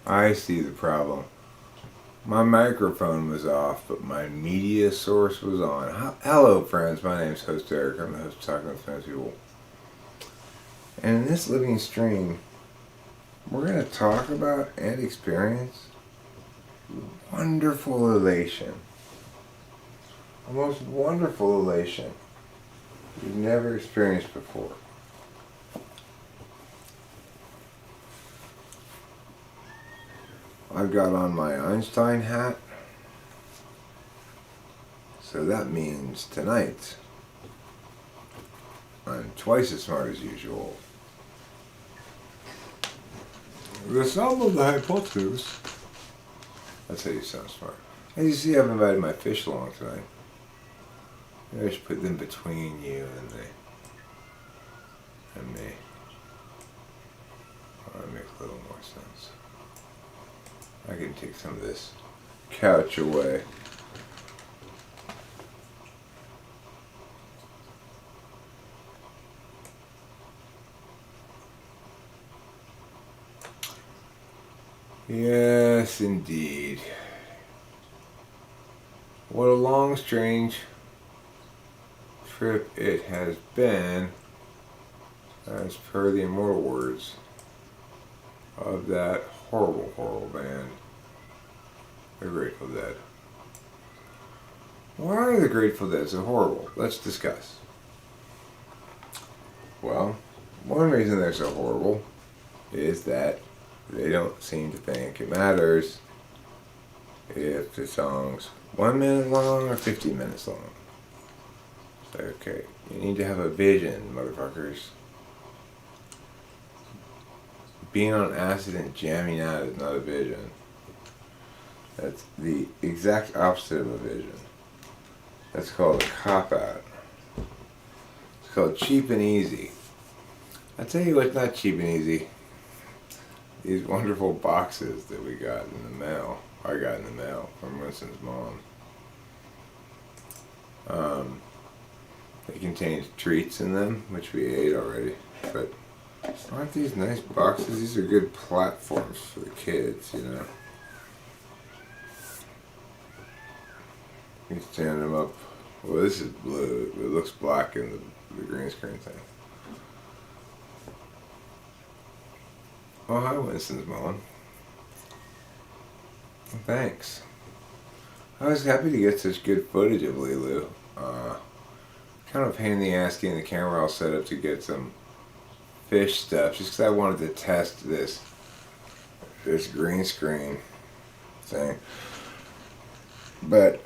I see the problem. My microphone was off, but my media source was on. Hello, friends. My name is Host Eric. I'm the host of Talking with Famous People. And in this living stream, we're going to talk about and experience wonderful elation. A most wonderful elation you've never experienced before. I've got on my Einstein hat, so that means tonight I'm twice as smart as usual. The sum of the hypotenuse. That's how you sound smart. As you see, I've invited my fish along tonight. Maybe I should put them between you and me. Oh, that makes a little more sense. I can take some of this couch away. Yes, indeed. What a long, strange trip it has been, as per the immortal words of that horrible, horrible band, the Grateful Dead. Why are the Grateful Dead so horrible? Let's discuss. Well, one reason they're so horrible is that they don't seem to think it matters if the song's 1 minute long or 50 minutes long. So, okay, you need to have a vision, motherfuckers. Being on acid and jamming out is not a vision. That's the exact opposite of a vision. That's called a cop-out. It's called cheap and easy. I'll tell you what's not cheap and easy. These wonderful boxes that we got in the mail. I got in the mail from Winston's mom. They contain treats in them, which we ate already. But aren't these nice boxes? These are good platforms for the kids, you know. You can stand them up. Well, this is blue. It looks black in the green screen thing. Oh, hi, Winston's mom. Thanks. I was happy to get such good footage of Lilu. Kind of a pain in the ass getting the camera all set up to get some fish stuff, just because I wanted to test this green screen thing. But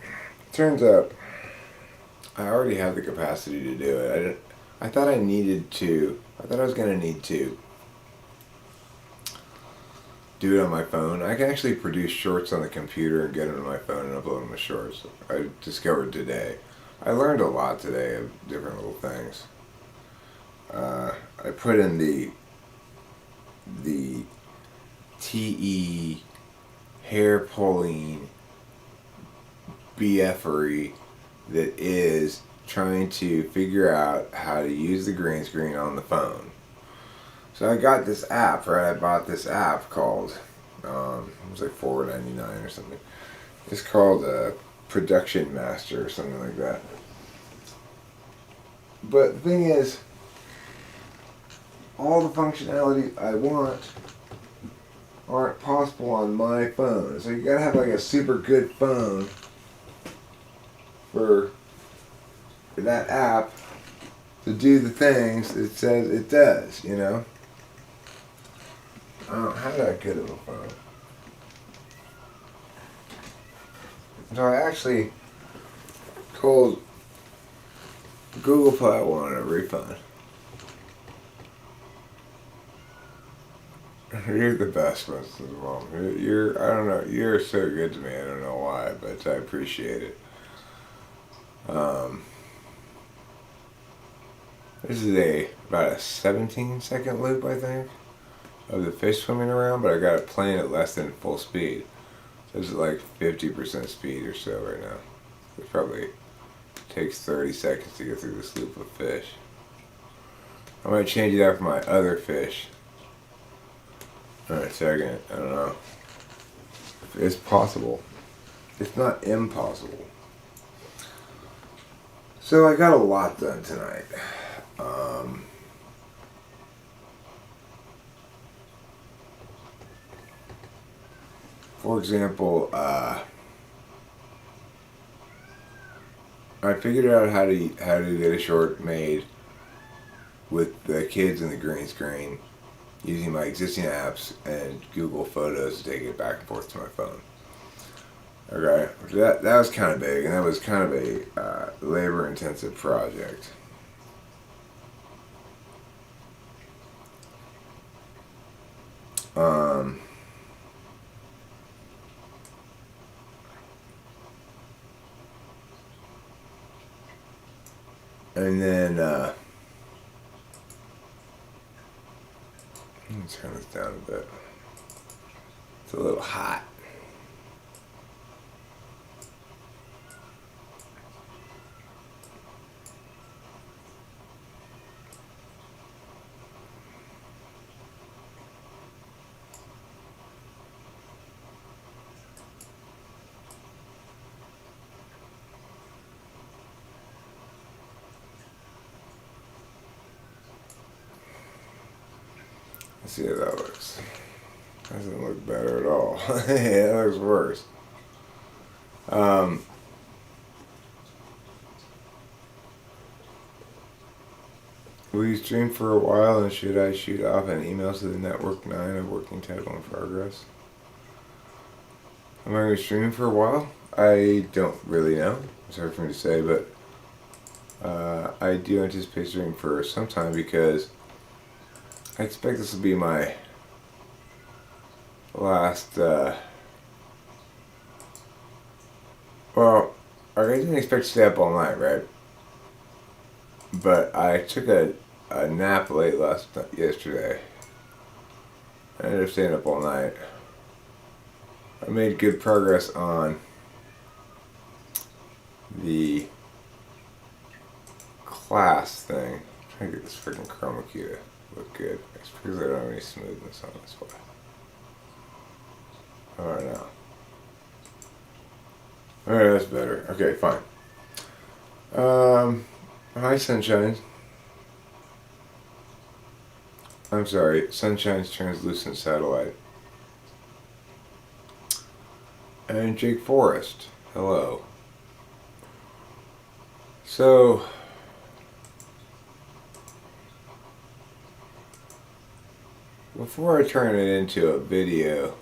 turns out I already have the capacity to do it. I thought I was going to need to do it on my phone. I can actually produce shorts on the computer and get them to my phone and upload them as shorts. I discovered today. I learned a lot today of different little things. I put in the TE hair pulling BFery that is trying to figure out how to use the green screen on the phone. So I got this app, right? I bought this app called, it was like $4.99 or something. It's called Production Master or something like that. But the thing is, all the functionality I want aren't possible on my phone. So you gotta have like a super good phone for that app to do the things it says it does, you know? I don't have that good of a phone. So I actually told Google Play I wanted a refund. You're the best, Winston's mom. I don't know, you're so good to me, I don't know why, but I appreciate it. This is about a 17-second loop, I think, of the fish swimming around, but I got it playing at less than full speed. So it's like 50% speed or so right now. It probably takes 30 seconds to get through this loop of fish. I might change it out for my other fish. Alright, second, I don't know. It's possible. It's not impossible. So I got a lot done tonight. For example, I figured out how to get a short made with the kids and the green screen using my existing apps and Google Photos to take it back and forth to my phone. Okay, that was kind of big, and that was kind of a labor-intensive project. And then let me turn this down a bit. It's a little hot. Let's see how that looks. Doesn't look better at all. It looks worse. Will you stream for a while, and should I shoot off an email to the Network 9 of working title in progress? Am I going to stream for a while? I don't really know. It's hard for me to say, but I do anticipate streaming for some time because I expect this will be my last, well, I didn't expect to stay up all night, right? But I took a nap late yesterday. I ended up staying up all night. I made good progress on the class thing. I'm trying to get this freaking chroma key to look good. It's because I don't have any smoothness on this one. Alright, now. Alright, that's better. Okay, fine. Hi, Sunshine. I'm sorry, Sunshine's translucent satellite. And Jake Forrest. Hello. So, before I turn it into a video,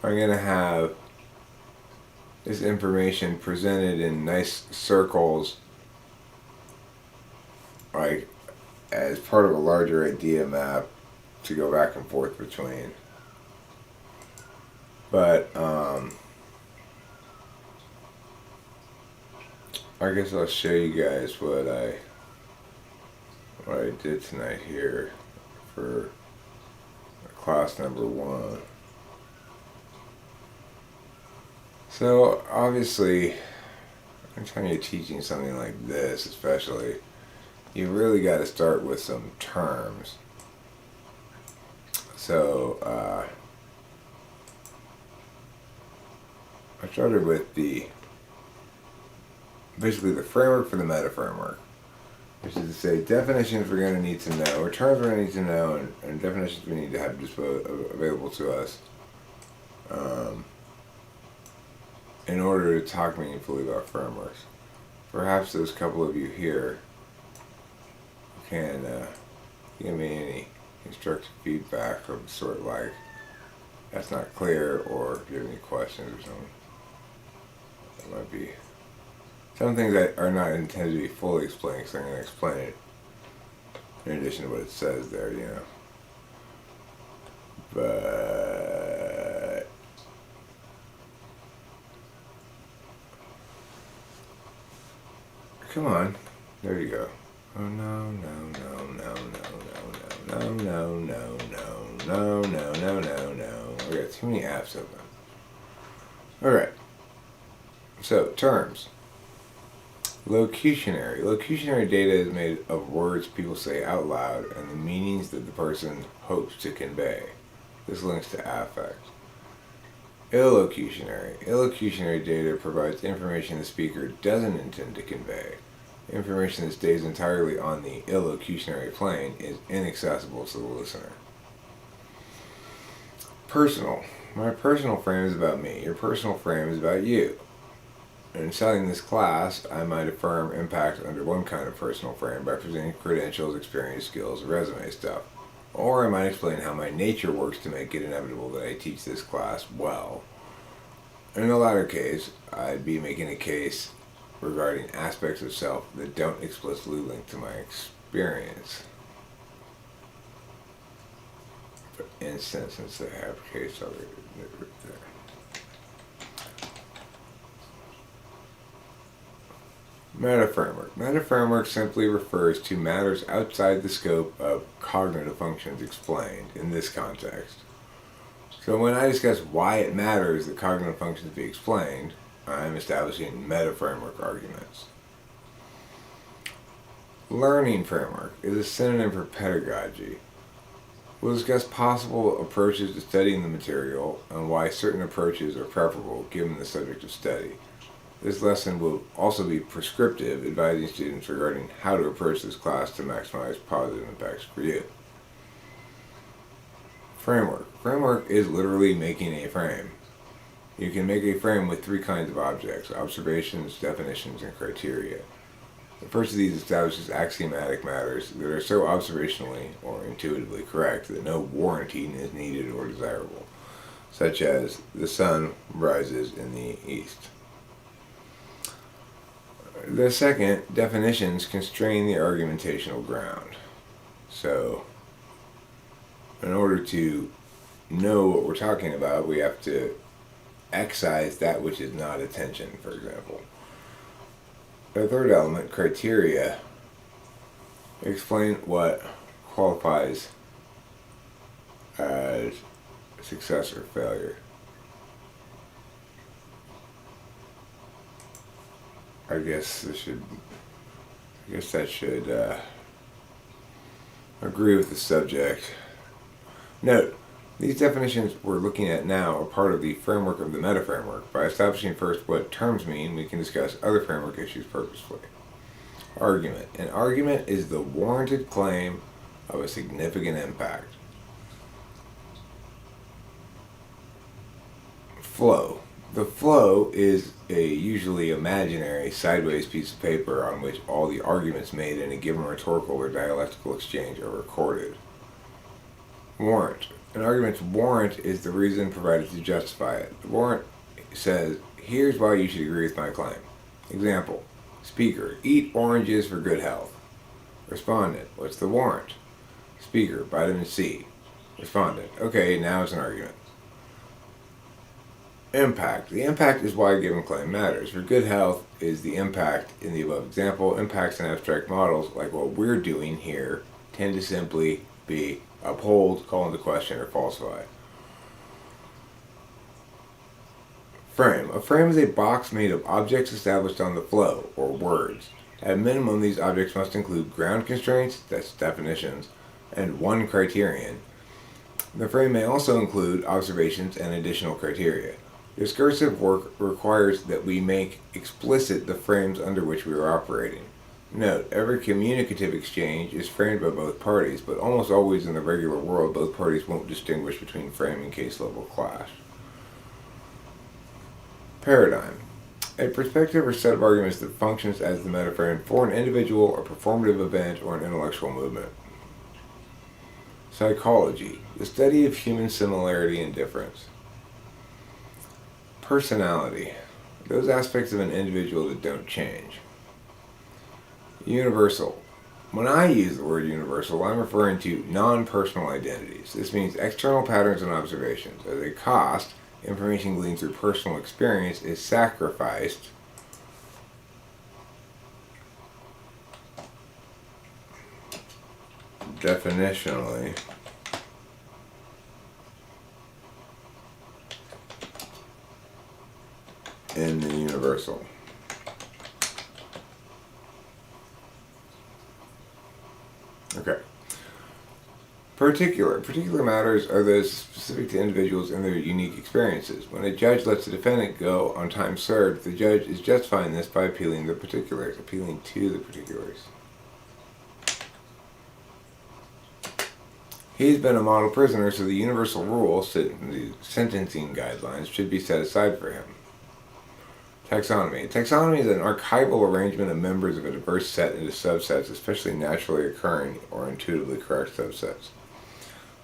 I'm going to have this information presented in nice circles, like as part of a larger idea map to go back and forth between. But I guess I'll show you guys what I did tonight here for class number 1. So obviously, anytime you're teaching something like this, especially, you really got to start with some terms. So I started with basically the framework for the meta framework, which is to say definitions we're going to need to know, or terms we're going to need to know, and definitions we need to have available to us in order to talk meaningfully about frameworks. Perhaps those couple of you here can give me any constructive feedback of the sort like, that's not clear, or give me questions or something. That might be some things that are not intended to be fully explained, because I'm going to explain it in addition to what it says there, you know. But come on, there you go. Oh no, no, no, no, no, no, no, no, no, no, no, no, no, no, no. I got too many apps open. Alright. So, terms. Locutionary. Locutionary data is made of words people say out loud and the meanings that the person hopes to convey. This links to affect. Illocutionary. Illocutionary data provides information the speaker doesn't intend to convey. Information that stays entirely on the illocutionary plane is inaccessible to the listener. Personal. My personal frame is about me. Your personal frame is about you. In selling this class, I might affirm impact under one kind of personal frame by presenting credentials, experience, skills, resume stuff. Or I might explain how my nature works to make it inevitable that I teach this class well. In the latter case, I'd be making a case regarding aspects of self that don't explicitly link to my experience. For instance, since I have a case already right there. Meta-framework. Meta-framework simply refers to matters outside the scope of cognitive functions explained in this context. So when I discuss why it matters that cognitive functions be explained, I'm establishing meta-framework arguments. Learning framework is a synonym for pedagogy. We'll discuss possible approaches to studying the material and why certain approaches are preferable given the subject of study. This lesson will also be prescriptive, advising students regarding how to approach this class to maximize positive impacts for you. Framework. Framework is literally making a frame. You can make a frame with three kinds of objects: observations, definitions, and criteria. The first of these establishes axiomatic matters that are so observationally or intuitively correct that no warranting is needed or desirable, such as the sun rises in the east. The second, definitions, constrain the argumentational ground. So, in order to know what we're talking about, we have to excise that which is not attention, for example. The third element, criteria, explain what qualifies as success or failure. I guess that should agree with the subject. Note, these definitions we're looking at now are part of the framework of the meta-framework. By establishing first what terms mean, we can discuss other framework issues purposefully. Argument. An argument is the warranted claim of a significant impact. Flow. The flow is a usually imaginary sideways piece of paper on which all the arguments made in a given rhetorical or dialectical exchange are recorded. Warrant. An argument's warrant is the reason provided to justify it. The warrant says, here's why you should agree with my claim. Example, speaker, eat oranges for good health. Respondent, what's the warrant? Speaker, vitamin C. Respondent, okay, now it's an argument. Impact. The impact is why a given claim matters. For good health is the impact in the above example. Impacts in abstract models, like what we're doing here, tend to simply be uphold, call into question, or falsify. Frame. A frame is a box made of objects established on the flow, or words. At minimum, these objects must include ground constraints, that's definitions, and one criterion. The frame may also include observations and additional criteria. Discursive work requires that we make explicit the frames under which we are operating. Note, every communicative exchange is framed by both parties, but almost always in the regular world, both parties won't distinguish between frame and case-level clash. Paradigm. A perspective or set of arguments that functions as the metaframe for an individual, a performative event, or an intellectual movement. Psychology. The study of human similarity and difference. Personality. Those aspects of an individual that don't change. Universal. When I use the word universal, I'm referring to non-personal identities. This means external patterns and observations. As a cost, information gleaned through personal experience is sacrificed definitionally in the universal. Okay. Particular matters are those specific to individuals and their unique experiences. When a judge lets a defendant go on time served, the judge is justifying this by appealing to the particulars. He's been a model prisoner, so the universal rule, the sentencing guidelines, should be set aside for him. Taxonomy. Taxonomy is an archival arrangement of members of a diverse set into subsets, especially naturally occurring or intuitively correct subsets.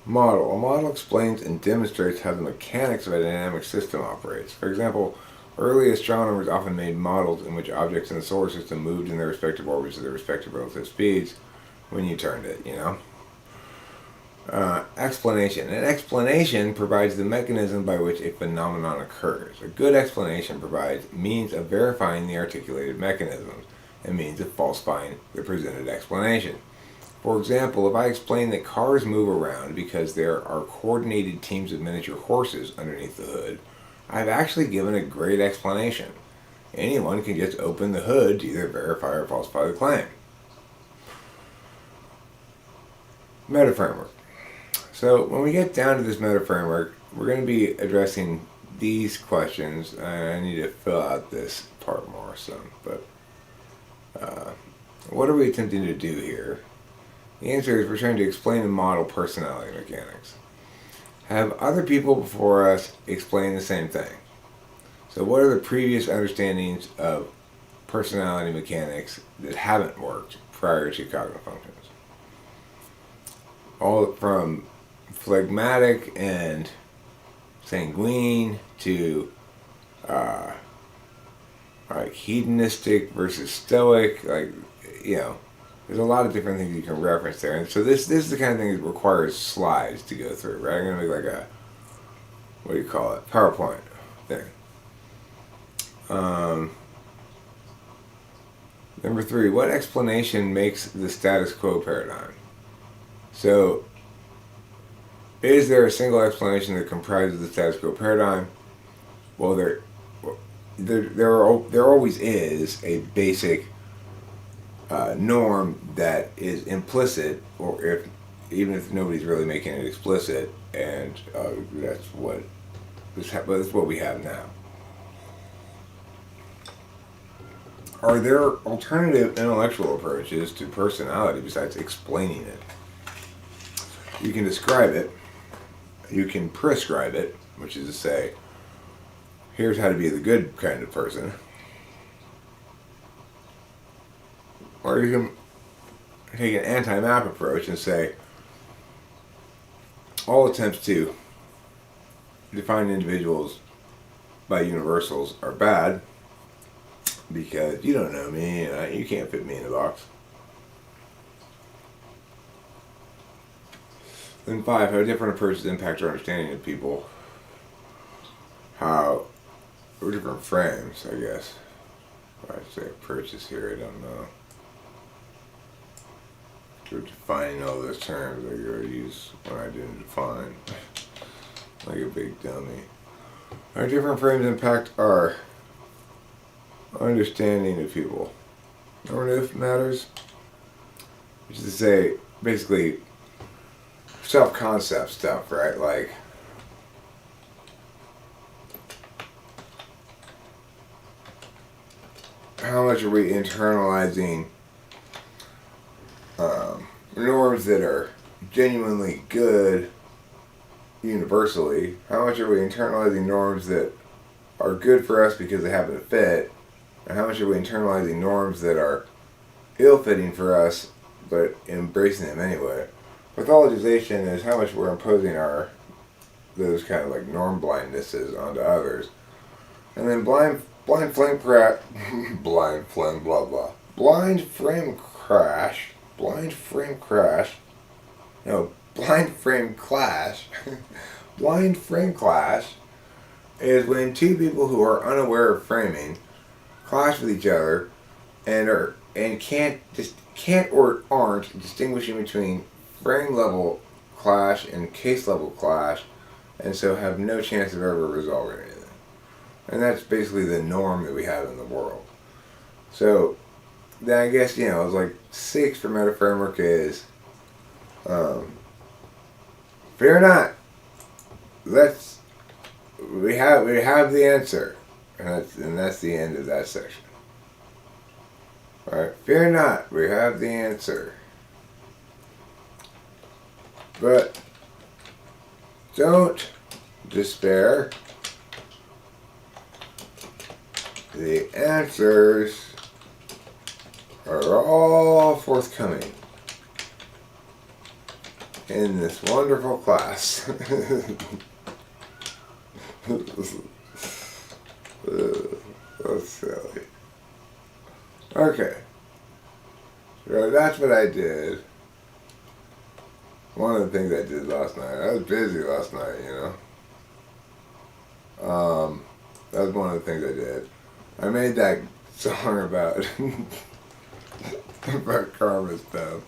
Model. A model explains and demonstrates how the mechanics of a dynamic system operates. For example, early astronomers often made models in which objects in the solar system moved in their respective orbits at their respective relative speeds when you turned it, Explanation. An explanation provides the mechanism by which a phenomenon occurs. A good explanation provides means of verifying the articulated mechanisms and means of falsifying the presented explanation. For example, if I explain that cars move around because there are coordinated teams of miniature horses underneath the hood, I've actually given a great explanation. Anyone can just open the hood to either verify or falsify the claim. Meta framework. So when we get down to this meta framework, we're going to be addressing these questions. I need to fill out this part more but what are we attempting to do here? The answer is we're trying to explain and model personality mechanics. Have other people before us explain the same thing? So what are the previous understandings of personality mechanics that haven't worked prior to cognitive functions? All from phlegmatic and sanguine to hedonistic versus stoic, there's a lot of different things you can reference there. And so this is the kind of thing that requires slides to go through, right? I'm going to make like a, PowerPoint thing. Number 3, what explanation makes the status quo paradigm? So, is there a single explanation that comprises the status quo paradigm? Well, there always is a basic norm that is implicit, or even if nobody's really making it explicit, and that's what we have now. Are there alternative intellectual approaches to personality besides explaining it? You can describe it, you can prescribe it, which is to say, here's how to be the good kind of person. Or you can take an anti-map approach and say, all attempts to define individuals by universals are bad because you don't know me and you can't fit me in a box. Then 5, how different approaches impact our understanding of people. Or different frames, I guess. I say approaches here, I don't know. We're defining all those terms I gotta use when I didn't define. Like a big dummy. Our different frames impact our understanding of people. Normative matters, which is to say, basically, self-concept stuff, right? Like, how much are we internalizing norms that are genuinely good universally? How much are we internalizing norms that are good for us because they happen to fit? And how much are we internalizing norms that are ill-fitting for us but embracing them anyway? Pathologization is how much we're imposing those kind of like norm blindnesses onto others. And then blind frame crash. Blind frame clash is when two people who are unaware of framing clash with each other and can't or aren't distinguishing between frame level clash and case level clash, and so have no chance of ever resolving anything. And that's basically the norm that we have in the world. So then I guess, it's like 6 for meta framework is Fear not. We have the answer, and that's the end of that section. All right, fear not. We have the answer, but don't despair. The answers are all forthcoming in this wonderful class. That's silly. Okay. So that's what I did. One of the things I did last night. I was busy last night, you know. That was one of the things I did. I made that song about about karma stuff.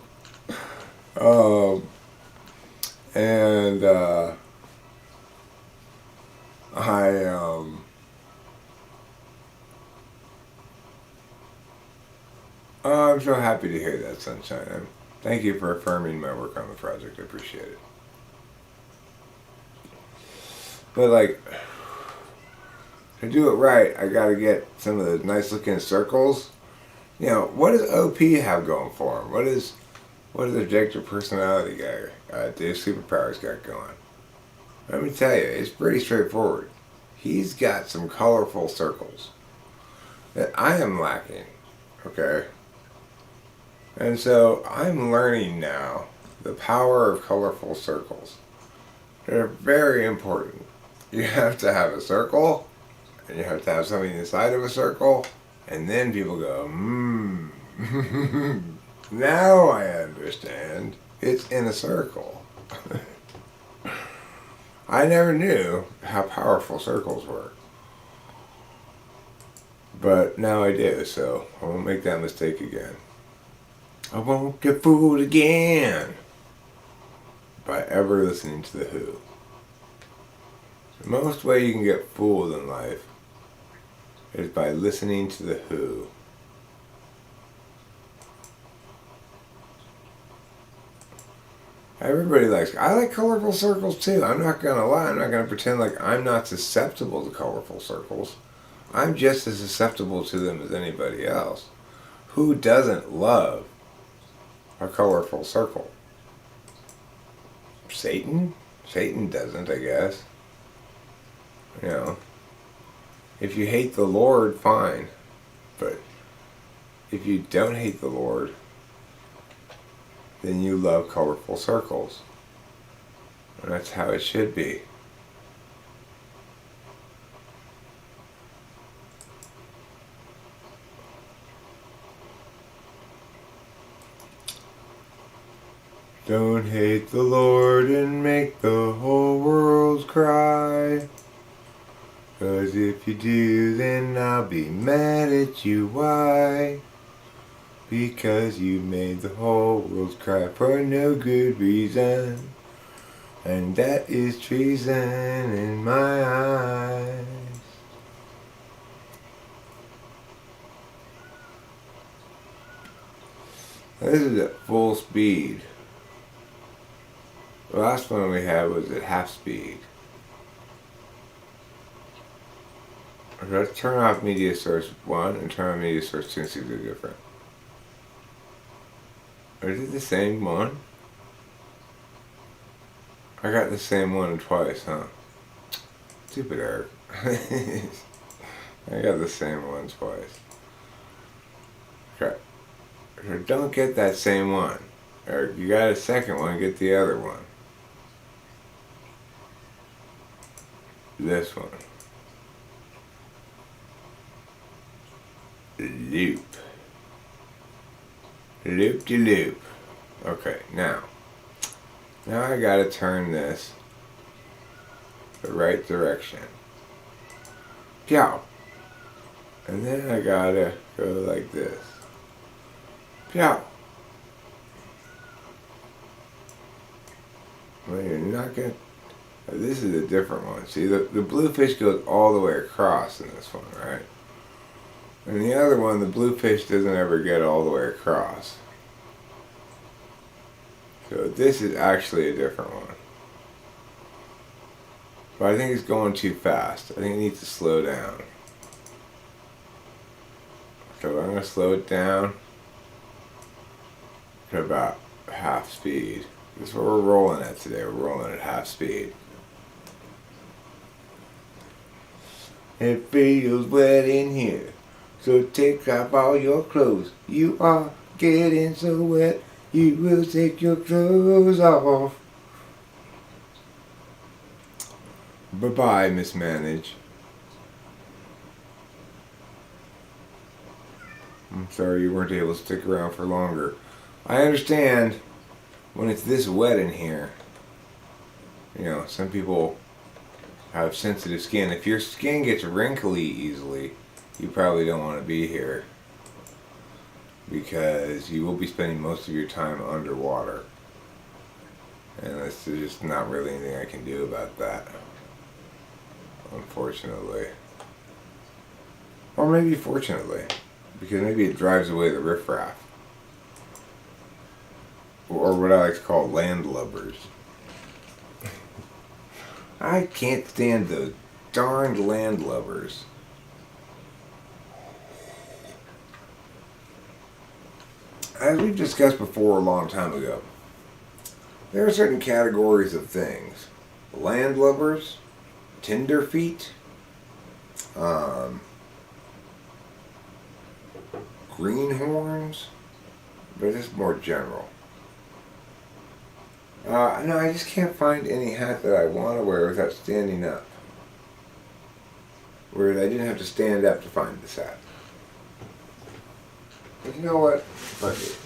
And I'm so happy to hear that, Sunshine. Thank you for affirming my work on the project. I appreciate it. But like, to do it right, I gotta get some of those nice looking circles. You know, what does OP have going for him? What does objective personality guy, Dave Superpowers got going? Let me tell you, it's pretty straightforward. He's got some colorful circles that I am lacking, okay? And so I'm learning now the power of colorful circles. They're very important. You have to have a circle, and you have to have something inside of a circle, and then people go, now I understand. It's in a circle. I never knew how powerful circles were. But now I do, so I won't make that mistake again. I won't get fooled again by ever listening to The Who. The most way you can get fooled in life is by listening to The Who. Everybody I like colorful circles too. I'm not gonna lie, I'm not gonna pretend like I'm not susceptible to colorful circles. I'm just as susceptible to them as anybody else. Who doesn't love a colorful circle? Satan? Satan doesn't, I guess. You know, if you hate the Lord, fine. But if you don't hate the Lord, then you love colorful circles. And that's how it should be. Don't hate the Lord and make the whole world cry. 'Cause if you do, then I'll be mad at you. Why? Because you made the whole world cry for no good reason. And that is treason in my eyes. This is at full speed. The last one we had was at half speed. Let's turn off media source 1 and turn on media source 2 and see if they're different. Or is it the same one? I got the same one twice, huh? Stupid Eric. I got the same one twice. Okay. So don't get that same one. Eric, you got a second one, get the other one. This one. Loop. Loop-de-loop. Okay, now I gotta turn this the right direction. Pow. And then I gotta go like this. Pow. Well, you're not gonna... This is a different one. See, the blue fish goes all the way across in this one, right? And the other one, the blue fish doesn't ever get all the way across. So this is actually a different one. But I think it's going too fast. I think it needs to slow down. So I'm going to slow it down to about half speed. That's what we're rolling at today. We're rolling at half speed. It feels wet in here, so take off all your clothes. You are getting so wet, you will take your clothes off. Bye-bye, Mismanage. I'm sorry you weren't able to stick around for longer. I understand when it's this wet in here. You know, some people have sensitive skin. If your skin gets wrinkly easily, you probably don't want to be here, because you will be spending most of your time underwater. And there's just not really anything I can do about that, unfortunately. Or maybe fortunately, because maybe it drives away the riffraff. Or what I like to call landlubbers. I can't stand those darned landlubbers. As we've discussed before a long time ago, there are certain categories of things. Landlubbers, tenderfeet, greenhorns, but it's more general. No, I just can't find any hat that I want to wear without standing up. Whereas I didn't have to stand up to find this hat. But you know what? Fuck it.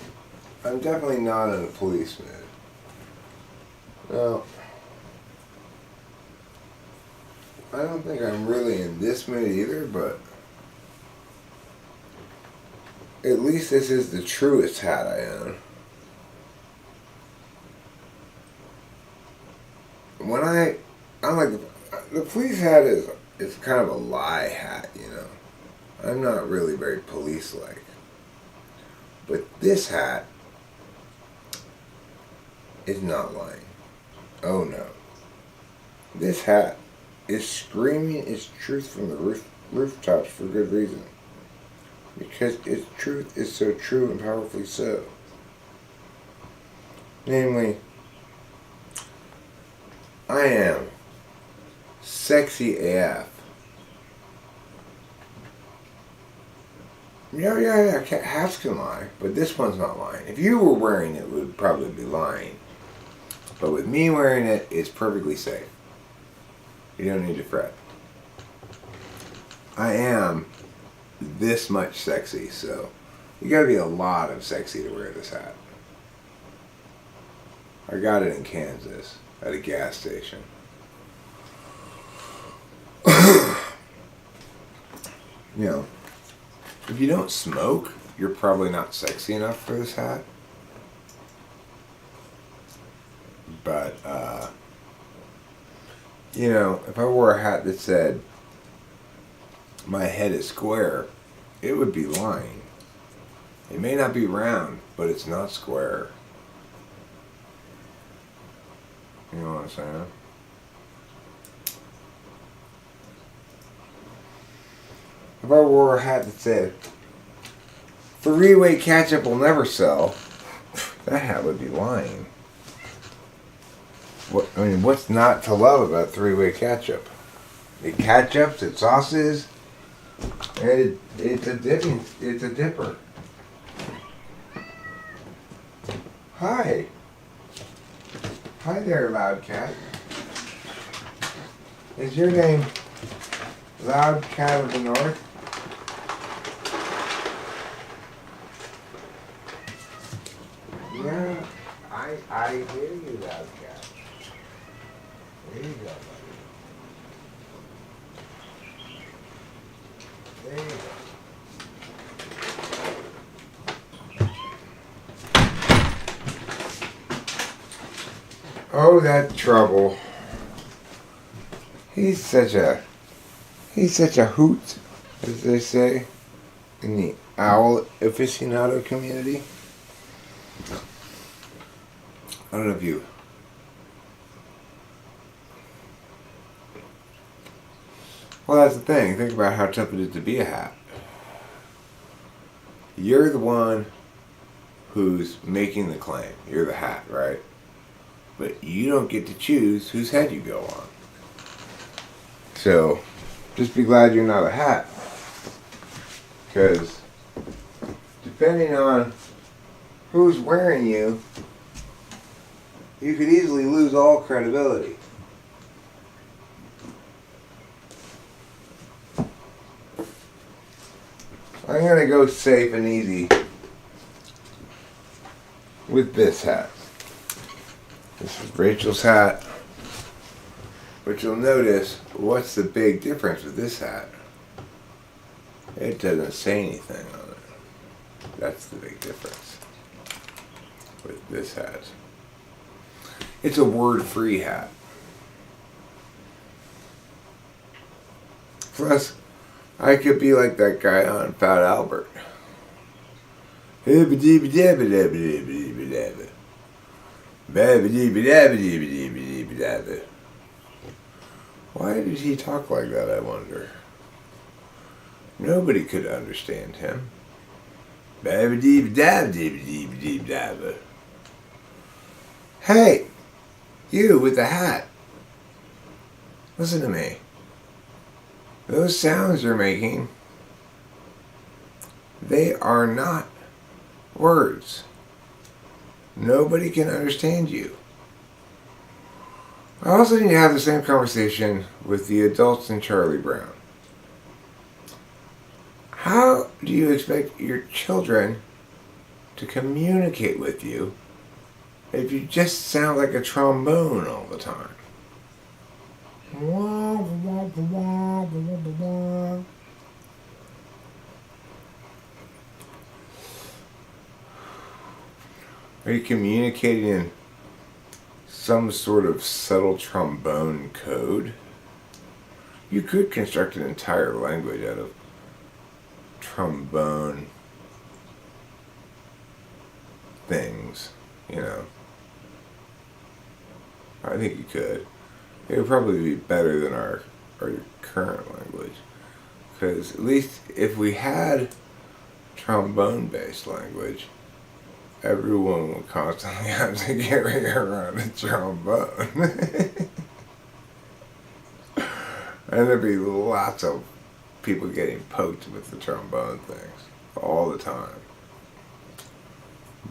I'm definitely not in a police mood. Well, I don't think I'm really in this mood either, but at least this is the truest hat I own. When I'm like, the police hat is kind of a lie hat, you know. I'm not really very police-like. But this hat is not lying. Oh no. This hat is screaming its truth from the rooftops for good reason. Because its truth is so true and powerfully so. Namely, I am sexy AF. Yeah, hats can lie, but this one's not lying. If you were wearing it, it would probably be lying. But with me wearing it, it's perfectly safe. You don't need to fret. I am this much sexy, so you gotta be a lot of sexy to wear this hat. I got it in Kansas at a gas station. You know, if you don't smoke, you're probably not sexy enough for this hat. But, you know, if I wore a hat that said, my head is square, it would be lying. It may not be round, but it's not square. You know what I'm saying? If I wore a hat that said, three-way ketchup will never sell, that hat would be lying. What's not to love about three-way ketchup? It ketchups, it sauces, and it's a dipper. Hi. Hi there, Loud Cat. Is your name Loud Cat of the North? Yeah, I hear you, Loud Cat. There you go, buddy. There you go. Oh, that trouble. He's such a hoot, as they say, in the owl aficionado community. I don't know if you Well, that's the thing. Think about how tough it is to be a hat. You're the one who's making the claim. You're the hat, right? But you don't get to choose whose head you go on. So, just be glad you're not a hat. Because, depending on who's wearing you, you could easily lose all credibility. I'm going to go safe and easy with this hat. This is Rachel's hat. But you'll notice, what's the big difference with this hat? It doesn't say anything on it. That's the big difference with this hat. It's a word-free hat. Plus, I could be like that guy on Fat Albert. Why did he talk like that, I wonder? Nobody could understand him. Hey, you with the hat. Listen to me. Those sounds you're making, they are not words. Nobody can understand you. I also need to have the same conversation with the adults in Charlie Brown. How do you expect your children to communicate with you if you just sound like a trombone all the time? Are you communicating in some sort of subtle trombone code? You could construct an entire language out of trombone things, you know. I think you could. It would probably be better than our current language. Because at least if we had trombone-based language, everyone would constantly have to carry around a trombone. And there'd be lots of people getting poked with the trombone things all the time.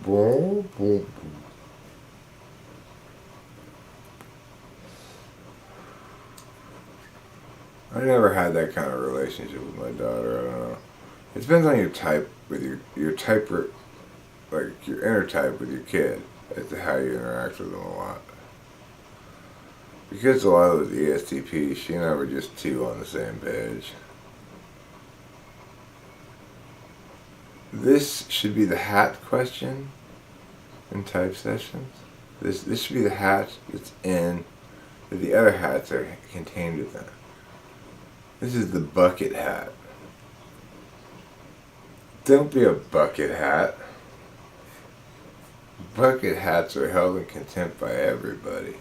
Boom, boom, boom. I never had that kind of relationship with my daughter. I don't know. It depends on your type with your type, like your inner type with your kid, as to how you interact with them a lot. Because a lot of the ESTP, she and I were just two on the same page. This should be the hat question in type sessions. This should be the hat that's in, that the other hats are contained within. This is the bucket hat. Don't be a bucket hat. Bucket hats are held in contempt by everybody.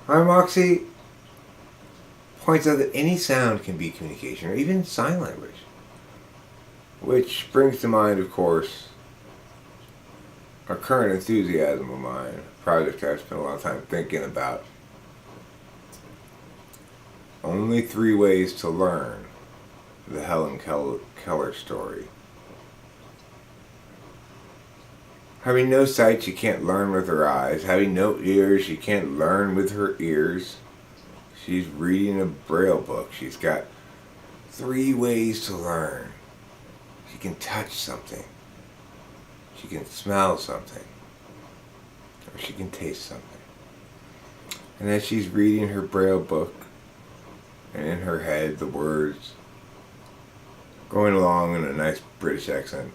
Our Moxie points out that any sound can be communication, or even sign language. Which brings to mind, of course, a current enthusiasm of mine, a project I've spent a lot of time thinking about. Only 3 ways to learn, the Helen Keller story. Having no sight, she can't learn with her eyes. Having no ears, she can't learn with her ears. She's reading a Braille book. She's got 3 ways to learn. She can touch something. She can smell something. Or she can taste something. And as she's reading her Braille book, and in her head the words going along in a nice British accent.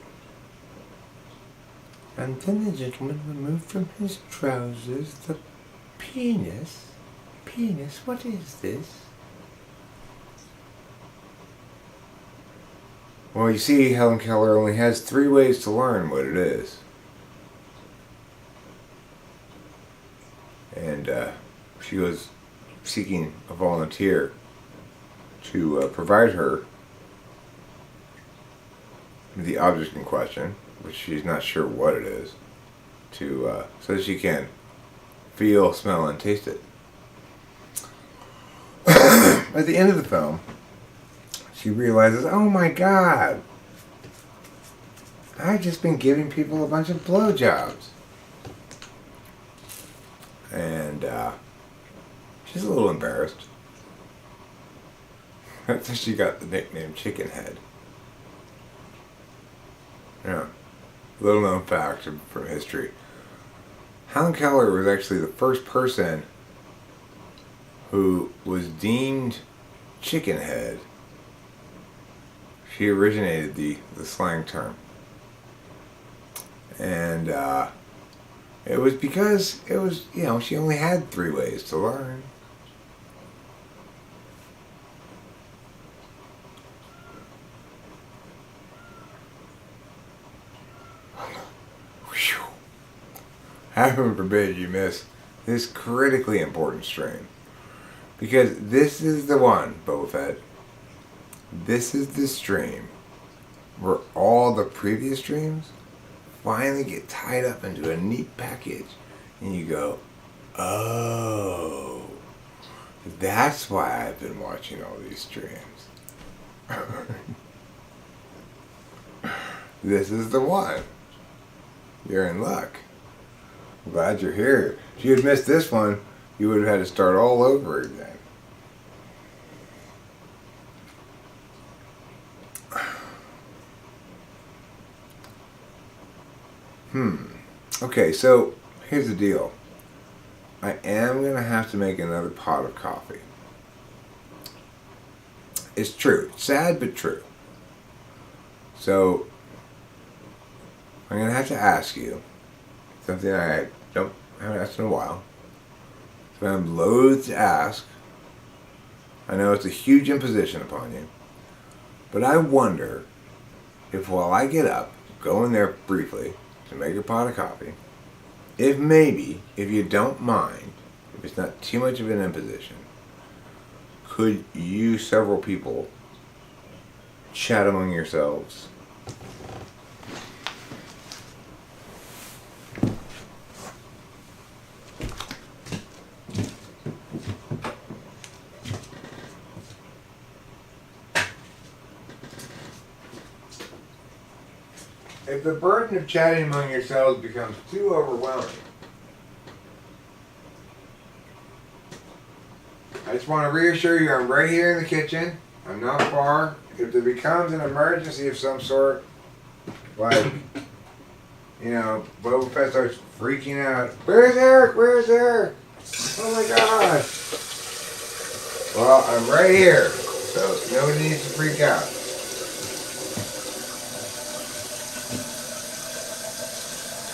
And then the gentleman removed from his trousers the penis. Penis, what is this? Well, you see, Helen Keller only has 3 ways to learn what it is. and she was seeking a volunteer to provide her the object in question, which she's not sure what it is, to so that she can feel, smell, and taste it. At the end of the film, she realizes, oh my god, I've just been giving people a bunch of blowjobs. And she's a little embarrassed. That's how she got the nickname Chicken Head. Yeah. Little known fact from history. Helen Keller was actually the first person who was deemed Chicken Head. She originated the slang term. And it was because it was, she only had 3 ways to learn. Heaven forbid you miss this critically important stream. Because this is the one, Boba Fett. This is the stream where all the previous streams finally get tied up into a neat package. And you go, oh, that's why I've been watching all these streams. This is the one. You're in luck. I'm glad you're here. If you had missed this one, you would have had to start all over again. Okay, so here's the deal. I am going to have to make another pot of coffee. It's true. It's sad, but true. So, I'm going to have to ask you something I haven't asked in a while. So I'm loath to ask. I know it's a huge imposition upon you. But I wonder if while I get up, go in there briefly to make a pot of coffee, if you don't mind, if it's not too much of an imposition, could you several people chat among yourselves? If the burden of chatting among yourselves becomes too overwhelming, I just want to reassure you I'm right here in the kitchen. I'm not far. If there becomes an emergency of some sort, like, Boba Fett starts freaking out. Where's Eric? Where's Eric? Oh my god. Well, I'm right here, so nobody needs to freak out.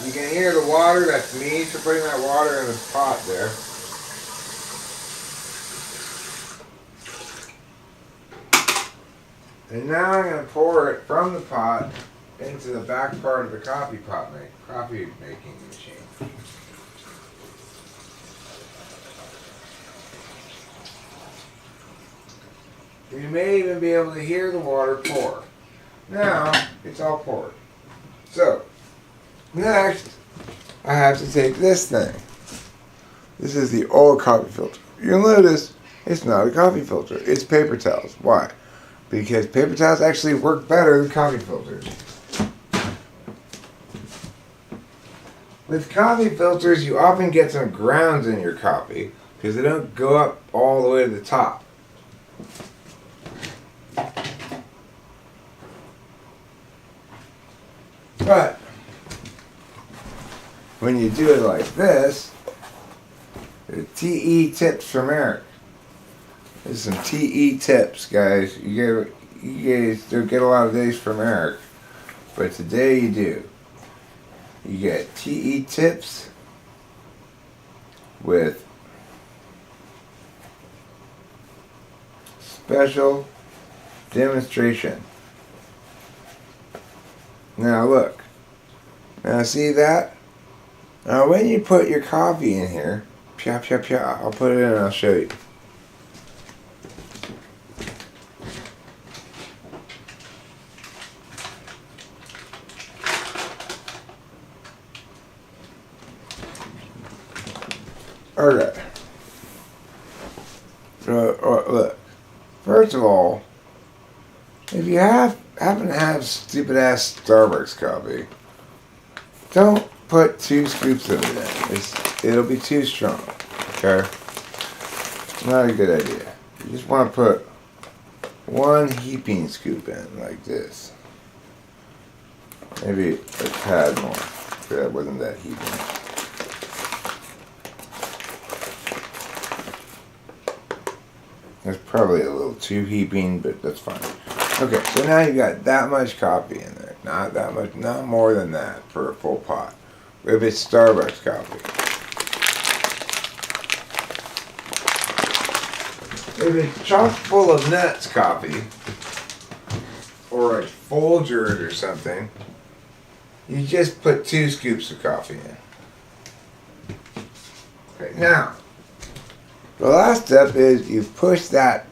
You can hear the water. That's me for putting that water in the pot there. And now I'm going to pour it from the pot into the back part of the coffee making machine. You may even be able to hear the water pour. Now it's all poured. So, next, I have to take this thing. This is the old coffee filter. You'll notice it's not a coffee filter. It's paper towels. Why? Because paper towels actually work better than coffee filters. With coffee filters, you often get some grounds in your coffee because they don't go up all the way to the top. But when you do it like this, the TE tips from Eric. There's some TE tips, guys. You guys don't get a lot of these from Eric, but today you do. You get TE tips with special demonstration. Now look. Now see that? Now when you put your coffee in here, Pia, pia, pia. I'll put it in and I'll show you. Okay. So, look. First of all, if you happen to have stupid ass Starbucks coffee, don't put 2 scoops of it in. It'll be too strong. Okay? Not a good idea. You just want to put 1 heaping scoop in, like this. Maybe a tad more, if that wasn't that heaping. That's probably a little too heaping, but that's fine. Okay, so now you got that much coffee in there. Not that much, not more than that for a full pot. If it's Starbucks coffee. If it's chock full of nuts coffee, or a Folgers or something, you just put 2 scoops of coffee in. Okay, now, the last step is you push that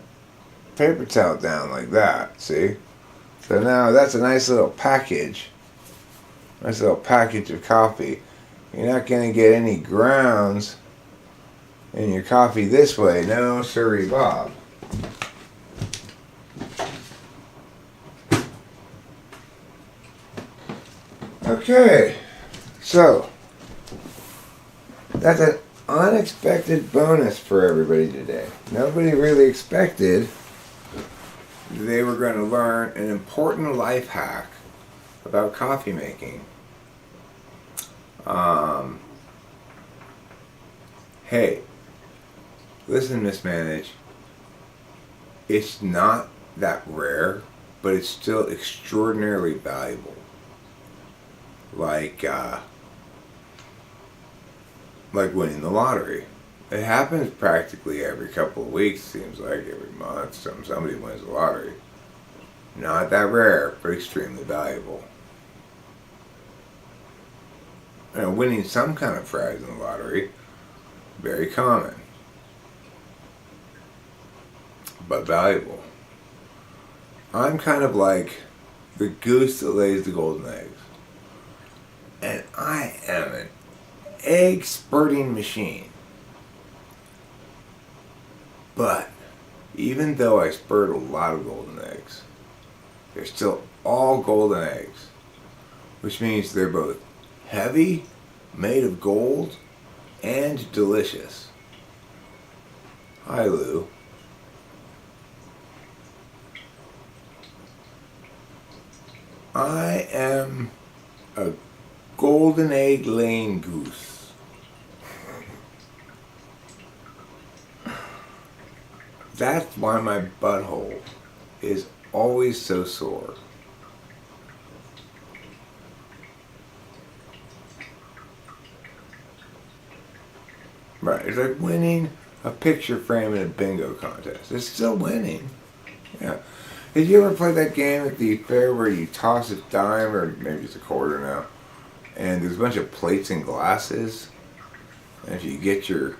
paper towel down like that, see? So now that's a nice little package. Nice little package of coffee. You're not going to get any grounds in your coffee this way. No, sorry, Bob. Okay, so that's an unexpected bonus for everybody today. Nobody really expected they were going to learn an important life hack about coffee making. Hey, listen, Mismanaged. It's not that rare, but it's still extraordinarily valuable. Like winning the lottery. It happens practically every couple of weeks, seems like every month. Somebody wins the lottery. Not that rare, but extremely valuable. And winning some kind of prize in the lottery, very common, but valuable. I'm kind of like the goose that lays the golden eggs. And I am an egg spurting machine. But even though I spurred a lot of golden eggs, they're still all golden eggs, which means they're both heavy, made of gold, and delicious. Hi, Lou. I am a golden egg laying goose. That's why my butthole is always so sore. Right, it's like winning a picture frame in a bingo contest. It's still winning. Yeah. Did you ever play that game at the fair where you toss a dime, or maybe it's a quarter now, and there's a bunch of plates and glasses, and if you get your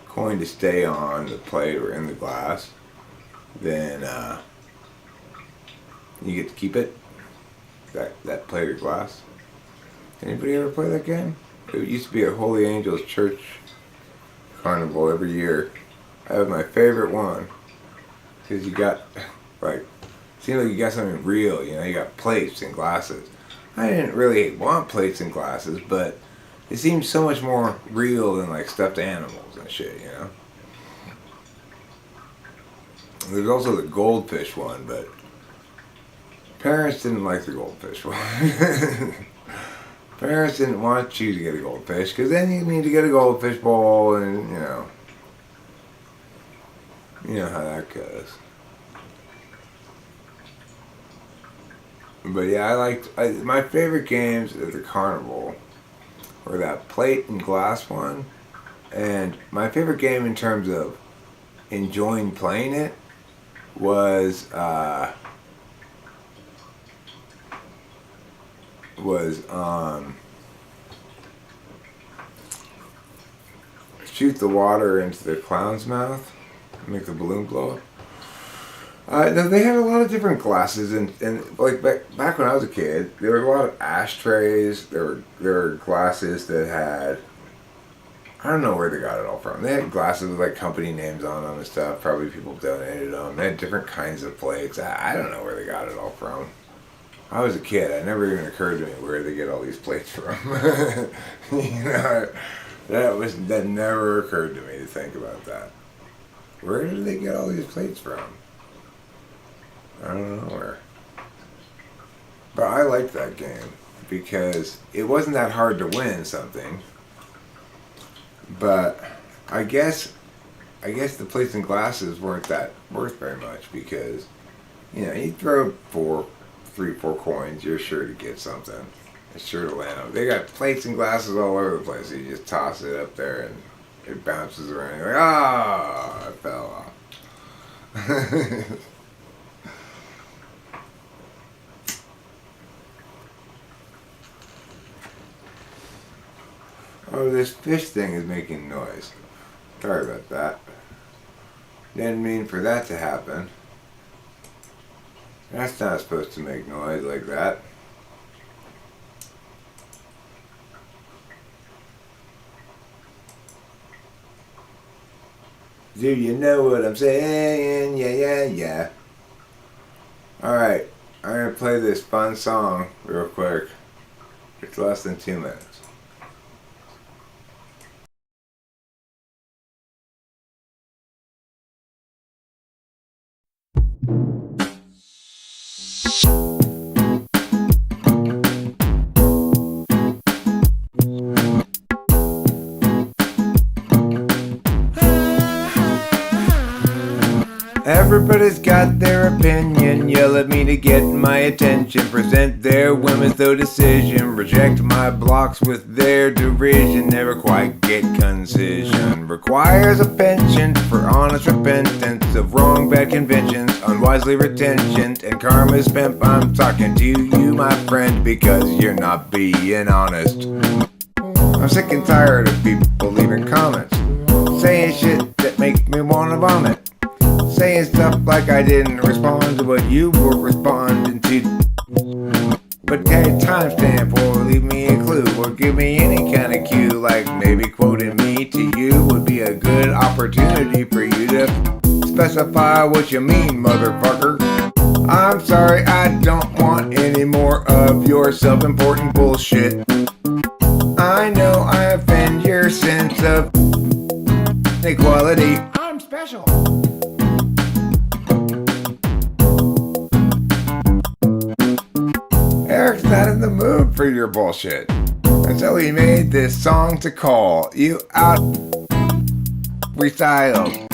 coin to stay on the plate or in the glass, then you get to keep it, that plate or glass? Anybody ever play that game? It used to be at Holy Angels Church Carnival every year. I have my favorite one, because you got, like, seems like you got something real, you know, you got plates and glasses. I didn't really want plates and glasses, but it seemed so much more real than like stuffed animals and shit, you know. There's also the goldfish one, but parents didn't like the goldfish one. Parents didn't want you to get a goldfish, because then you need to get a goldfish bowl, and you know how that goes. But yeah, my favorite games at the Carnival were that plate and glass one, and my favorite game in terms of enjoying playing it was shoot the water into the clown's mouth, make the balloon blow up. No, they had a lot of different glasses, and like back when I was a kid, there were a lot of ashtrays. There were glasses that had, I don't know where they got it all from. They had glasses with like company names on them and stuff. Probably people donated them. They had different kinds of plates. I don't know where they got it all from. I was a kid. It never even occurred to me where they get all these plates from. You know, that never occurred to me to think about that. Where did they get all these plates from? I don't know where. But I liked that game because it wasn't that hard to win something. But I guess the plates and glasses weren't that worth very much because, you know, you throw 3, 4 coins, you're sure to get something. It's sure to land them. They got plates and glasses all over the place. You just toss it up there and it bounces around. You're like, ah, I fell off. Oh, this fish thing is making noise. Sorry about that. Didn't mean for that to happen. That's not supposed to make noise like that. Do you know what I'm saying? Yeah. Alright, I'm going to play this fun song real quick. It's less than 2 minutes. Everybody's got their opinion, yell at me to get my attention, present their whim as though decision, reject my blocks with their derision, never quite get concision, requires a penchant for honest repentance of wrong bad conventions, unwisely retention, and karma's pimp. I'm talking to you, my friend, because you're not being honest. I'm sick and tired of people leaving comments, saying shit that makes me wanna vomit. Saying stuff like I didn't respond to what you were responding to. But hey, timestamp or leave me a clue or give me any kind of cue, like maybe quoting me to you would be a good opportunity for you to specify what you mean, motherfucker. I'm sorry, I don't want any more of your self-important bullshit. I know I offend your sense of equality. I'm special. Eric's not in the mood for your bullshit. And so he made this song to call you out. Freestyle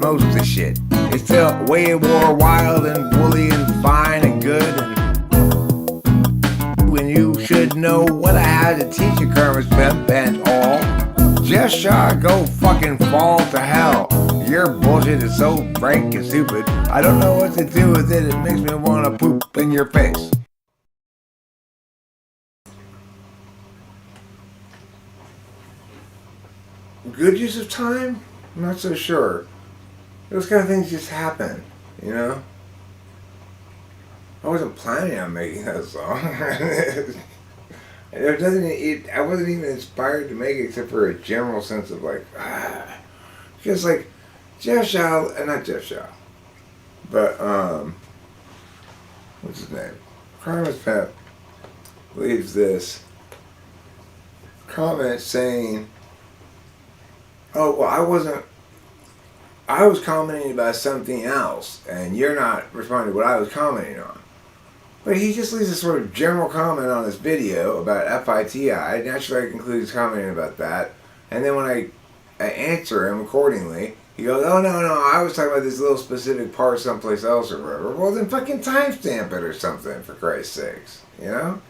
most of the shit. It's still way more wild and woolly and fine and good. And when you should know what I had to teach you, Karma's Pimp and all. Just shy, go fucking fall to hell. Your bullshit is so rank and stupid. I don't know what to do with it. It makes me want to poop in your face. Good use of time? I'm not so sure. Those kind of things just happen, you know? I wasn't planning on making that song. I wasn't even inspired to make it except for a general sense of like, Because like, not Jeff Shaw, but, what's his name? Karma's Pimp leaves this comment saying, oh, well, I was commenting about something else, and you're not responding to what I was commenting on. But he just leaves a sort of general comment on this video about FITI. Naturally, I conclude he's commenting about that. And then when I answer him accordingly, he goes, oh, no, I was talking about this little specific part someplace else or whatever. Well, then fucking timestamp it or something, for Christ's sakes, you know?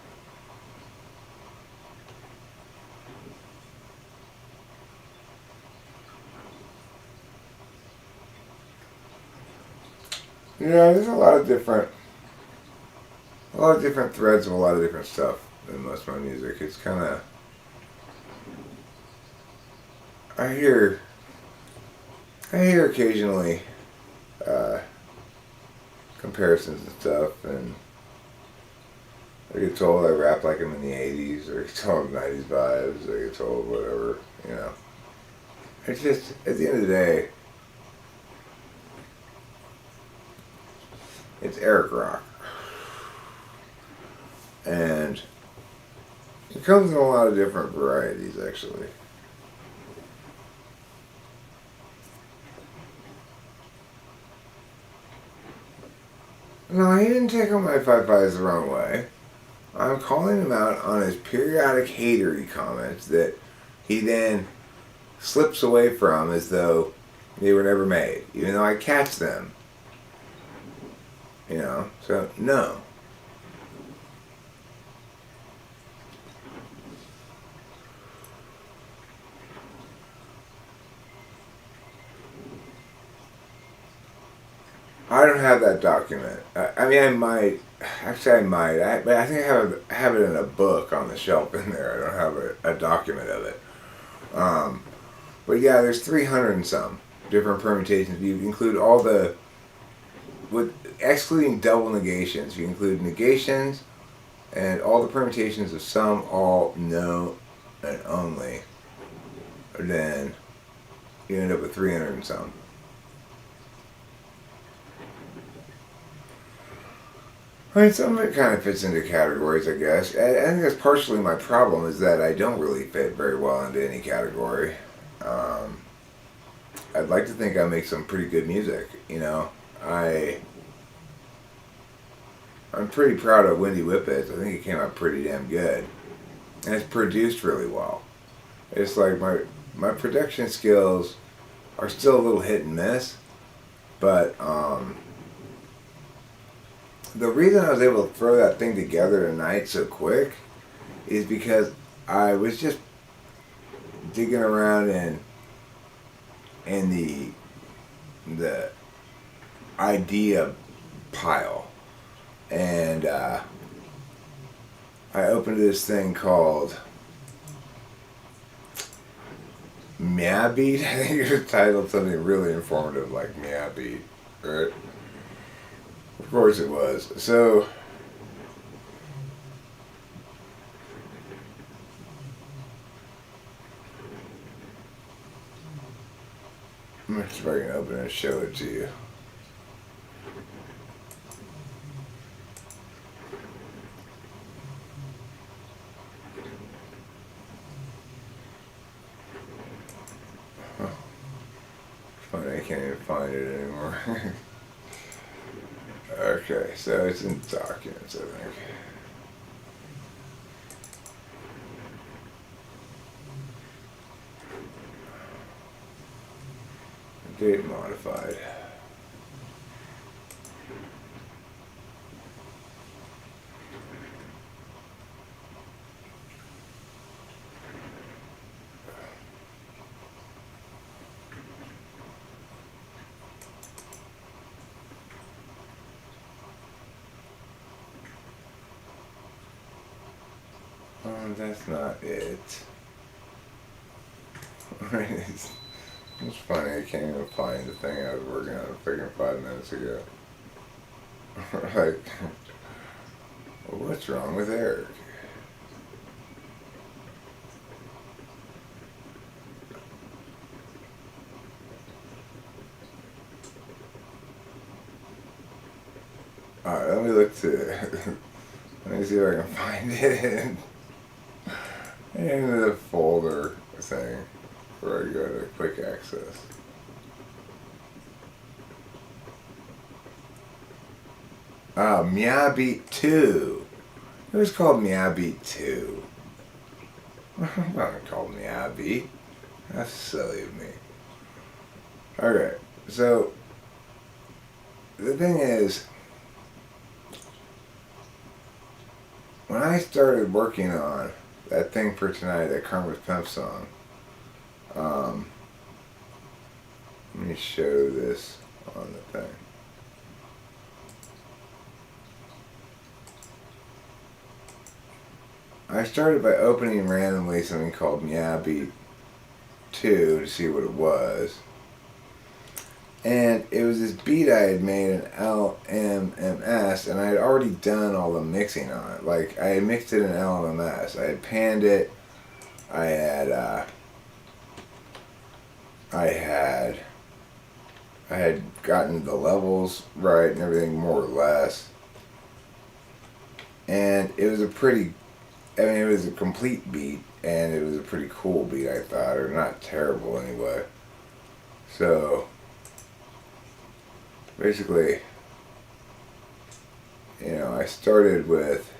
You know, there's a lot of different threads of a lot of different stuff in most of my music. It's kind of, I hear occasionally comparisons and stuff, and I get told I rap like I'm in the 80s, or I get told 90s vibes, or I get told whatever, you know. It's just, at the end of the day, it's Eric Rock. And it comes in a lot of different varieties, actually. No, he didn't take on my five fives the wrong way. I'm calling him out on his periodic hatery comments that he then slips away from as though they were never made, even though I catch them. You know, so no. I don't have that document. I mean, I might. Actually, I might. But I think I have it in a book on the shelf in there. I don't have a document of it. But yeah, there's 300 and some different permutations. You include all the, with excluding double negations, you include negations and all the permutations of some, all, no, and only. Then you end up with 300 and some. I mean, some of it kind of fits into categories, I guess. I think that's partially my problem, is that I don't really fit very well into any category. I'd like to think I make some pretty good music, you know. I'm pretty proud of Windy Whippets. I think it came out pretty damn good. And it's produced really well. It's like my production skills are still a little hit and miss, but the reason I was able to throw that thing together tonight so quick is because I was just digging around in the idea pile, and I opened this thing called Meow Beat. I think it was titled something really informative like Meow Beat, right? Of course it was. So I'm gonna see if I can open it and show it to you. Huh. Funny, I can't even find it anymore. Okay, so it's in documents, I think. Date modified. That's not it. It's funny, I can't even find the thing I was working on freaking 5 minutes ago. Like, well, what's wrong with Eric? Alright, let me look to let me see if I can find it in the folder thing where I go to quick access. Meow Beat 2. It was called Meow Beat 2. I'm not called Meow Beat. That's silly of me. Okay, so the thing is, when I started working on that thing for tonight, that Carnival Pimp song, let me show this on the thing. I started by opening randomly something called Meow Beat 2. too to see what it was. And it was this beat I had made in LMMS, and I had already done all the mixing on it. Like, I had mixed it in LMMS. I had panned it. I had gotten the levels right and everything more or less. And it was it was a complete beat, and it was a pretty cool beat, I thought, or not terrible anyway. So, basically, I started with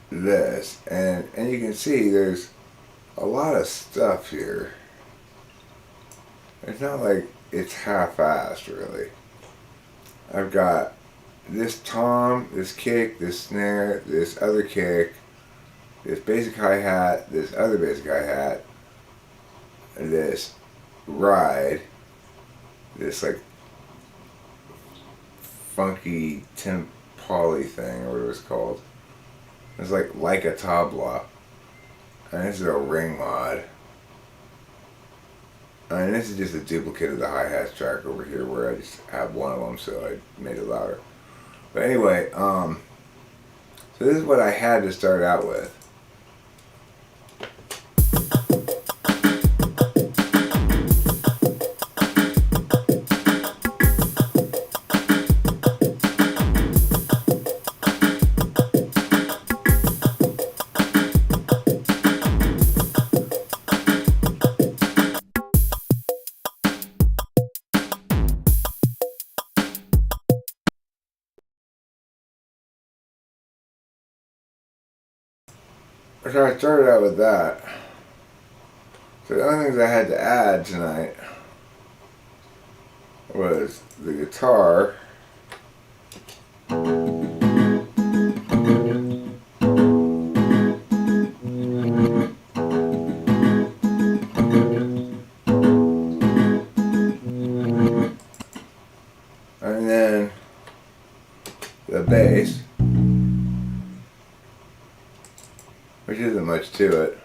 this, and you can see there's a lot of stuff here. It's not like it's half-assed, really. I've got this tom, this kick, this snare, this other kick, this basic hi-hat, this other basic hi-hat, this ride, this like funky Tim Poly thing or whatever it's called. It's like a tabla, and this is a ring mod. And this is just a duplicate of the hi-hat track over here where I just have one of them, so I made it louder. But anyway, so this is what I had to start out with. So I started out with that. So the only things I had to add tonight was the guitar, and then the bass, which isn't much to it.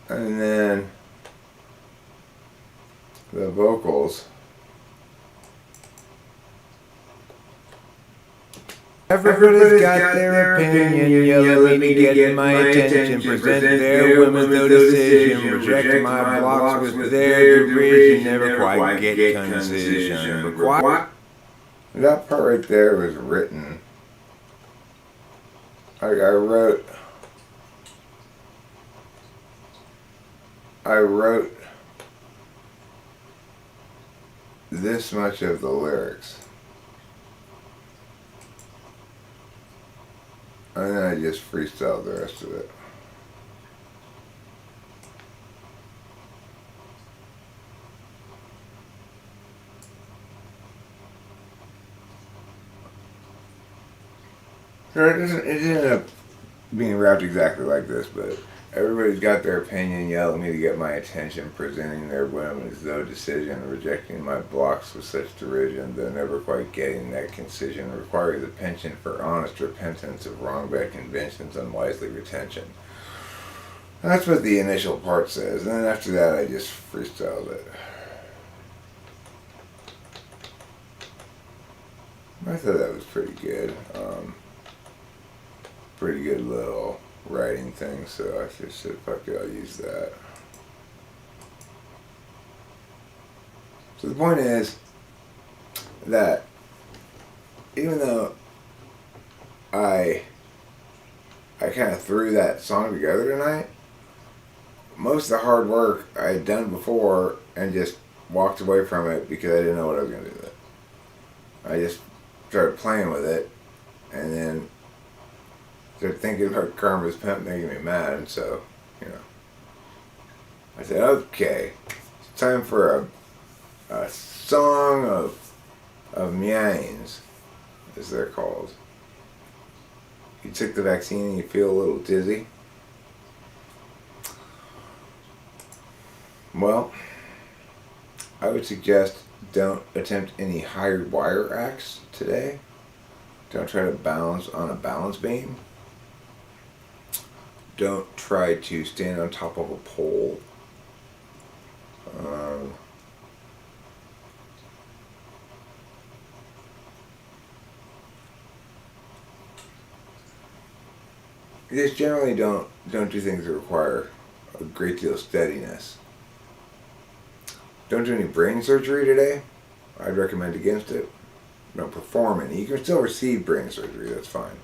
And then the vocals. Everybody's got their opinion, yelling me to get my attention, present their whim with no decision, reject my blocks with their derision, never quite get concision. That part right there was written. Like I wrote this much of the lyrics. And then I just freestyled the rest of it. So it didn't end up being rapped exactly like this, but everybody's got their opinion, yelling me to get my attention, presenting their whim as though decision, rejecting my blocks with such derision, though never quite getting that concision, requires a penchant for honest repentance of wrong-bad conventions, unwisely retention. That's what the initial part says, and then after that I just freestyled it. I thought that was pretty good. Pretty good little writing thing, so I just said, fuck it, I'll use that. So the point is that even though I kind of threw that song together tonight, most of the hard work I had done before and just walked away from it because I didn't know what I was going to do with it. I just started playing with it, and then started thinking about Karma's Pimp making me mad, and so, I said, okay, it's time for a song of meowings, as they're called. you took the vaccine and you feel a little dizzy. Well, I would suggest don't attempt any hired wire acts today. Don't try to balance on a balance beam. Don't try to stand on top of a pole. Just generally don't do things that require a great deal of steadiness. Don't do any brain surgery today. I'd recommend against it. Don't perform any. You can still receive brain surgery, that's fine.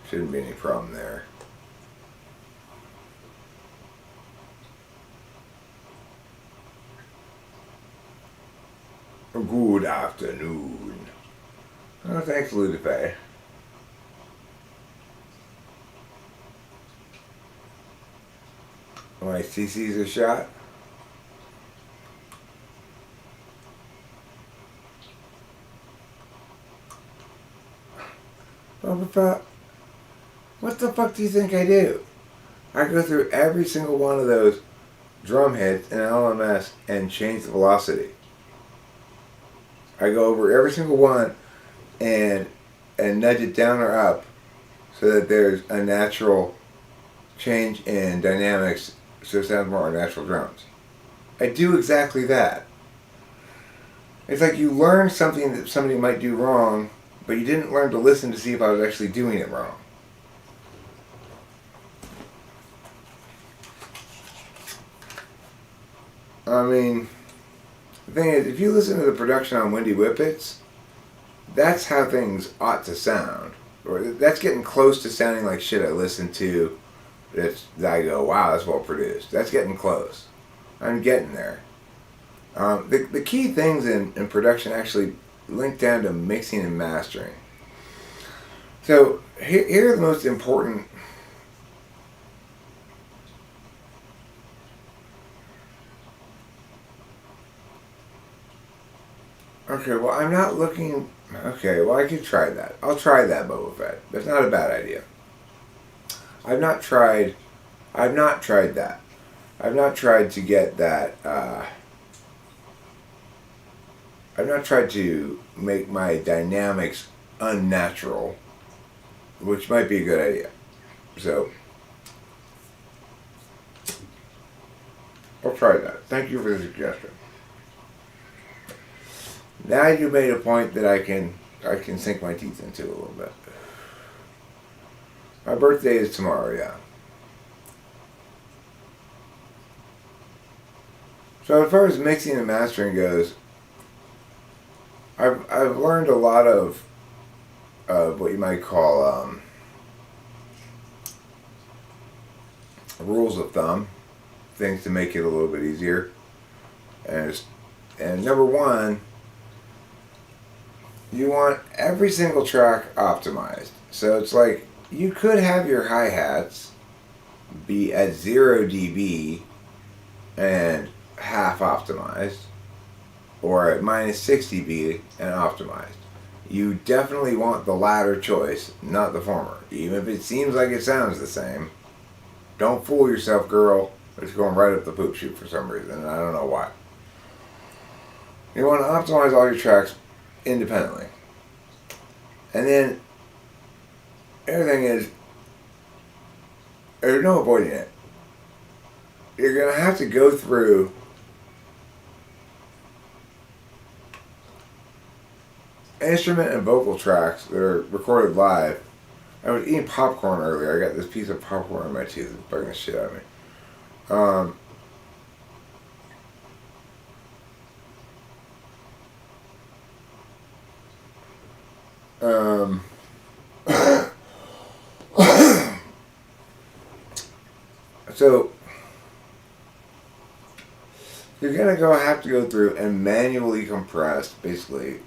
Shouldn't be any problem there. Good afternoon. Oh, thanks, Ludife. My CC's a shot. What the fuck do you think I do? I go through every single one of those drum hits in LMS and change the velocity. I go over every single one and nudge it down or up so that there's a natural change in dynamics so it sounds more like natural drums. I do exactly that. It's like you learn something that somebody might do wrong, but you didn't learn to listen to see if I was actually doing it wrong. I mean, the thing is, if you listen to the production on Windy Whippets, that's how things ought to sound. Or that's getting close to sounding like shit I listen to that I go, wow, that's well produced. That's getting close. I'm getting there. The key things in production actually link down to mixing and mastering. So here are the most important. Okay, well, I'm not looking. Okay, well, I could try that. I'll try that, Boba Fett. That's not a bad idea. I've not tried that. I've not tried to get that. I've not tried to make my dynamics unnatural, which might be a good idea. So, I'll try that. Thank you for the suggestion. Now you made a point that I can sink my teeth into a little bit. My birthday is tomorrow, yeah. So as far as mixing and mastering goes, I've learned a lot of what you might call rules of thumb, things to make it a little bit easier. And number one, you want every single track optimized. So it's like you could have your hi-hats be at 0 dB and half optimized, or at minus 6 dB and optimized. You definitely want the latter choice, not the former. Even if it seems like it sounds the same, don't fool yourself, girl. It's going right up the poop chute for some reason, and I don't know why. You want to optimize all your tracks independently. And then, everything is, there's no avoiding it. You're going to have to go through instrument and vocal tracks that are recorded live. I was eating popcorn earlier. I got this piece of popcorn in my teeth. It's bugging the shit out of me. So you're gonna have to go through and manually compress basically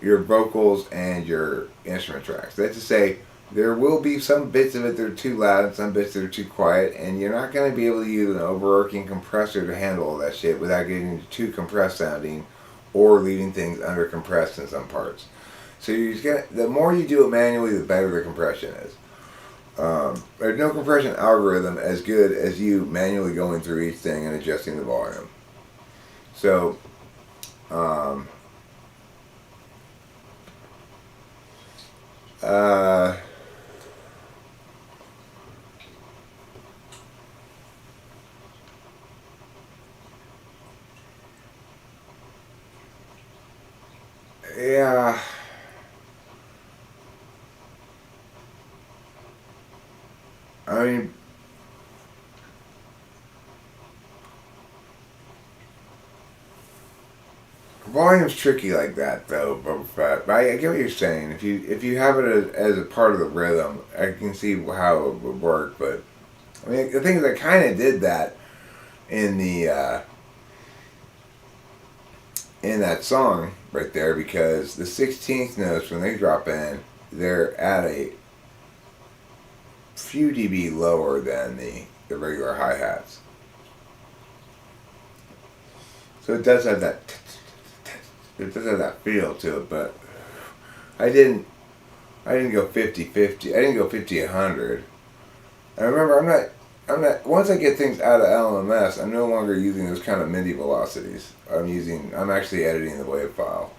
your vocals and your instrument tracks. That's to say, there will be some bits of it that are too loud and some bits that are too quiet, and you're not going to be able to use an overarching compressor to handle all that shit without getting too compressed sounding or leaving things under compressed in some parts. So the more you do it manually, the better the compression is. There's no compression algorithm as good as you manually going through each thing and adjusting the volume. So, yeah. I mean, volume's tricky like that, though. But I get what you're saying. If you have it as a part of the rhythm, I can see how it would work. But I mean, the thing is, I kind of did that in the in that song right there, because the 16th notes, when they drop in, they're at a few dB lower than the regular hi-hats. So it does have that feel to it, but I didn't go 50-50. I didn't go 50-100. And remember, I'm not once I get things out of LMS, I'm no longer using those kind of MIDI velocities. I'm actually editing the wave file.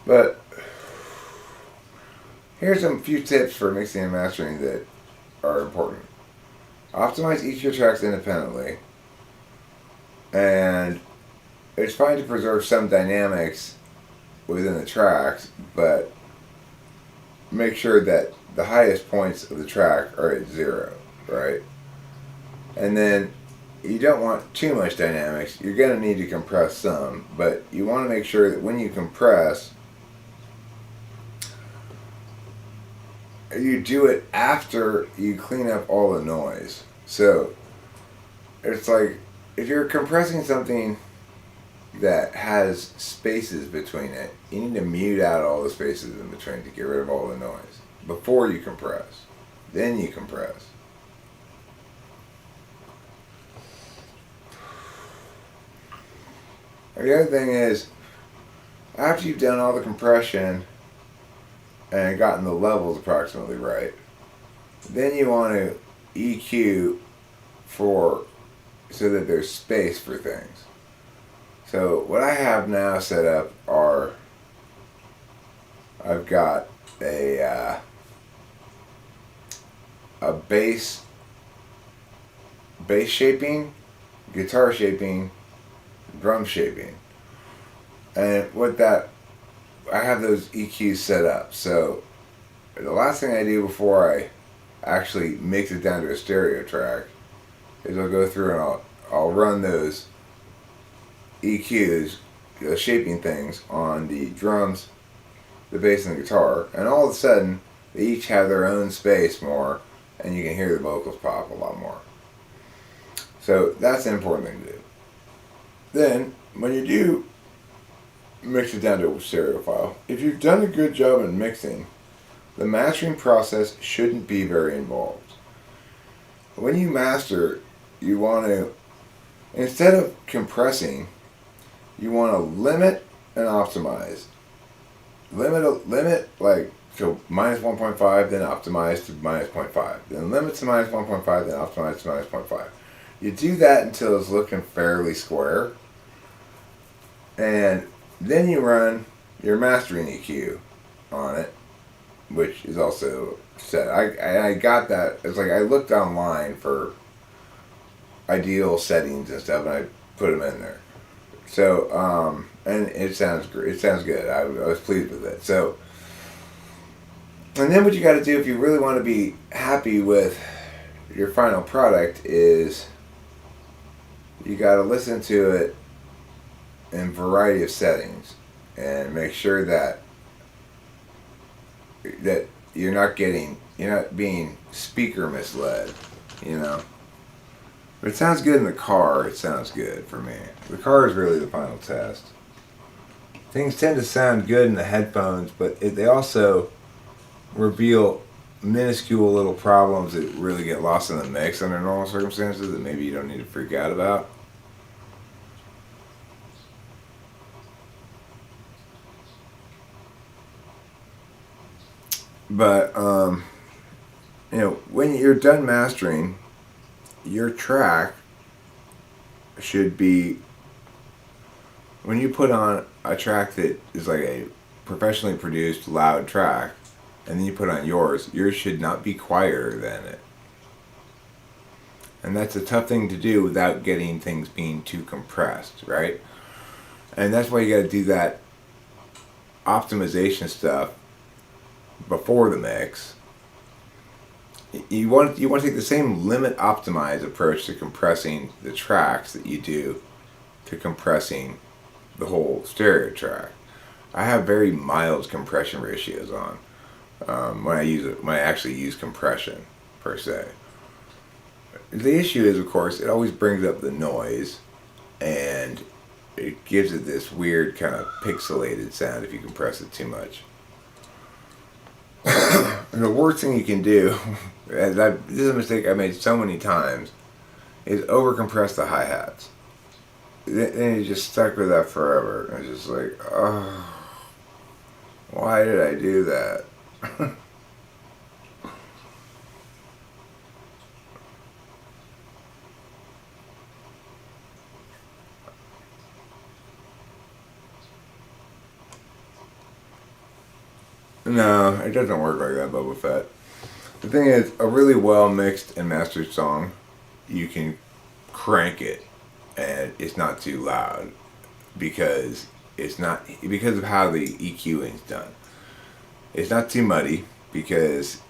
But here's some few tips for mixing and mastering that are important. Optimize each of your tracks independently, and it's fine to preserve some dynamics within the tracks, but make sure that the highest points of the track are at 0, right? And then you don't want too much dynamics. You're going to need to compress some, but you want to make sure that when you compress, you do it after you clean up all the noise. So it's like, if you're compressing something that has spaces between it, you need to mute out all the spaces in between to get rid of all the noise before you compress. Then you compress. And the other thing is, after you've done all the compression and gotten the levels approximately right, then you want to EQ so that there's space for things. So what I have now set up are, I've got a bass shaping, guitar shaping, drum shaping, and I have those EQs set up. So the last thing I do before I actually mix it down to a stereo track is I'll go through and I'll run those EQs, the shaping things, on the drums, the bass, and the guitar, and all of a sudden they each have their own space more, and you can hear the vocals pop a lot more. So that's an important thing to do. Then, when you do mix it down to a stereo file, if you've done a good job in mixing, the mastering process shouldn't be very involved. When you master, you want to, instead of compressing, you want to limit and optimize. Limit like to minus 1.5, then optimize to minus 0.5. Then limit to minus 1.5, then optimize to minus 0.5. You do that until it's looking fairly square. And then you run your mastering EQ on it, which is also set. I got that. It's like I looked online for ideal settings and stuff, and I put them in there. So, and it sounds great. It sounds good. I was pleased with it. So, and then what you got to do if you really want to be happy with your final product is you got to listen to it in a variety of settings and make sure that you're not being speaker misled, you know. If it sounds good in the car, it sounds good for me. The car is really the final test. Things tend to sound good in the headphones, but they also reveal minuscule little problems that really get lost in the mix under normal circumstances that maybe you don't need to freak out about. But when you're done mastering, your track should be, when you put on a track that is like a professionally produced loud track, and then you put on yours should not be quieter than it. And that's a tough thing to do without getting things being too compressed, right? And that's why you got to do that optimization stuff before the mix. You want to take the same limit optimized approach to compressing the tracks that you do to compressing the whole stereo track. I have very mild compression ratios on when I actually use compression per se. The issue is, of course, it always brings up the noise, and it gives it this weird kind of pixelated sound if you compress it too much. And the worst thing you can do, this is a mistake I made so many times, is overcompress the hi-hats. Then you're just stuck with that forever. And it's just like, oh, why did I do that? No, it doesn't work like that, Boba Fett. The thing is, a really well mixed and mastered song, you can crank it, and it's not too loud because of how the EQing is done. It's not too muddy because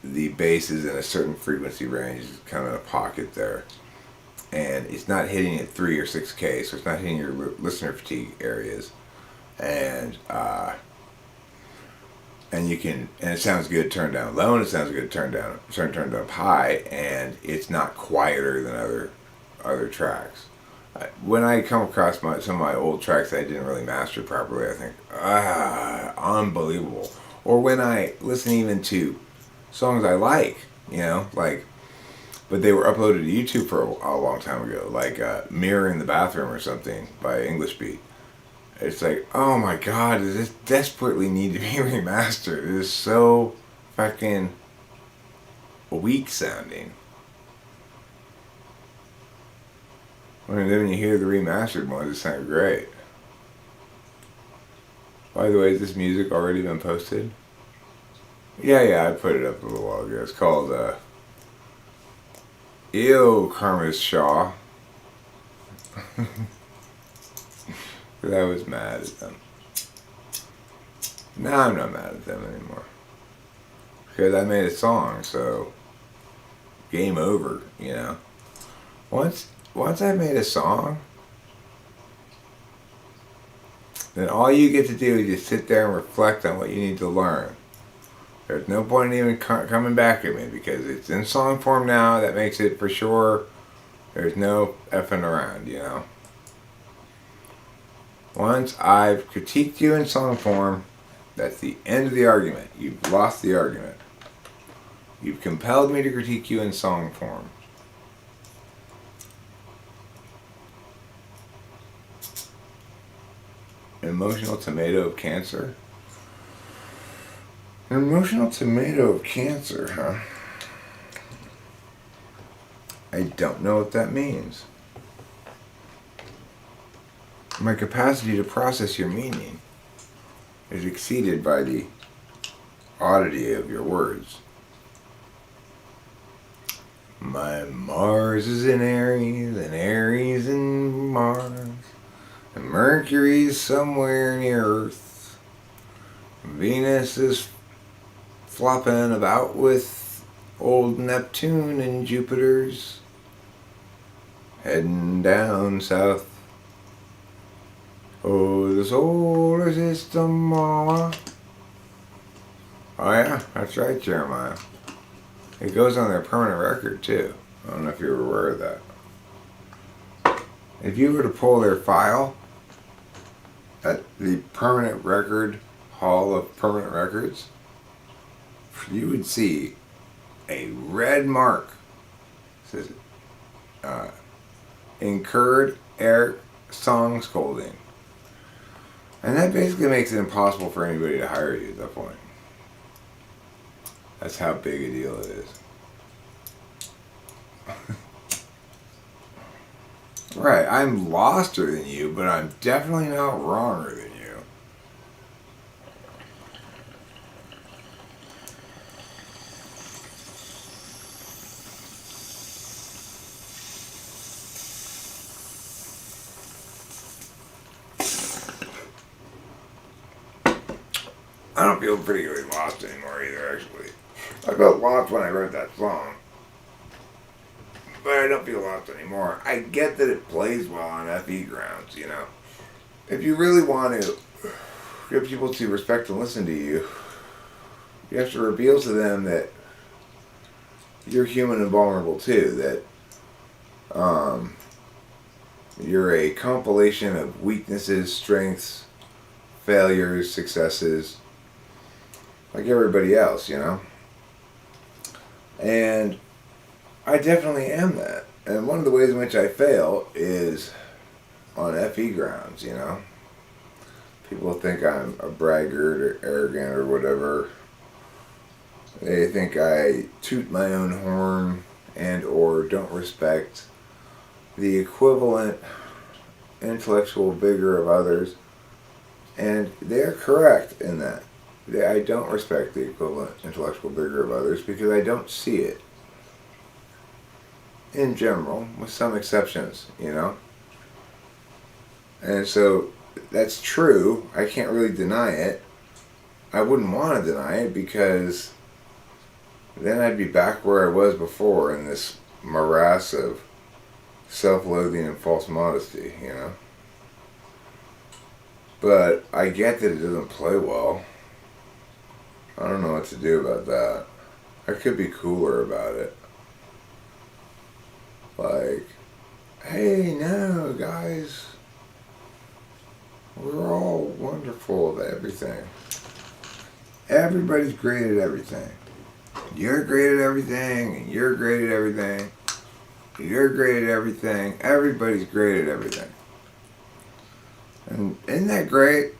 the bass is in a certain frequency range, kind of in a pocket there, and it's not hitting at 3 or 6K, so it's not hitting your listener fatigue areas, and it sounds good turned down low, and it sounds good turned up high, and it's not quieter than other tracks. When I come across some of my old tracks that I didn't really master properly, I think, unbelievable. Or when I listen even to songs I like, but they were uploaded to YouTube for a long time ago, like Mirror in the Bathroom or something by English Beat. It's like, oh my god, does this desperately need to be remastered? It is so fucking weak sounding. Then when you hear the remastered ones, it sounds great. By the way, has this music already been posted? Yeah, I put it up a little while ago. It's called, Ew, Karma's Shaw. I was mad at them. Now I'm not mad at them anymore. Because I made a song, so game over, Once I've made a song, then all you get to do is just sit there and reflect on what you need to learn. There's no point in even coming back at me because it's in song form now. That makes it for sure. There's no effing around, Once I've critiqued you in song form, that's the end of the argument. You've lost the argument. You've compelled me to critique you in song form. Emotional tomato of cancer? An emotional tomato of cancer, huh? I don't know what that means. My capacity to process your meaning is exceeded by the oddity of your words. My Mars is in Aries, and Aries in Mars, and Mercury's somewhere near Earth. Venus is flopping about with old Neptune and Jupiter's heading down south. Oh, the solar system, mama. Oh yeah, that's right, Jeremiah. It goes on their permanent record, too. I don't know if you were aware of that. If you were to pull their file at the permanent record hall of permanent records, you would see a red mark. It says, incurred Eric song scolding. And that basically makes it impossible for anybody to hire you at that point. That's how big a deal it is. Right, I'm loster than you, but I'm definitely not wronger than you. I don't feel particularly lost anymore either, actually. I felt lost when I wrote that song. But I don't feel lost anymore. I get that it plays well on FE grounds, you know. If you really want to get people to respect and listen to you, you have to reveal to them that you're human and vulnerable too. That you're a compilation of weaknesses, strengths, failures, successes, like everybody else, you know. And I definitely am that. And one of the ways in which I fail is on FE grounds, you know. People think I'm a braggart or arrogant or whatever. They think I toot my own horn and or don't respect the equivalent intellectual vigor of others. And they're correct in that. I don't respect the equivalent intellectual vigor of others because I don't see it. In general, with some exceptions, you know. And so that's true. I can't really deny it. I wouldn't want to deny it because then I'd be back where I was before in this morass of self-loathing and false modesty, you know. But I get that it doesn't play well. I don't know what to do about that. I could be cooler about it. Like, hey, no, guys. We're all wonderful at everything. Everybody's great at everything. You're great at everything, and you're great at everything. You're great at everything. Everybody's great at everything. And isn't that great?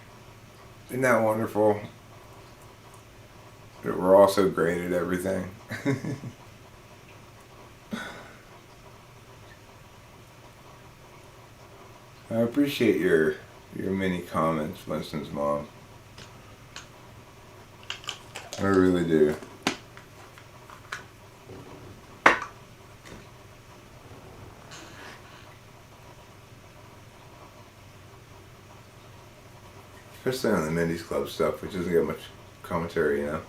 Isn't that wonderful? That we're all so great at everything. I appreciate your many comments, Winston's mom. I really do. Especially on the Mindy's Club stuff, which doesn't get much commentary, you know.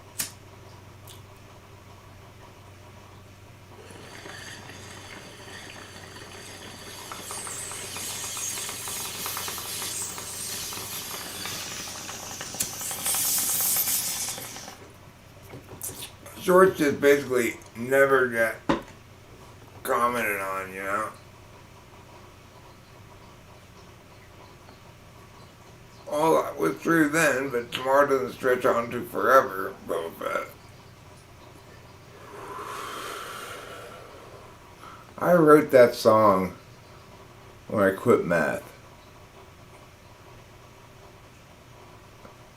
Shorts just basically never get commented on, you know. All that was true then, but tomorrow doesn't stretch on to forever, Boba Fett. I wrote that song when I quit math.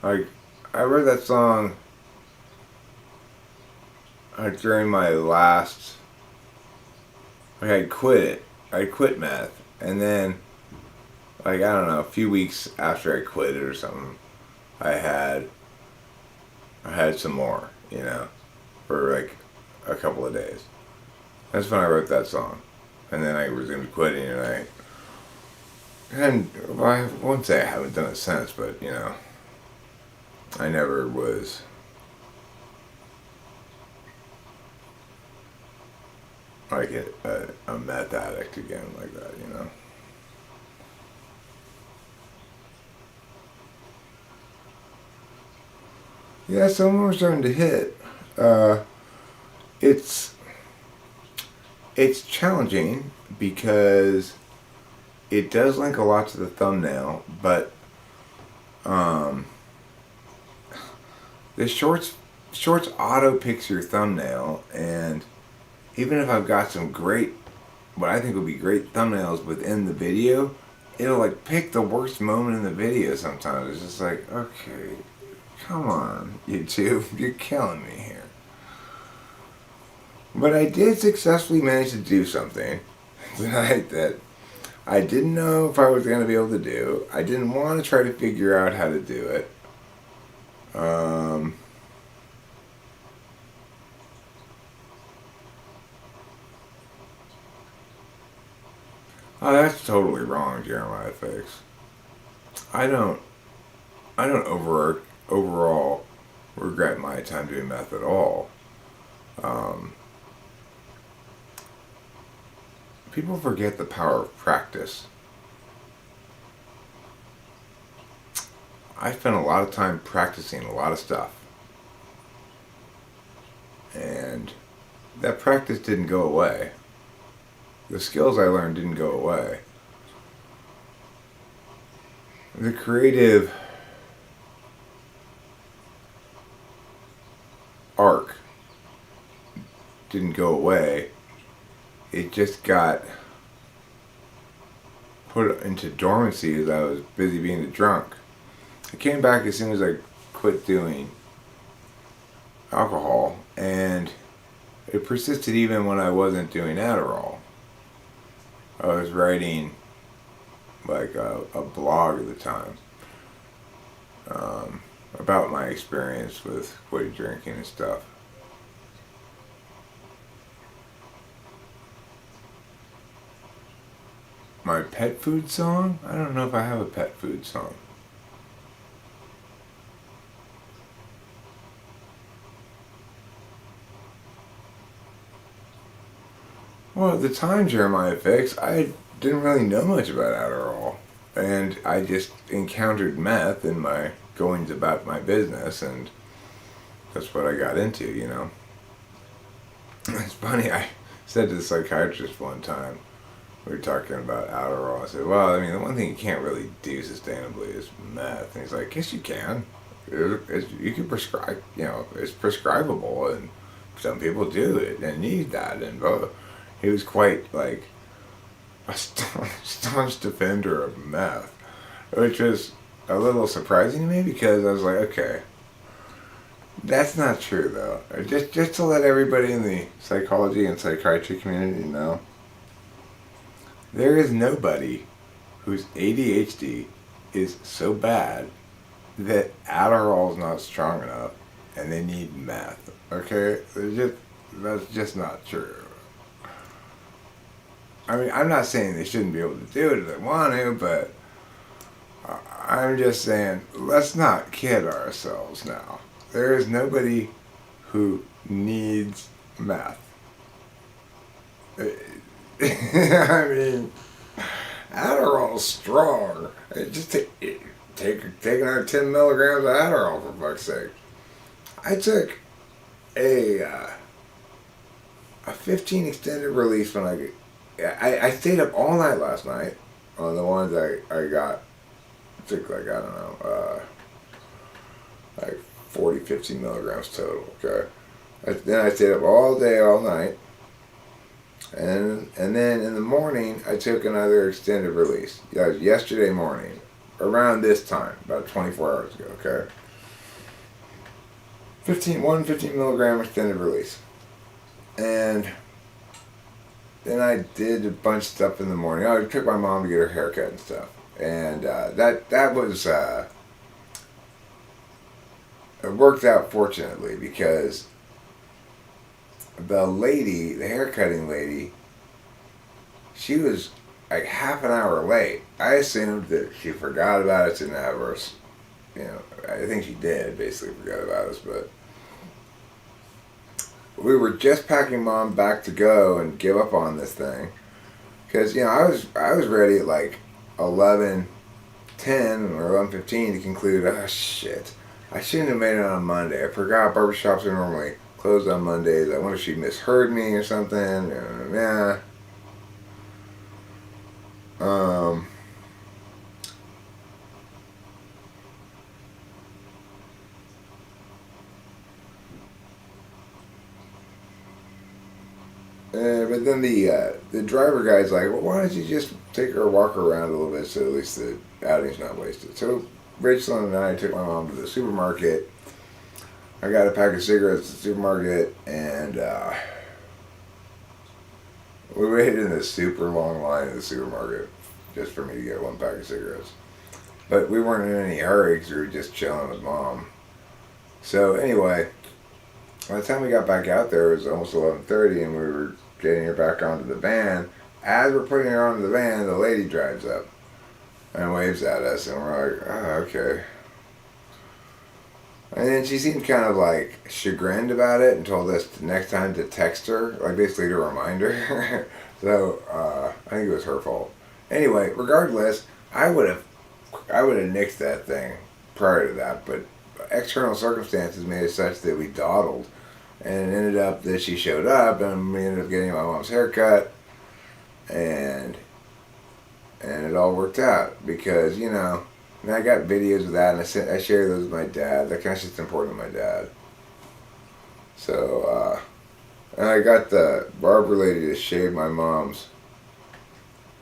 I wrote that song during my last, I quit it. I quit math. And then, I don't know, a few weeks after I quit it or something, I had some more, you know, for a couple of days. That's when I wrote that song. And then I resumed quitting, and I won't say I haven't done it since, but, you know, I never was like a meth addict again like that, you know. Yeah, some of them are starting to hit. It's challenging because it does link a lot to the thumbnail, but the shorts auto picks your thumbnail, and even if I've got some great, what I think would be great thumbnails within the video, it'll pick the worst moment in the video sometimes. It's just okay, come on, YouTube, you're killing me here. But I did successfully manage to do something tonight that I didn't know if I was going to be able to do. I didn't want to try to figure out how to do it. Oh, that's totally wrong, Jeremiah Fix. I don't overall regret my time doing meth at all. People forget the power of practice. I spent a lot of time practicing a lot of stuff. And that practice didn't go away. The skills I learned didn't go away. The creative arc didn't go away. It just got put into dormancy as I was busy being a drunk. I came back as soon as I quit doing alcohol, and it persisted even when I wasn't doing Adderall. I was writing like a blog at the time about my experience with quitting drinking and stuff. My pet food song? I don't know if I have a pet food song. Well, at the time, Jeremiah Fix, I didn't really know much about Adderall. And I just encountered meth in my goings about my business, and that's what I got into, you know. It's funny, I said to the psychiatrist one time, we were talking about Adderall. I said, well, I mean, the one thing you can't really do sustainably is meth. And he's like, yes, you can. You can prescribe, you know, it's prescribable, and some people do it and need that. And he was quite, like, a staunch defender of meth, which was a little surprising to me because I was like, okay, that's not true, though. Just to let everybody in the psychology and psychiatry community know, there is nobody whose ADHD is so bad that Adderall is not strong enough and they need meth. Okay? That's just not true. I mean, I'm not saying they shouldn't be able to do it if they want to, but I'm just saying, let's not kid ourselves now. There is nobody who needs meth. I mean, Adderall's strong. Just take another 10 milligrams of Adderall, for fuck's sake. I took a 15 extended release when I stayed up all night last night on the ones I got. I took like, I don't know, like 40, 50 milligrams total, okay? Then I stayed up all day, all night. And then in the morning, I took another extended release. That was yesterday morning, around this time, about 24 hours ago, okay? 15 milligram extended release. And then I did a bunch of stuff in the morning. I took my mom to get her haircut and stuff. And that was, it worked out fortunately because the lady, the haircutting lady, she was like half an hour late. I assumed that she forgot about us and that was, you know, I think she did basically forgot about us, but we were just packing Mom back to go and give up on this thing. Because, you know, I was ready at like 11:10 or 11:15 to conclude, oh shit, I shouldn't have made it on Monday. I forgot barbershops are normally closed on Mondays. I wonder if she misheard me or something. Yeah. But then the driver guy's like, well, why don't you just take her a walk around a little bit so at least the outing's not wasted. So Rachel and I took my mom to the supermarket. I got a pack of cigarettes at the supermarket, and We waited in this super long line at the supermarket just for me to get one pack of cigarettes. But we weren't in any hurry because we were just chilling with Mom. So anyway, by the time we got back out there, it was almost 11:30, and we were getting her back onto the van. As we're putting her onto the van, the lady drives up and waves at us, and we're like, oh, okay. And then she seemed kind of like chagrined about it and told us next time to text her, like basically to remind her. So I think it was her fault. Anyway, regardless, I would have nixed that thing prior to that, but external circumstances made it such that we dawdled, and it ended up that she showed up, and we ended up getting my mom's haircut, and it all worked out because, you know, and I got videos of that, and I share those with my dad. That kind of shit's important to my dad. So, and I got the barber lady to shave my mom's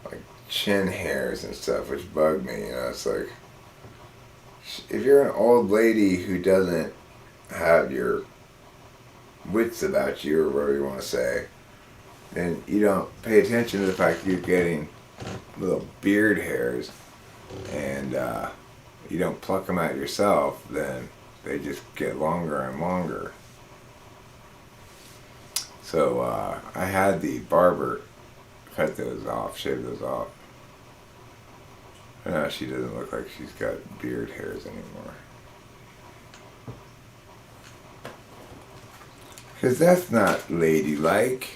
like chin hairs and stuff, which bugged me. You know, it's like, if you're an old lady who doesn't have your wits about you, or whatever you want to say, then you don't pay attention to the fact that you're getting little beard hairs, and you don't pluck them out yourself, then they just get longer and longer. So I had the barber cut those off, shave those off. And now she doesn't look like she's got beard hairs anymore. Because that's not ladylike.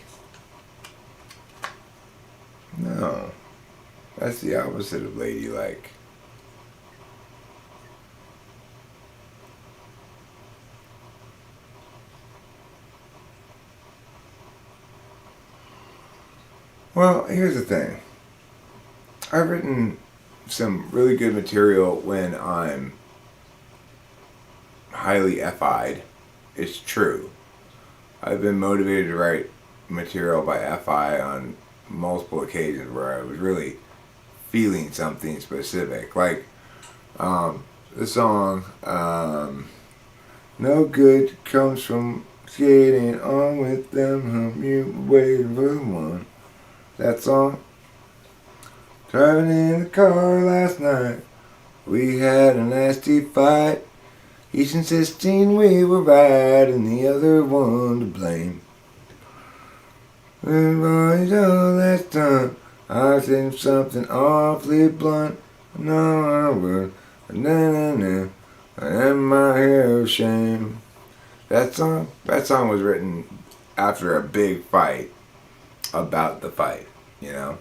No. That's the opposite of ladylike. Well, here's the thing. I've written some really good material when I'm highly FI'd. It's true. I've been motivated to write material by FI on multiple occasions where I was really feeling something specific. Like the song No Good Comes From Skating On With Them, You Waiting for One. That song. Driving in the car last night, we had a nasty fight, each insisting we were right and the other one to blame. And boys, all that time, I said something awfully blunt. No, I would, na and my hair of shame. That song was written after a big fight about the fight, you know.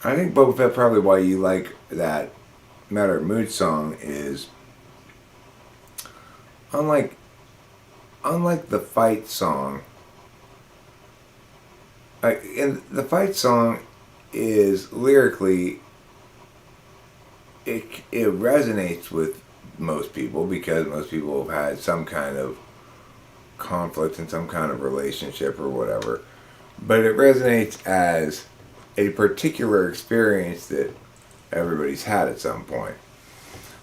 I think Boba Fett, probably why you like that Matter of Mood song is unlike the fight song. And the fight song is lyrically, it resonates with most people because most people have had some kind of conflict in some kind of relationship or whatever. But it resonates as a particular experience that everybody's had at some point.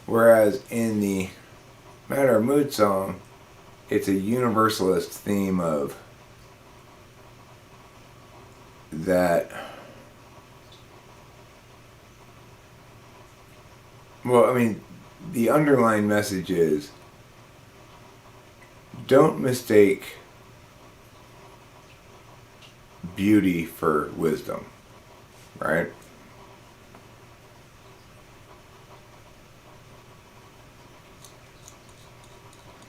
Whereas in the Matter of Mood song, it's a universalist theme of that. Well, I mean, the underlying message is don't mistake beauty for wisdom, right?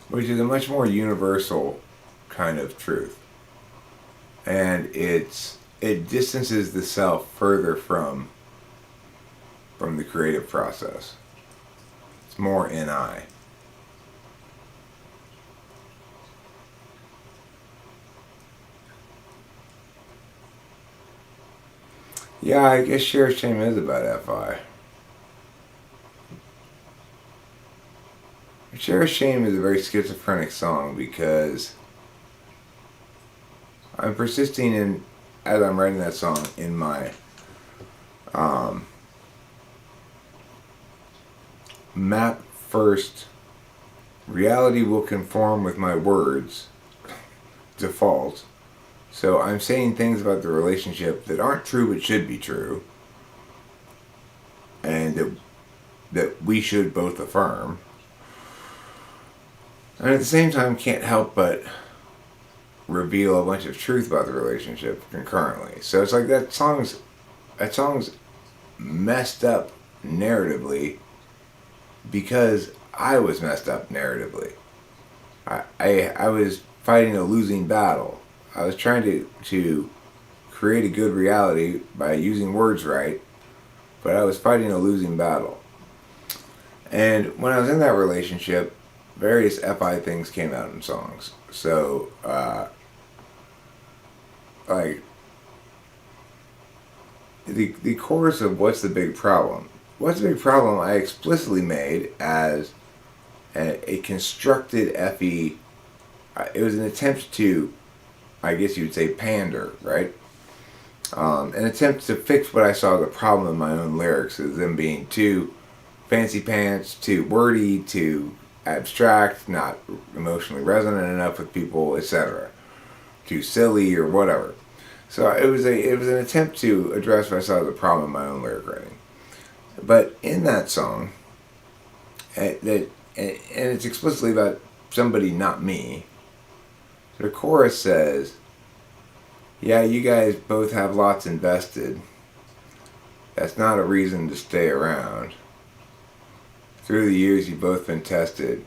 Which is a much more universal kind of truth. And it distances the self further from the creative process. It's more in I. Yeah, I guess Share Shame is about FI. Share Shame is a very schizophrenic song because I'm persisting in, as I'm writing that song, in my map first reality will conform with my words, default. So I'm saying things about the relationship that aren't true but should be true, and that we should both affirm. And at the same time, can't help but reveal a bunch of truth about the relationship concurrently. So it's like that song's messed up narratively because I was messed up narratively. I was fighting a losing battle. I was trying to create a good reality by using words right, but I was fighting a losing battle. And when I was in that relationship, various FI things came out in songs. So, like, the chorus of What's the Big Problem? What's the Big Problem I explicitly made as a constructed FE. It was an attempt to, I guess you would say, pander, right? An attempt to fix what I saw the problem in my own lyrics, as them being too fancy pants, too wordy, too abstract, not emotionally resonant enough with people, etc. Too silly or whatever. So it was an attempt to address what I saw the problem in my own lyric writing. But in that song, and it's explicitly about somebody, not me. The chorus says, "Yeah, you guys both have lots invested. That's not a reason to stay around. Through the years, you've both been tested.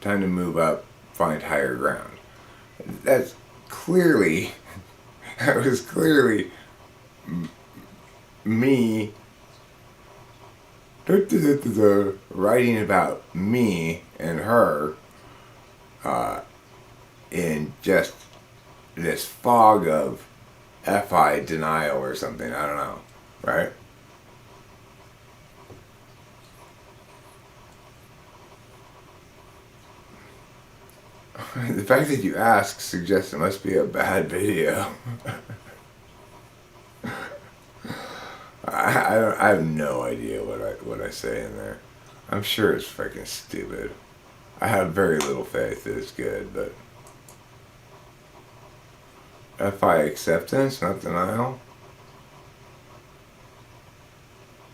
Time to move up, find higher ground." That's clearly, that was clearly me writing about me and her in just this fog of FI denial or something. I don't know, right? The fact that you ask suggests it must be a bad video. I have no idea what I say in there. I'm sure it's freaking stupid. I have very little faith that it's good, but FI acceptance, not denial.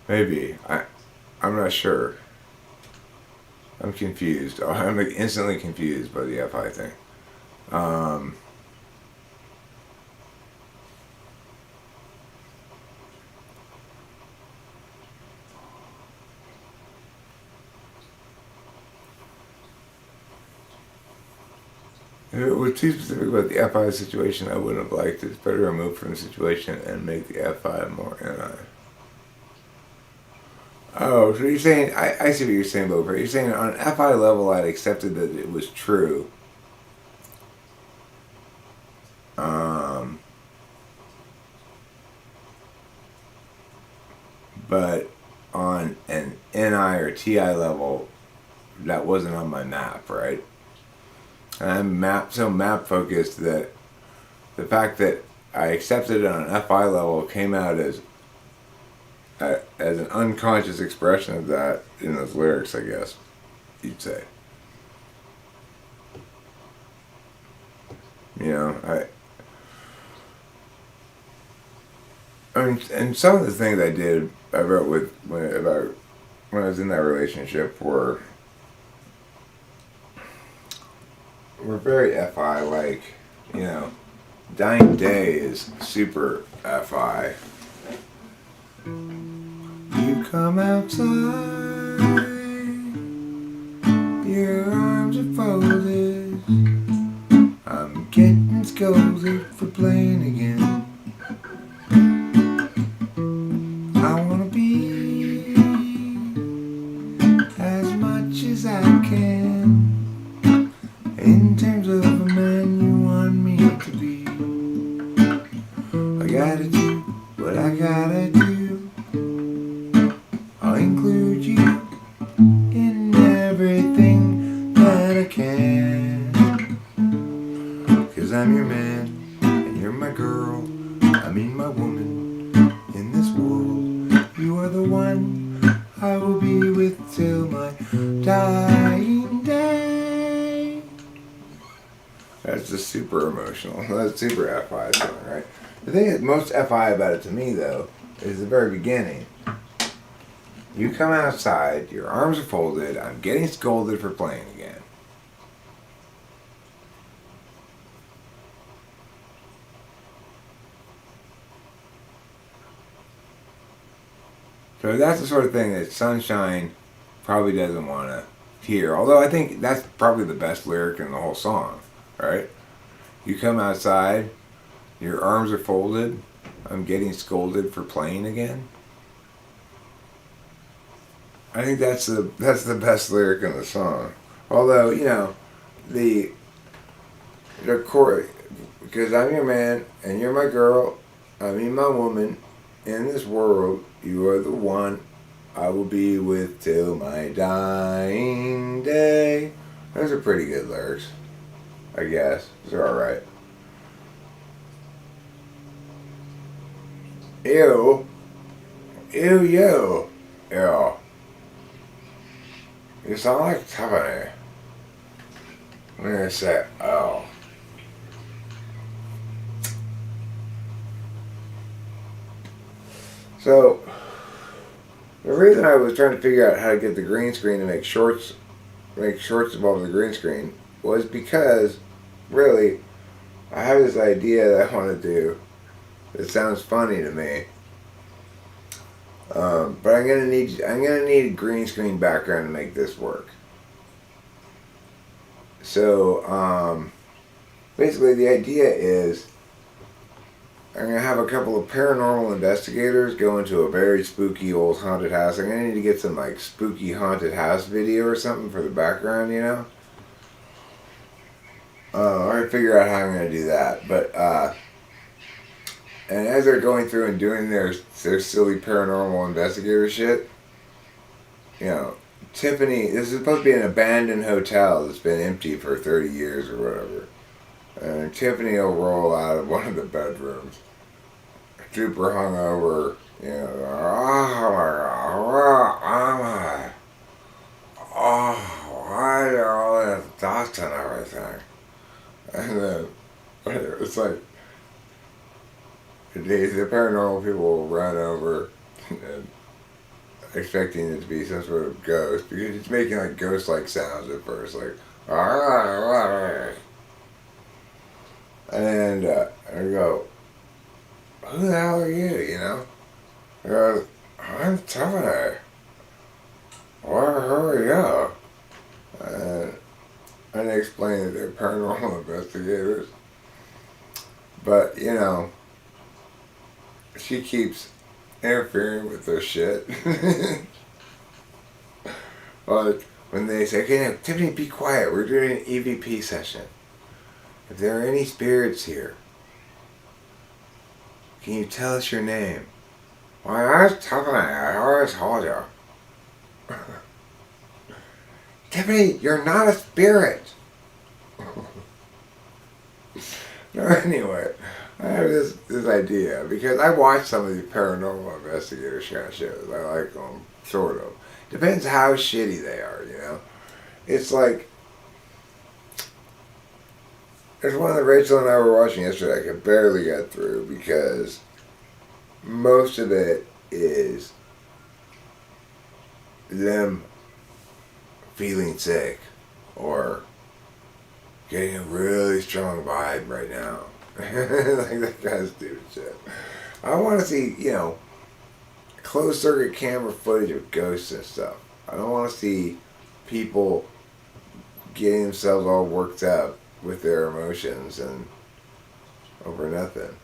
Maybe I'm not sure. I'm confused. I'm instantly confused by the FI thing. If it was too specific about the FI situation, I wouldn't have liked it. It's better to remove from the situation and make the FI more NI. Oh, so you're saying, I see what you're saying, Barber. You're saying on an FI level, I'd accepted that it was true. But on an NI or TI level, that wasn't on my map, right? And I'm so map focused that the fact that I accepted it on an FI level came out as an unconscious expression of that in those lyrics, I guess you'd say. You know, I mean, and some of the things I wrote about when I was in that relationship were very FI, like, you know, Dying Day is super FI. You come outside, your arms are folded, I'm getting scolded for playing again. I wanna be as much as I can in terms of a man you want me to be. I gotta do what I gotta do. I'll include you in everything that I can. 'Cause I'm your man and you're my girl. I mean my woman in this world. You are the one I will be with till my dying day. emotional. That's super FI song, right? The thing that's most FI about it to me, though, is the very beginning. You come outside, your arms are folded, I'm getting scolded for playing again. So that's the sort of thing that Sunshine probably doesn't want to hear. Although I think that's probably the best lyric in the whole song, right? You come outside, your arms are folded, I'm getting scolded for playing again. I think that's the best lyric in the song. Although, you know, the chord, because I'm your man and you're my girl, I mean my woman, in this world, you are the one I will be with till my dying day. Those are pretty good lyrics, I guess. They're alright. Ew. Ew, yo. Ew. You sound like Tiffany. I'm gonna say, oh. So, the reason I was trying to figure out how to get the green screen to make shorts involve the green screen was because, really, I have this idea that I want to do. It sounds funny to me. But I'm gonna need a green screen background to make this work. So basically the idea is I'm gonna have a couple of paranormal investigators go into a very spooky old haunted house. I'm gonna need to get some like spooky haunted house video or something for the background, you know. I figure out how I'm gonna do that, but and as they're going through and doing their silly paranormal investigator shit, you know, Tiffany, this is supposed to be an abandoned hotel that's been empty for 30 years or whatever. And Tiffany will roll out of one of the bedrooms, super hungover, you know, oh my god, oh, why are all this dust and everything? And then, it's like, the paranormal people will run over and expecting it to be some sort of ghost because it's making like ghost-like sounds at first, like and I go, who the hell are you? You know? I go, I'm Tiffany. Who are you? And they explain that they're paranormal investigators, but you know, she keeps interfering with their shit. Like when they say, okay, now, Tiffany, be quiet, we're doing an EVP session. If there are any spirits here, can you tell us your name? Why, that's Tiffany, I always told you. Tiffany, you're not a spirit. No, anyway, I have this idea because I watch some of these paranormal investigator kind of shows. I like them, sort of. Depends how shitty they are, you know. It's like there's one that Rachel and I were watching yesterday. I could barely get through because most of it is them feeling sick or getting a really strong vibe right now. Like that kind of stupid shit. I want to see, you know, closed circuit camera footage of ghosts and stuff. I don't want to see people getting themselves all worked up with their emotions and over nothing.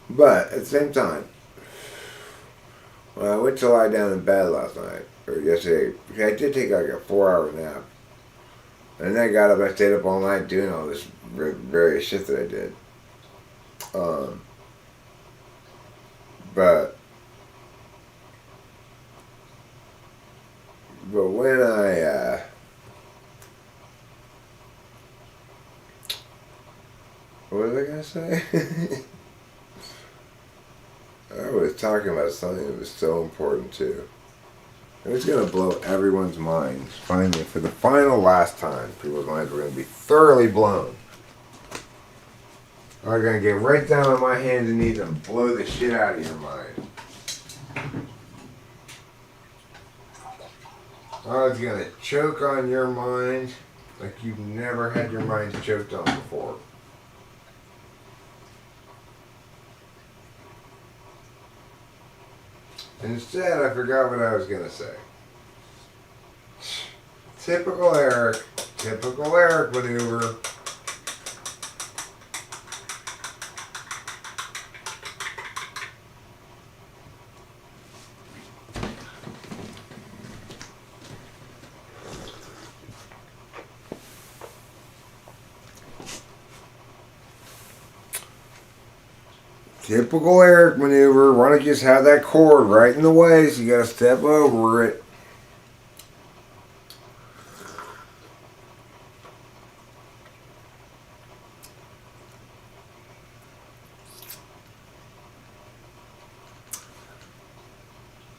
But at the same time, when I went to lie down in bed last night, or yesterday, because I did take like a 4-hour nap. And then I got up, I stayed up all night doing all this various shit that I did. But when I, what was I going to say? I was talking about something that was so important too. It's going to blow everyone's minds. Finally, for the last time, people's minds were going to be thoroughly blown. I'm going to get right down on my hands and knees and blow the shit out of your mind. I was going to choke on your mind like you've never had your mind choked on before. Instead, I forgot what I was going to say. Typical Eric maneuver. Typical Eric maneuver. Why don't you just have that cord right in the way so you gotta step over it.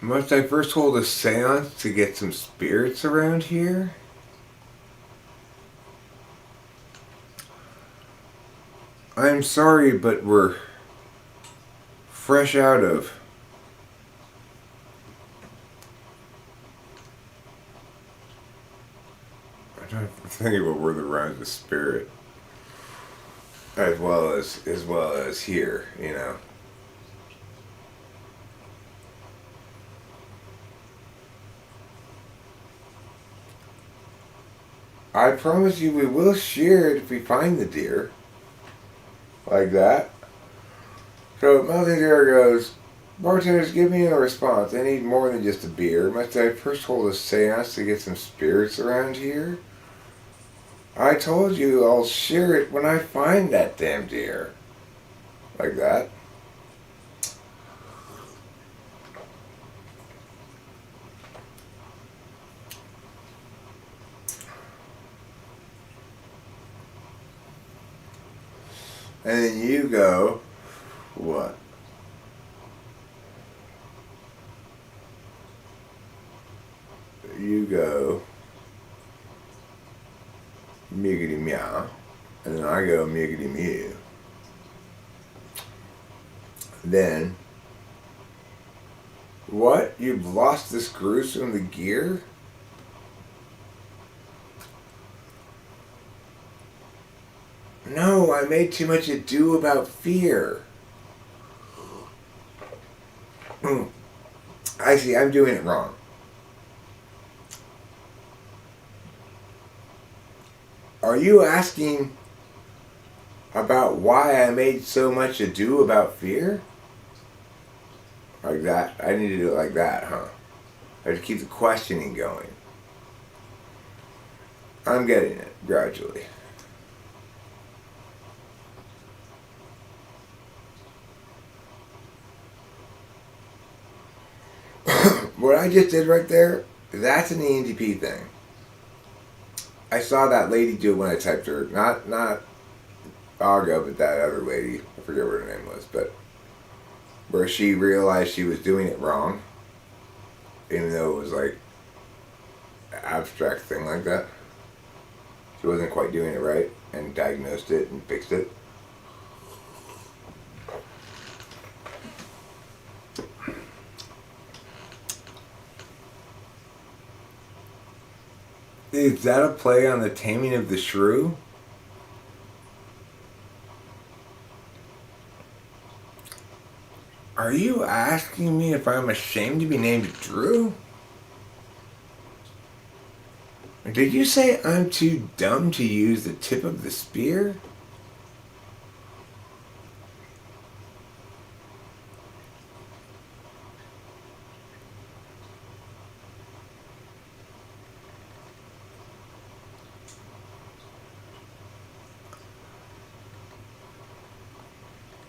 Must I first hold a seance to get some spirits around here? I'm sorry, but we're fresh out of I'm trying to think of a word that rhymes with spirit. As well as here, you know. I promise you we will share it if we find the deer. Like that. So Melting Deer goes, bartenders, give me a response. I need more than just a beer. Must I first hold a seance to get some spirits around here? I told you I'll share it when I find that damn deer. Like that. And then you go, what? You go, miggity meow, and then I go miggity mew. Then, what? You've lost the screws from the gear? No, I made too much ado about fear. I see, I'm doing it wrong. Are you asking about why I made so much ado about fear? Like that? I need to do it like that, huh? I have to keep the questioning going. I'm getting it, gradually. What I just did right there, that's an ENTP thing. I saw that lady do it when I typed her. Not Aga, but that other lady. I forget what her name was, but where she realized she was doing it wrong, even though it was like an abstract thing like that. She wasn't quite doing it right, and diagnosed it and fixed it. Is that a play on the Taming of the Shrew? Are you asking me if I'm ashamed to be named Drew? Did you say I'm too dumb to use the tip of the spear?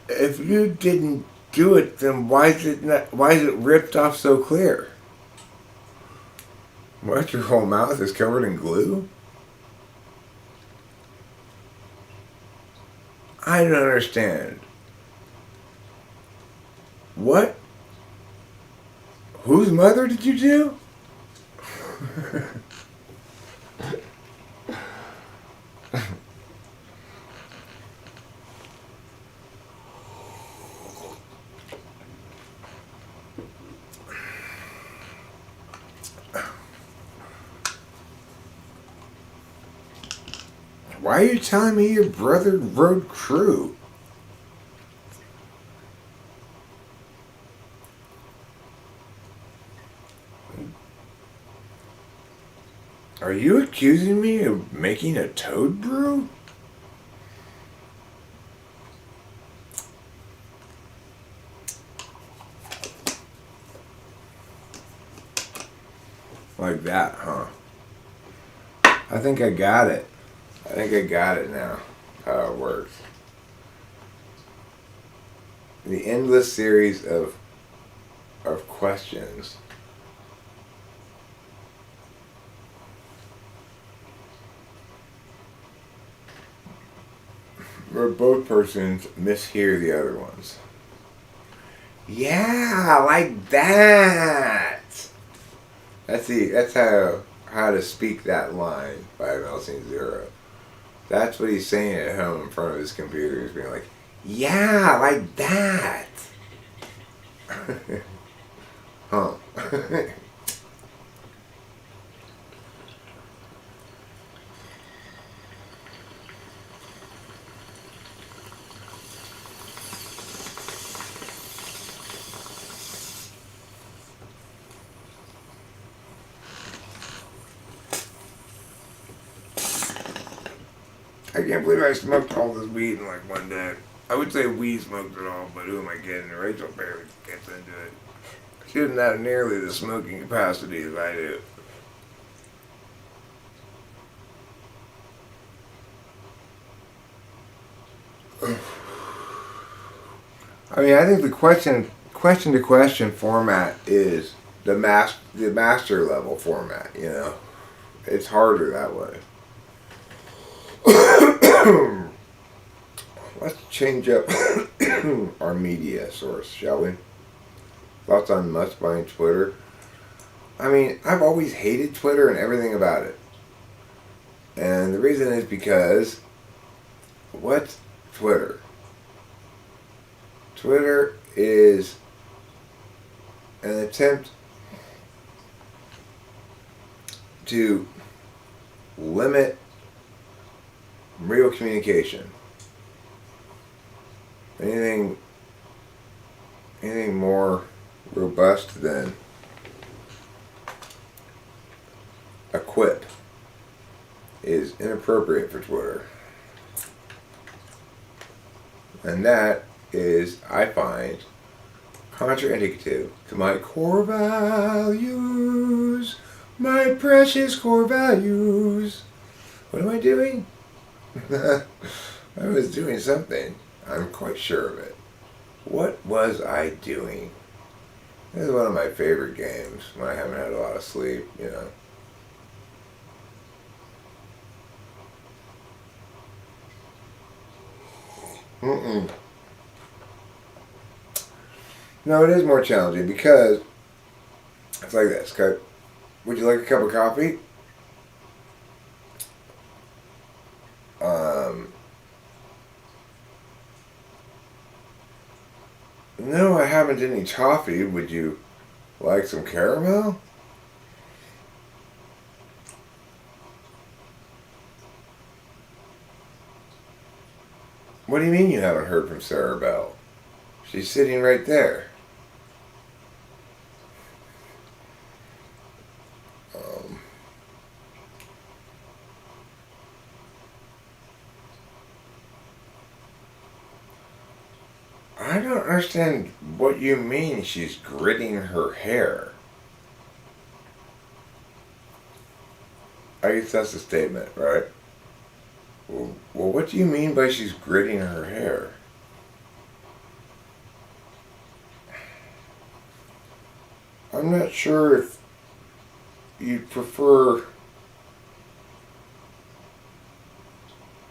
If you didn't do it, then why is it ripped off so clear? What, your whole mouth is covered in glue? I don't understand. What? Whose mother did you do? Why are you telling me your brother rode crew? Are you accusing me of making a toad brew? Like that, huh? I think I got it. I think I got it now, how it works. The endless series of questions. Where both persons mishear the other ones. Yeah, like that. That's how to speak that line by Elation Zero. That's what he's saying at home in front of his computer. He's being like, yeah, like that. Huh. I can't believe I smoked all this weed in like one day. I would say we smoked it all, but who am I kidding? Rachel barely gets into it. She doesn't have nearly the smoking capacity as I do. I mean, I think the question to question format is the master level format. You know, it's harder that way. Let's change up our media source, shall we? Thoughts on Musk buying Twitter? I mean, I've always hated Twitter and everything about it. And the reason is because, what's Twitter? Twitter is an attempt to limit real communication. Anything more robust than a quip is inappropriate for Twitter. And that is, I find, contraindicative to my core values. My precious core values. What am I doing? I was doing something. I'm quite sure of it. What was I doing? This is one of my favorite games when I haven't had a lot of sleep, you know. No, it is more challenging because it's like this. Would you like a cup of coffee? No, I haven't any toffee. Would you like some caramel? What do you mean you haven't heard from Sarah Bell? She's sitting right there. I don't understand what you mean she's gritting her hair. I guess that's a statement, right? Well, what do you mean by she's gritting her hair? I'm not sure if you'd prefer...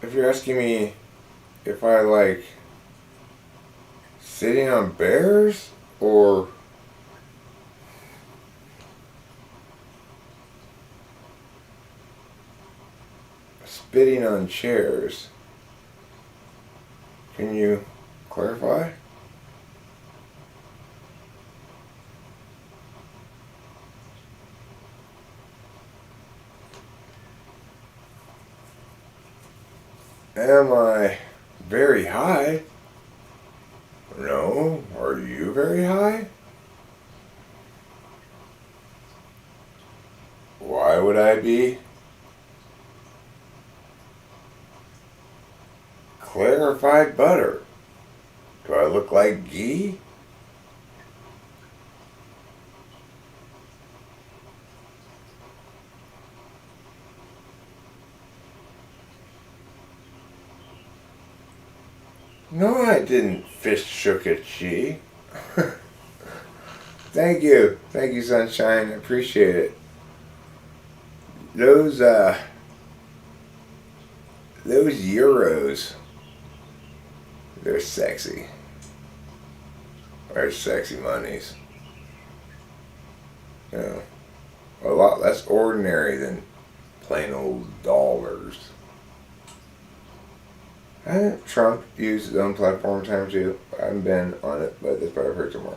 If you're asking me if I like sitting on bears or spitting on chairs. Can you clarify? Am I very high? No. Are you very high? Why would I be? Clarified butter. Do I look like ghee? No, I didn't fist shook at she. Thank you, sunshine. I appreciate it. Those euros, they're sexy. They're sexy monies. You know, a lot less ordinary than plain old dollars. Hasn't Trump used his own platform time too? I haven't been on it, but that's what I've heard somewhere.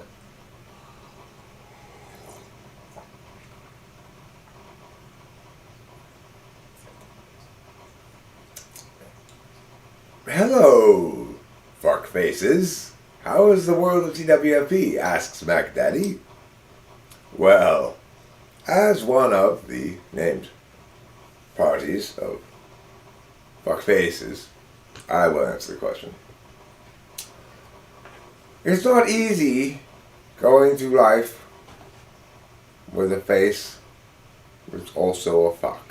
Hello, fuckfaces. How is the world of TWFP? Asks Mac Daddy. Well, as one of the named parties of fuckfaces, I will answer the question. It's not easy going through life with a face that's also a fuck.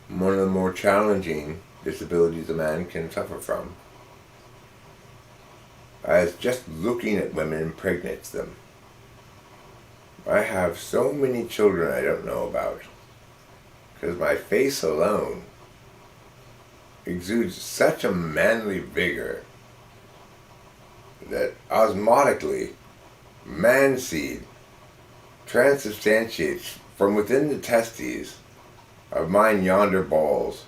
One of the more challenging disabilities a man can suffer from, as just looking at women impregnates them. I have so many children I don't know about, because my face alone exudes such a manly vigor that osmotically man seed transubstantiates from within the testes of mine yonder balls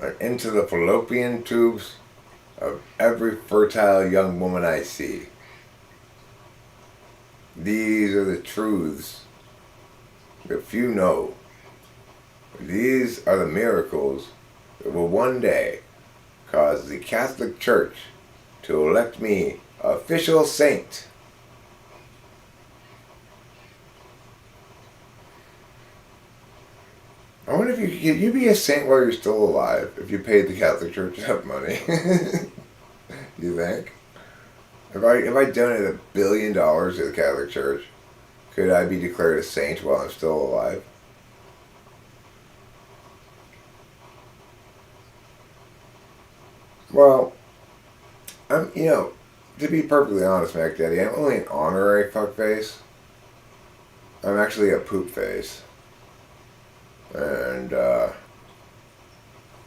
and into the fallopian tubes of every fertile young woman I see. These are the truths that few know. These are the miracles that will one day cause the Catholic Church to elect me official saint. I wonder if you be a saint while you're still alive if you paid the Catholic Church enough money. You think? If I donated $1 billion to the Catholic Church, could I be declared a saint while I'm still alive? Well, to be perfectly honest, Mac Daddy, I'm only an honorary fuckface. I'm actually a poop face. And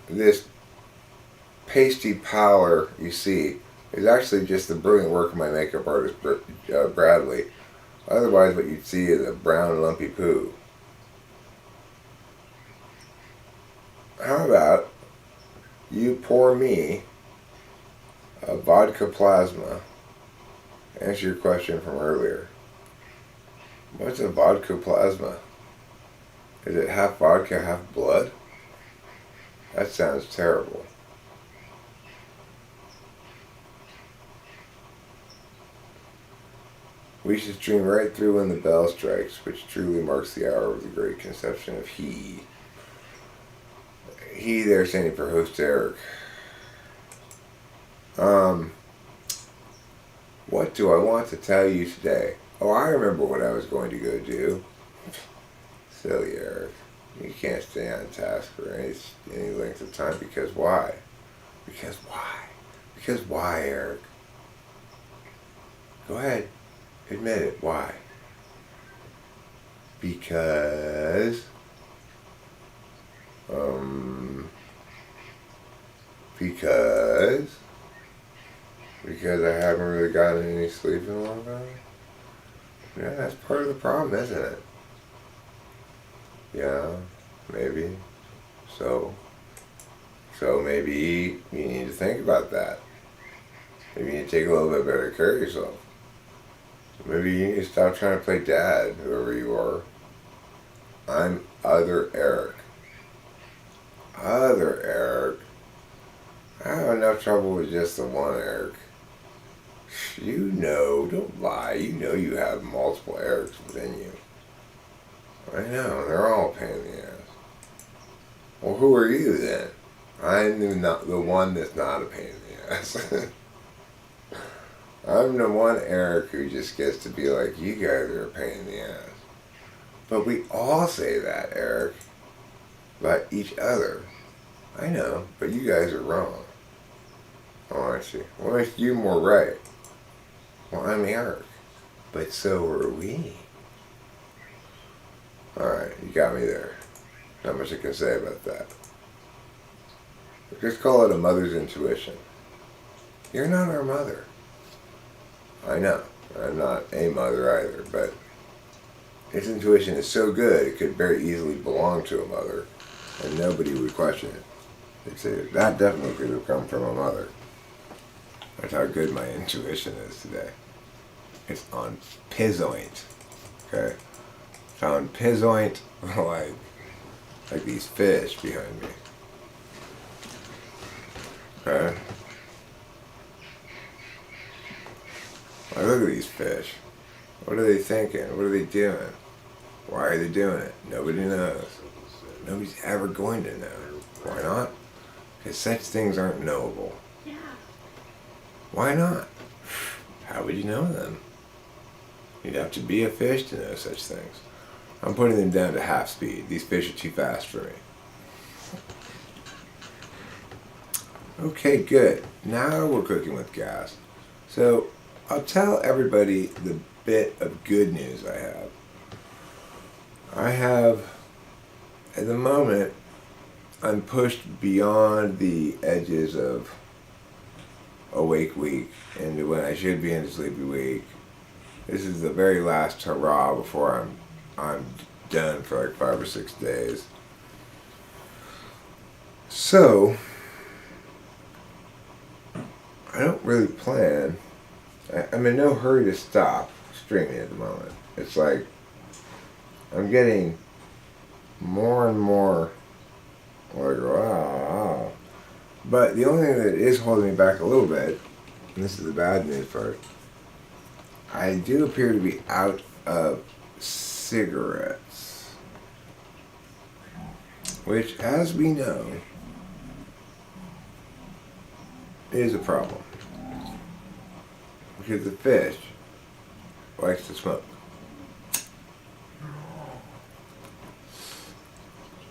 this pasty pallor you see is actually just the brilliant work of my makeup artist, Bradley. Otherwise, what you'd see is a brown lumpy poo. How about you pour me a vodka plasma? Answer your question from earlier. What's a vodka plasma? Is it half vodka, half blood? That sounds terrible. We should stream right through when the bell strikes, which truly marks the hour of the great conception of He. He there standing for host Eric. What do I want to tell you today? Oh, I remember what I was going to go do. Silly Eric. You can't stay on task for any length of time because why? Because why? Because why, Eric? Go ahead. Admit it. Why? Because... Because I haven't really gotten any sleep in a long time? Yeah, that's part of the problem, isn't it? Yeah, maybe. So maybe you need to think about that. Maybe you need to take a little bit better care of yourself. Maybe you need to stop trying to play dad, whoever you are. I'm other Eric. Other Eric? I have enough trouble with just the one Eric. You know, don't lie. You know you have multiple Erics within you. I know, they're all a pain in the ass. Well, who are you then? I'm the one that's not a pain in the ass. I'm the one Eric who just gets to be like, you guys are a pain in the ass. But we all say that, Eric. About each other. I know, but you guys are wrong. Oh, I see. What makes you more right? Well, I'm Eric. But so are we. Alright, you got me there. Not much I can say about that. Just call it a mother's intuition. You're not our mother. I know. I'm not a mother either, but its intuition is so good it could very easily belong to a mother, and nobody would question it. They'd say, that definitely could have come from a mother. That's how good my intuition is today. It's on pizzoint. Okay? Found pizzoint like these fish behind me. Okay? Like, look at these fish. What are they thinking? What are they doing? Why are they doing it? Nobody knows. Nobody's ever going to know. Why not? Because such things aren't knowable. Yeah. Why not? How would you know them? You'd have to be a fish to know such things. I'm putting them down to half speed. These fish are too fast for me. Okay, good. Now we're cooking with gas. So, I'll tell everybody the bit of good news I have. I have, at the moment, I'm pushed beyond the edges of awake week into when I should be in sleepy week. This is the very last hurrah before I'm done for like 5 or 6 days. So, I don't really plan. I'm in no hurry to stop streaming at the moment. It's like I'm getting more and more like, wow. But the only thing that is holding me back a little bit, and this is the bad news part, I do appear to be out of cigarettes. Which, as we know, is a problem. Because the fish likes to smoke.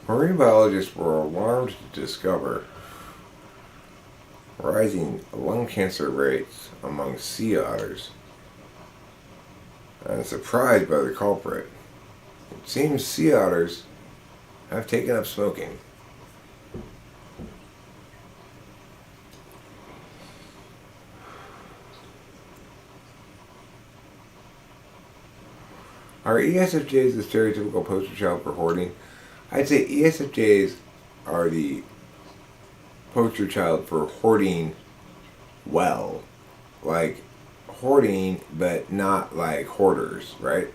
Marine biologists were alarmed to discover rising lung cancer rates among sea otters and surprised by the culprit. It seems sea otters have taken up smoking. Are ESFJs the stereotypical poster child for hoarding? I'd say ESFJs are the poster child for hoarding well. Like hoarding, but not like hoarders, right?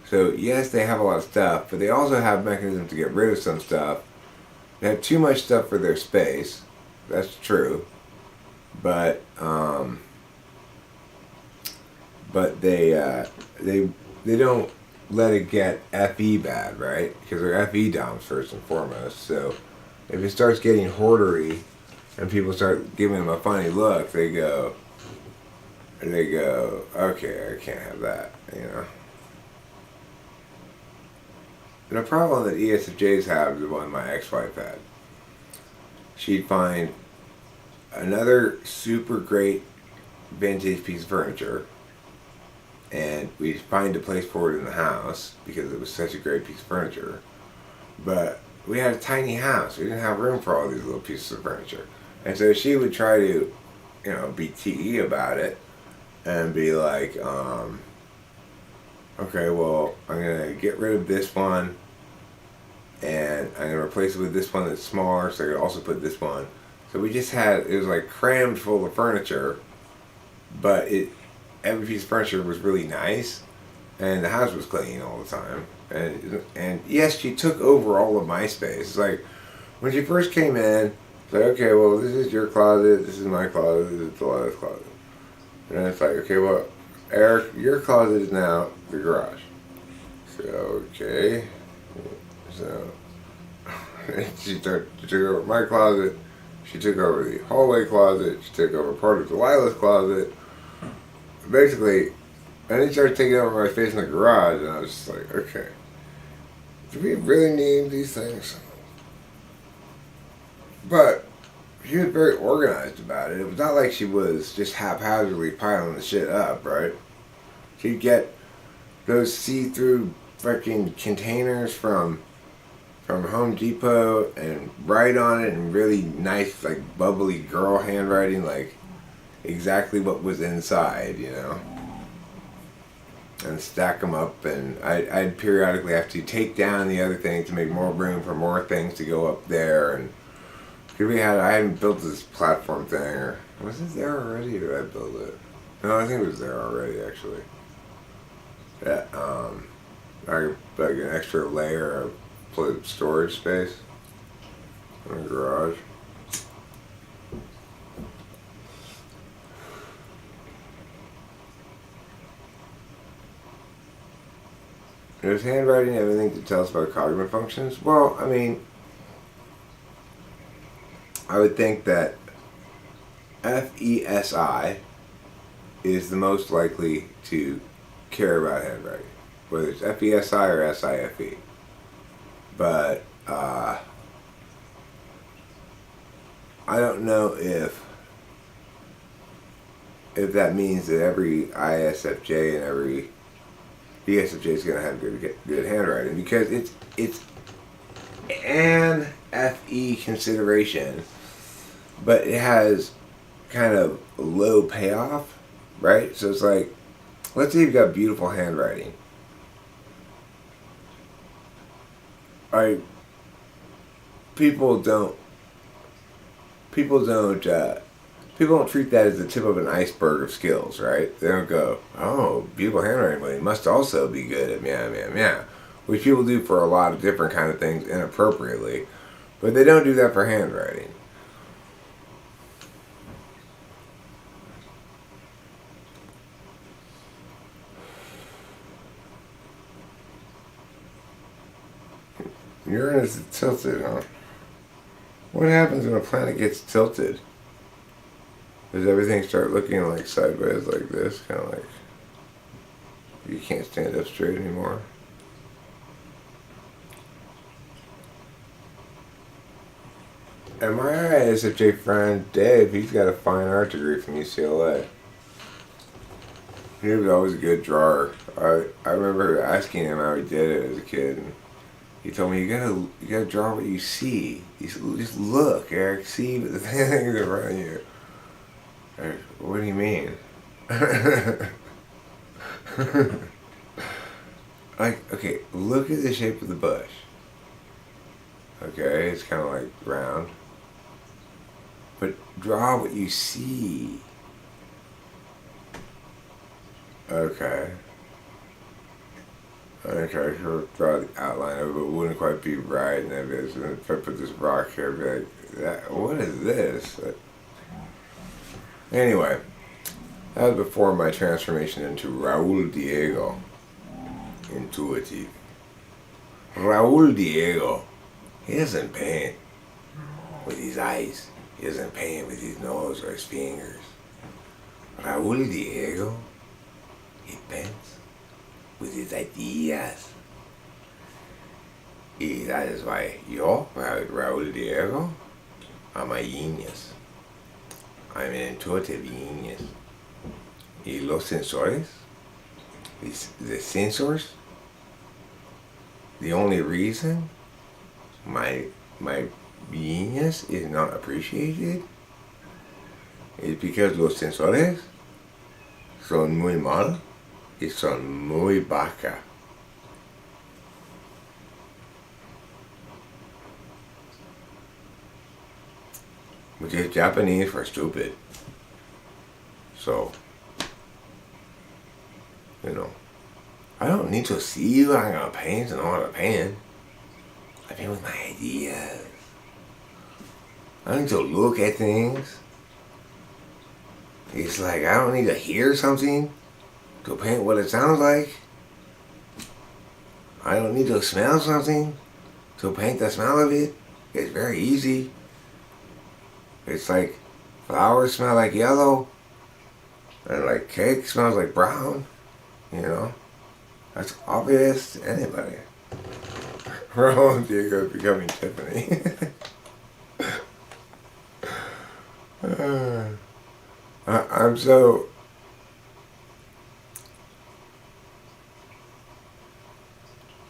So yes, they have a lot of stuff, but they also have mechanisms to get rid of some stuff. They have too much stuff for their space. That's true. But they don't let it get FE bad, right? Because they're FE doms first and foremost. So if it starts getting hoardery and people start giving them a funny look, they go, okay, I can't have that, you know. And the problem that ESFJs have is the one my ex-wife had. She'd find another super great vintage piece of furniture, and we'd find a place for it in the house because it was such a great piece of furniture. But we had a tiny house. We didn't have room for all these little pieces of furniture. And so she would try to, be TE about it and be like, okay, well, I'm going to get rid of this one and I'm gonna replace it with this one that's smaller, so I could also put this one. So we just had, it was like crammed full of furniture, but every piece of furniture was really nice, and the house was clean all the time. And yes, she took over all of my space. It's like when she first came in, it's like, okay, well, this is your closet, this is my closet, this is Delilah's closet. And then it's like, okay, well, Eric, your closet is now the garage. So, okay. So, she took over my closet, she took over the hallway closet, she took over part of Delilah's closet. Basically, and then she started taking over my space in the garage, and I was just like, okay, do we really need these things? But she was very organized about it. It was not like she was just haphazardly piling the shit up, right? She'd get those see-through freaking containers from Home Depot and write on it in really nice, like, bubbly girl handwriting, like exactly what was inside, you know? And stack them up, and I'd periodically have to take down the other things to make more room for more things to go up there. And I hadn't built this platform thing, or was it there already, or did I build it? No, I think it was there already, actually. Yeah, like an extra layer of storage space in the garage. Does handwriting have anything to tell us about cognitive functions? Well, I mean, I would think that FESI is the most likely to care about handwriting, whether it's FESI or SIFE. But I don't know if that means that every ISFJ and every BSFJ is going to have good handwriting, because it's an FE consideration, but it has kind of low payoff, right? So it's like, let's say you've got beautiful handwriting. People don't treat that as the tip of an iceberg of skills, right? They don't go, oh, beautiful handwriting, but it must also be good at meow, meow, meow. Which people do for a lot of different kind of things inappropriately. But they don't do that for handwriting. Uranus is tilted, huh? What happens when a planet gets tilted? Does everything start looking like sideways like this? Kind of like you can't stand up straight anymore? And my ISFJ friend Dave, he's got a fine art degree from UCLA. He was always a good drawer. I remember asking him how he did it as a kid, and he told me, you gotta draw what you see. Just look, Eric, see the things around you. What do you mean? Like, okay, look at the shape of the bush. Okay, it's kind of like round. But draw what you see. Okay, so draw the outline of it, but it wouldn't quite be right. And if I put this rock here, I'd be like, what is this? Anyway, that was before my transformation into Raul Diego. Intuitive. Raul Diego, he doesn't paint with his eyes. He doesn't paint with his nose or his fingers. Raul Diego, he paints with his ideas. Y that is why yo, Raul Diego, I'm a genius. I'm an intuitive genius. Y los sensores, the sensors, the only reason my genius is not appreciated is because los sensores son muy mal y son muy baja. which is Japanese for stupid. So, I don't need to see you. I'm gonna paint and all the painting. I paint with my ideas. I don't need to look at things. It's like I don't need to hear something to paint what it sounds like. I don't need to smell something to paint the smell of it. It's very easy. It's like flowers smell like yellow, and like cake smells like brown. That's obvious to anybody. Raul Diego becoming Tiffany. I'm so...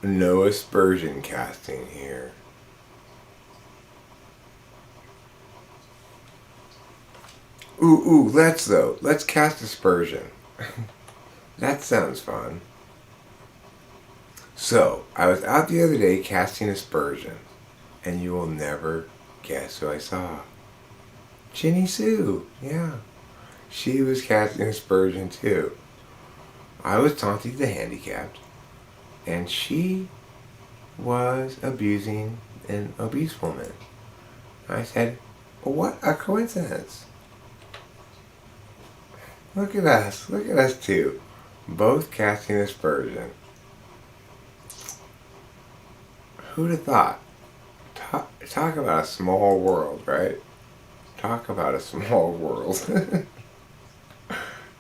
No aspersion casting here. Let's cast aspersion. That sounds fun. So, I was out the other day casting aspersion, and you will never guess who I saw. Ginny Sue, yeah. She was casting aspersion too. I was taunting the handicapped, and she was abusing an obese woman. I said, what a coincidence. Look at us two, both casting aspersion. Who'd have thought? Talk about a small world, right? Talk about a small world.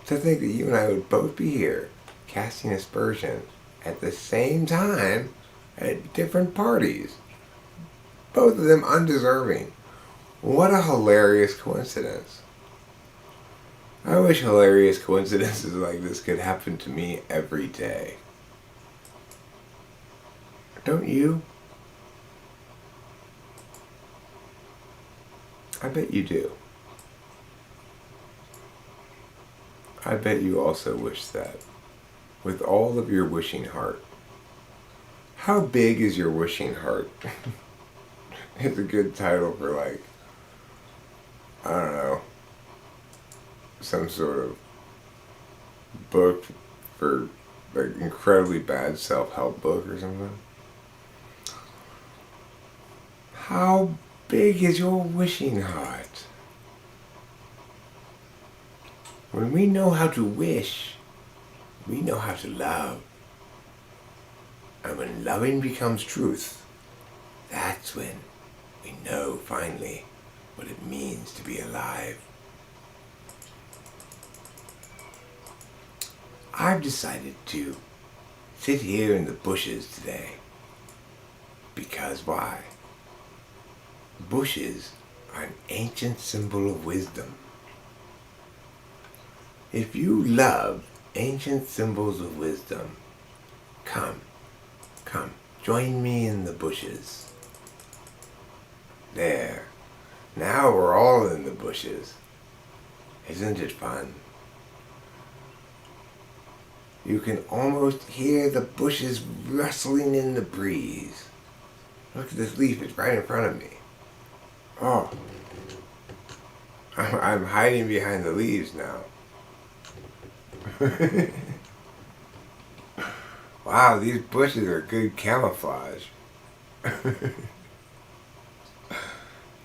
To think that you and I would both be here, casting aspersion, at the same time, at different parties. Both of them undeserving. What a hilarious coincidence. I wish hilarious coincidences like this could happen to me every day. Don't you? I bet you do. I bet you also wish that. With all of your wishing heart. How big is your wishing heart? It's a good title for I don't know, some sort of book for incredibly bad self-help book or something. How big is your wishing heart? When we know how to wish, we know how to love. And when loving becomes truth, that's when we know finally what it means to be alive. I've decided to sit here in the bushes today. Because why? Bushes are an ancient symbol of wisdom. If you love ancient symbols of wisdom, come, join me in the bushes. There. Now we're all in the bushes. Isn't it fun? You can almost hear the bushes rustling in the breeze. Look at this leaf, it's right in front of me. Oh, I'm hiding behind the leaves now. Wow, these bushes are good camouflage.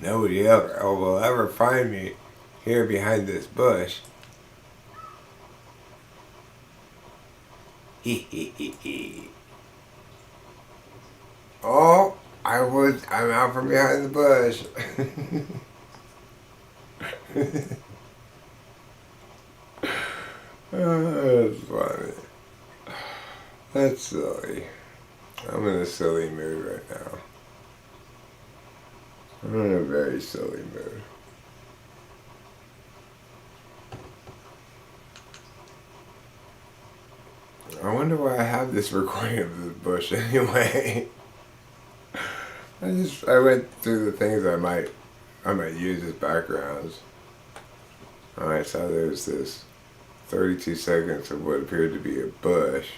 Nobody will ever find me here behind this bush. Oh, I'm out from behind the bush. Oh, that's funny. That's silly. I'm in a silly mood right now. I'm in a very silly mood. I wonder why I have this recording of this bush anyway. I went through the things I might use as backgrounds. Alright, so there's this 32 seconds of what appeared to be a bush.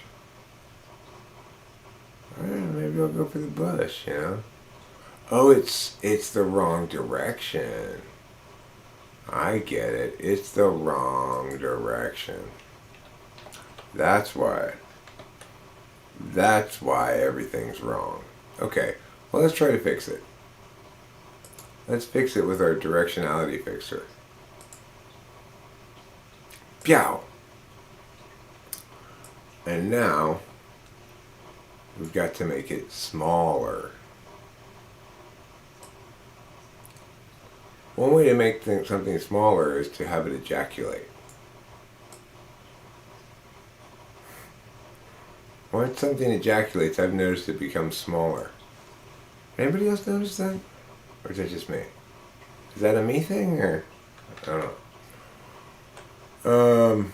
Maybe I'll go for the bush, Oh, it's the wrong direction. I get it. It's the wrong direction. That's why. That's why everything's wrong. Okay, well, let's try to fix it. Let's fix it with our directionality fixer. Pow! And now, we've got to make it smaller. One way to make something smaller is to have it ejaculate. Once something ejaculates, I've noticed it becomes smaller. Anybody else notice that? Or is that just me? Is that a me thing, or? I don't know.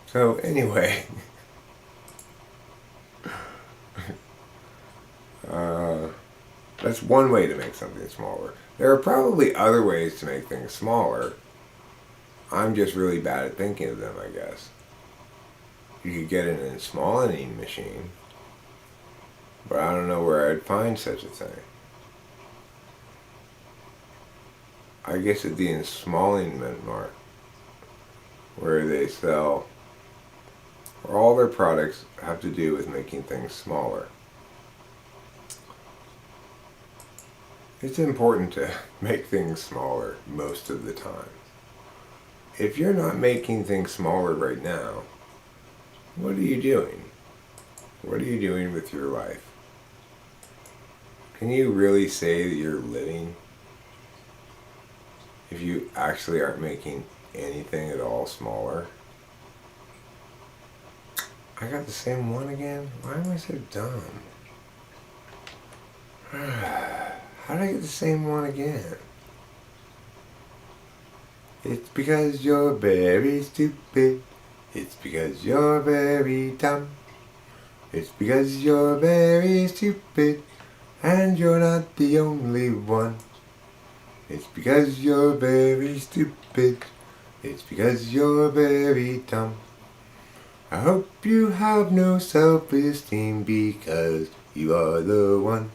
So, anyway. That's one way to make something smaller. There are probably other ways to make things smaller. I'm just really bad at thinking of them, I guess. You could get an insmalling machine, but I don't know where I'd find such a thing. I guess at the insmalling mart, where they sell, where all their products have to do with making things smaller. It's important to make things smaller most of the time. If you're not making things smaller right now, what are you doing? What are you doing with your life? Can you really say that you're living if you actually aren't making anything at all smaller? I got the same one again? Why am I so dumb? How did I get the same one again? It's because you're very stupid. It's because you're very dumb. It's because you're very stupid, and you're not the only one. It's because you're very stupid. It's because you're very dumb. I hope you have no self-esteem because you are the one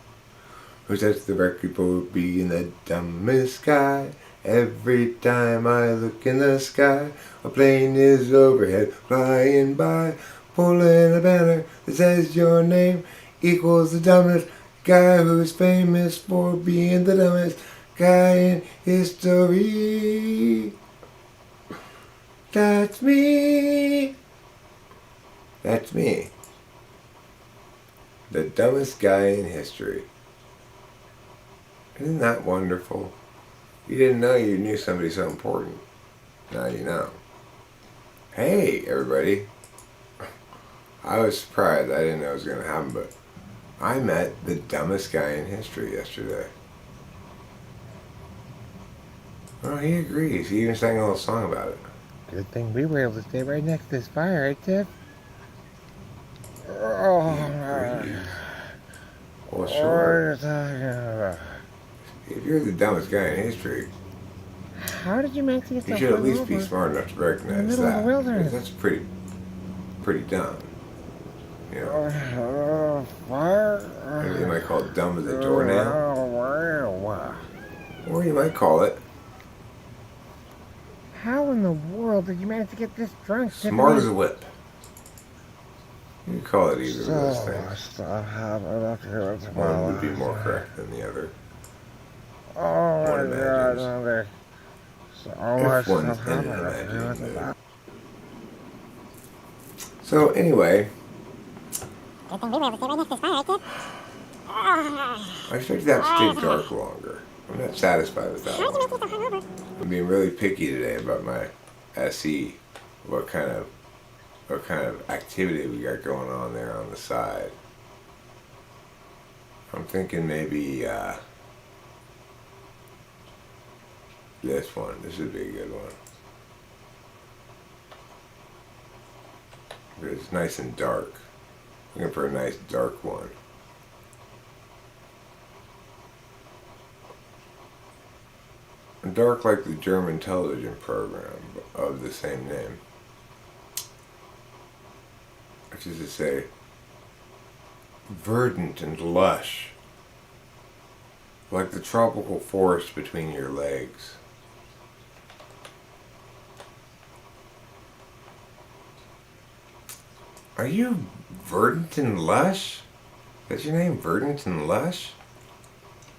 who sets the record for being the dumbest guy. Every time I look in the sky, a plane is overhead flying by, pulling a banner that says your name equals the dumbest guy who's famous for being the dumbest guy in history. That's me. That's me. The dumbest guy in history. Isn't that wonderful? You didn't know you knew somebody so important. Now you know. Hey, everybody. I was surprised. I didn't know it was going to happen, but I met the dumbest guy in history yesterday. Oh, he agrees. He even sang a little song about it. Good thing we were able to stay right next to this fire, right, Tiff? Well, sure. If you're the dumbest guy in history, how did you manage to get you should at least be smart enough to recognize that. Because that's pretty dumb. You know. Maybe you might call it dumb as a doornail. Or you might call it how in the world did you manage to get this drunk? Smart as a whip. You can call it either of those things. One would be more correct than the other. Oh my God! So if one's in an imagining mood. So anyway, I expected that to stay dark longer. I'm not satisfied with that one. I'm being really picky today about my SE. What kind of activity we got going on there on the side. I'm thinking maybe this one. This would be a good one. It's nice and dark. Looking for a nice dark one. Dark like the German television program of the same name. Which is to say, verdant and lush. Like the tropical forest between your legs. Are you Verdington Lush? Is your name Verdington Lush?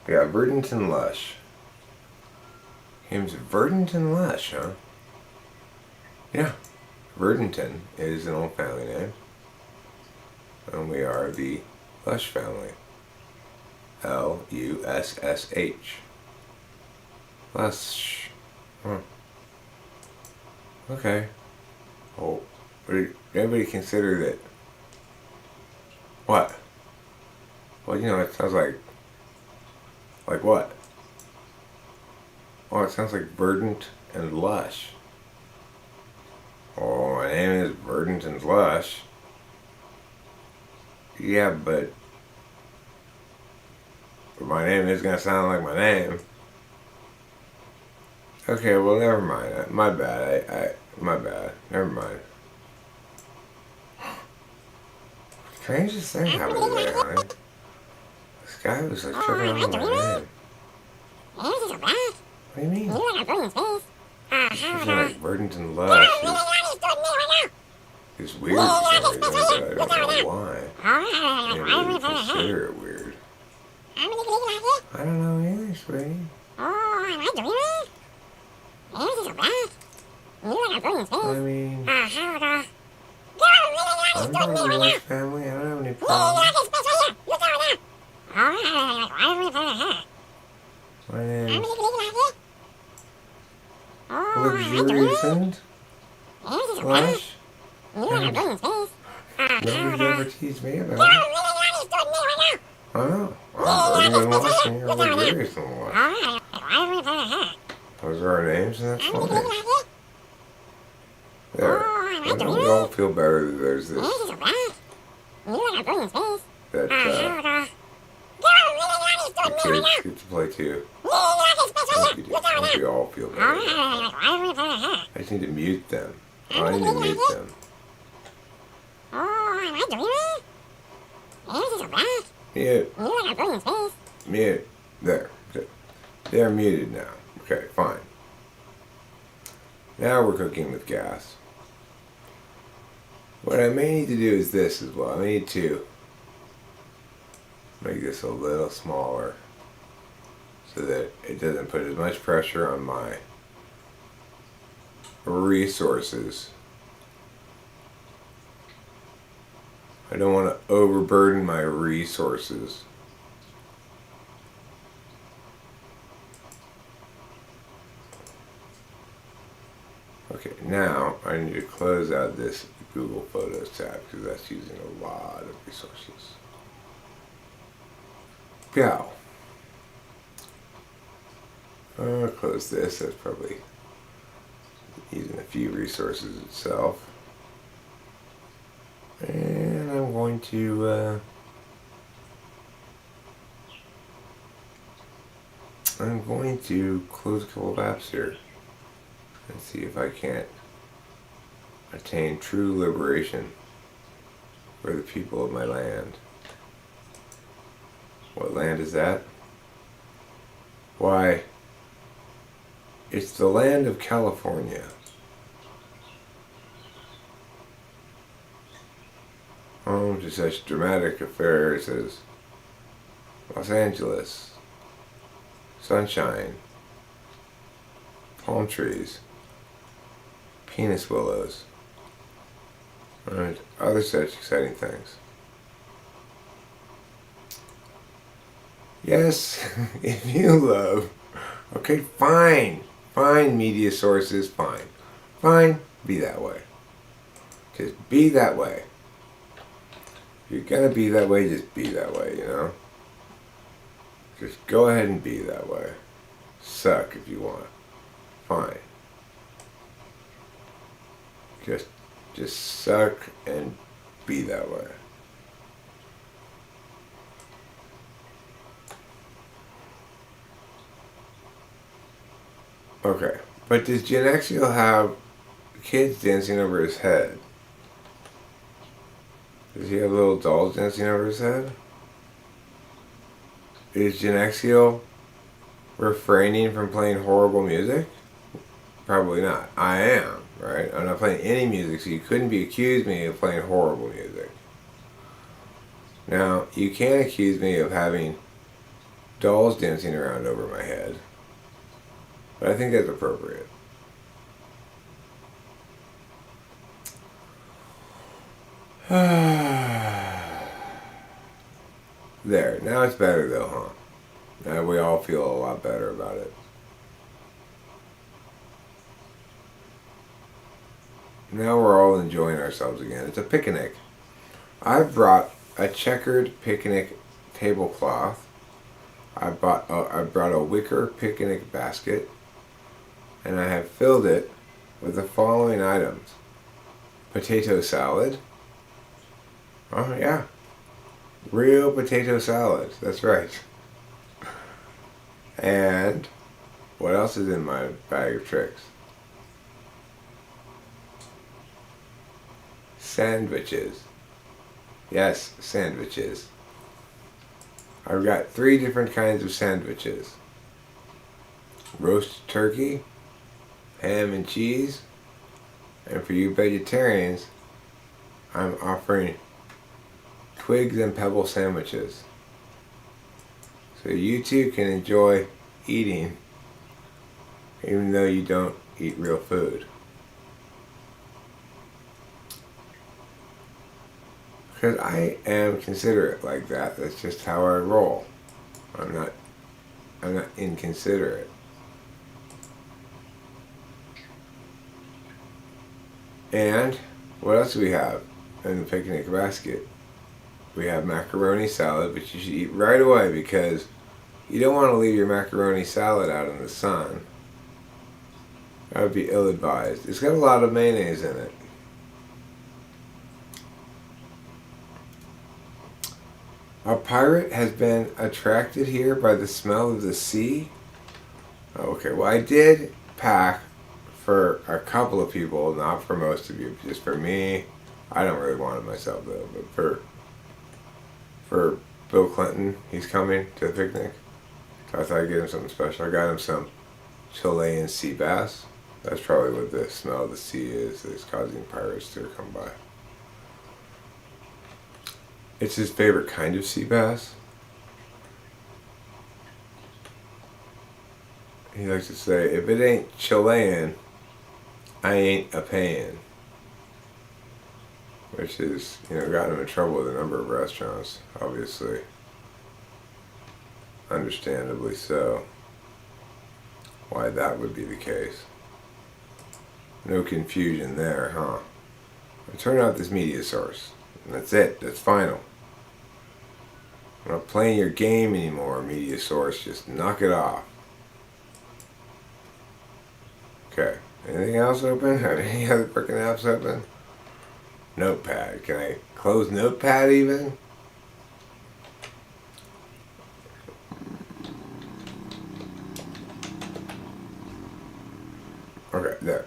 Yeah, Verdington Lush. Name's Verdington Lush, huh? Yeah. Verdington is an old family name. And we are the Lush family. L-U-S-S-H. Lush. Huh. Okay. Oh, would anybody consider that? What? Well, you know, it sounds like what? Oh, it sounds like verdant and lush. Oh, my name is Verdant and Lush. Yeah, but my name is gonna sound like my name. Okay, well, never mind. My bad. My bad. Never mind. Strangest thing happened today, honey. This guy was like tripping on my name. What do you mean? He's like Verdant and Lush. It's weird for some reason, but I don't know why. I didn't really consider it weird. I don't know either, sweetie. I mean, I'm part of the Lush family. I don't have any problems. My name's Luxurious Lush. Nobody's ever teased me about it. I know. I'm Burning and Lush and you're Luxurious and Lush. Those are our names and that's fine. There. I know we all feel better that there's this. That, the kids get to play too. I think we all feel better. I just need to mute them. I need to mute them. Mute. Mute. There. Good. They're muted now. Okay, fine. Now we're cooking with gas. What I may need to do is this as well. I need to make this a little smaller so that it doesn't put as much pressure on my resources. I don't want to overburden my resources. Okay, now I need to close out this Google Photos tab because that's using a lot of resources. Go. I'll close this. That's probably using a few resources itself. And I'm going to close a couple of apps here and see if I can't attain true liberation for the people of my land. What land is that? Why, it's the land of California. Home to such dramatic affairs as Los Angeles, sunshine, palm trees, penis willows, and other such exciting things. Yes, if you love, okay, fine, media sources, fine, be that way. Just be that way. If you're gonna be that way, just be that way, you know? Just go ahead and be that way. Suck if you want. Fine. Just suck and be that way. Okay, but does Genexial have kids dancing over his head? Does he have little dolls dancing over his head? Is Genexial refraining from playing horrible music? Probably not. I am, right? I'm not playing any music, so you couldn't be accused me of playing horrible music. Now, you can accuse me of having dolls dancing around over my head, but I think that's appropriate. There, now it's better though, huh? Now we all feel a lot better about it. Now we're all enjoying ourselves again. It's a picnic. I brought a checkered picnic tablecloth. I brought a wicker picnic basket, and I have filled it with the following items: potato salad. Oh yeah, real potato salad. That's right. And what else is in my bag of tricks? Sandwiches. Yes, sandwiches. I've got 3 different kinds of sandwiches: roast turkey, ham and cheese, and for you vegetarians, I'm offering twigs and pebble sandwiches. So you too can enjoy eating even though you don't eat real food. Because I am considerate like that. That's just how I roll. I'm not inconsiderate. And what else do we have in the picnic basket? We have macaroni salad, which you should eat right away because you don't want to leave your macaroni salad out in the sun. That would be ill-advised. It's got a lot of mayonnaise in it. A pirate has been attracted here by the smell of the sea. Okay, well, I did pack for a couple of people, not for most of you, just for me. I don't really want it myself though, but for Bill Clinton, he's coming to the picnic. So I thought I'd get him something special. I got him some Chilean sea bass. That's probably what the smell of the sea is that's causing pirates to come by. It's his favorite kind of sea bass. He likes to say, if it ain't Chilean, I ain't a payin'. Which is, gotten him in trouble with a number of restaurants, obviously. Understandably so. Why that would be the case. No confusion there, huh? I turn out this media source. And that's it. That's final. I'm not playing your game anymore, media source. Just knock it off. Okay. Anything else open? Have any other freaking apps open? Notepad. Can I close Notepad even? Okay, there.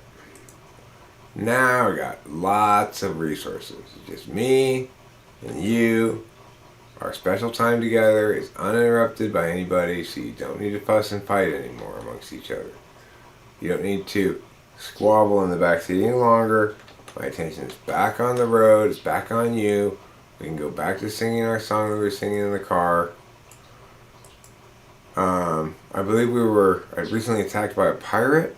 Now I got lots of resources. Just me and you. Our special time together is uninterrupted by anybody, so you don't need to fuss and fight anymore amongst each other. You don't need to squabble in the backseat any longer. My attention is back on the road. It's back on you. We can go back to singing our song that we were singing in the car. I believe we were recently attacked by a pirate.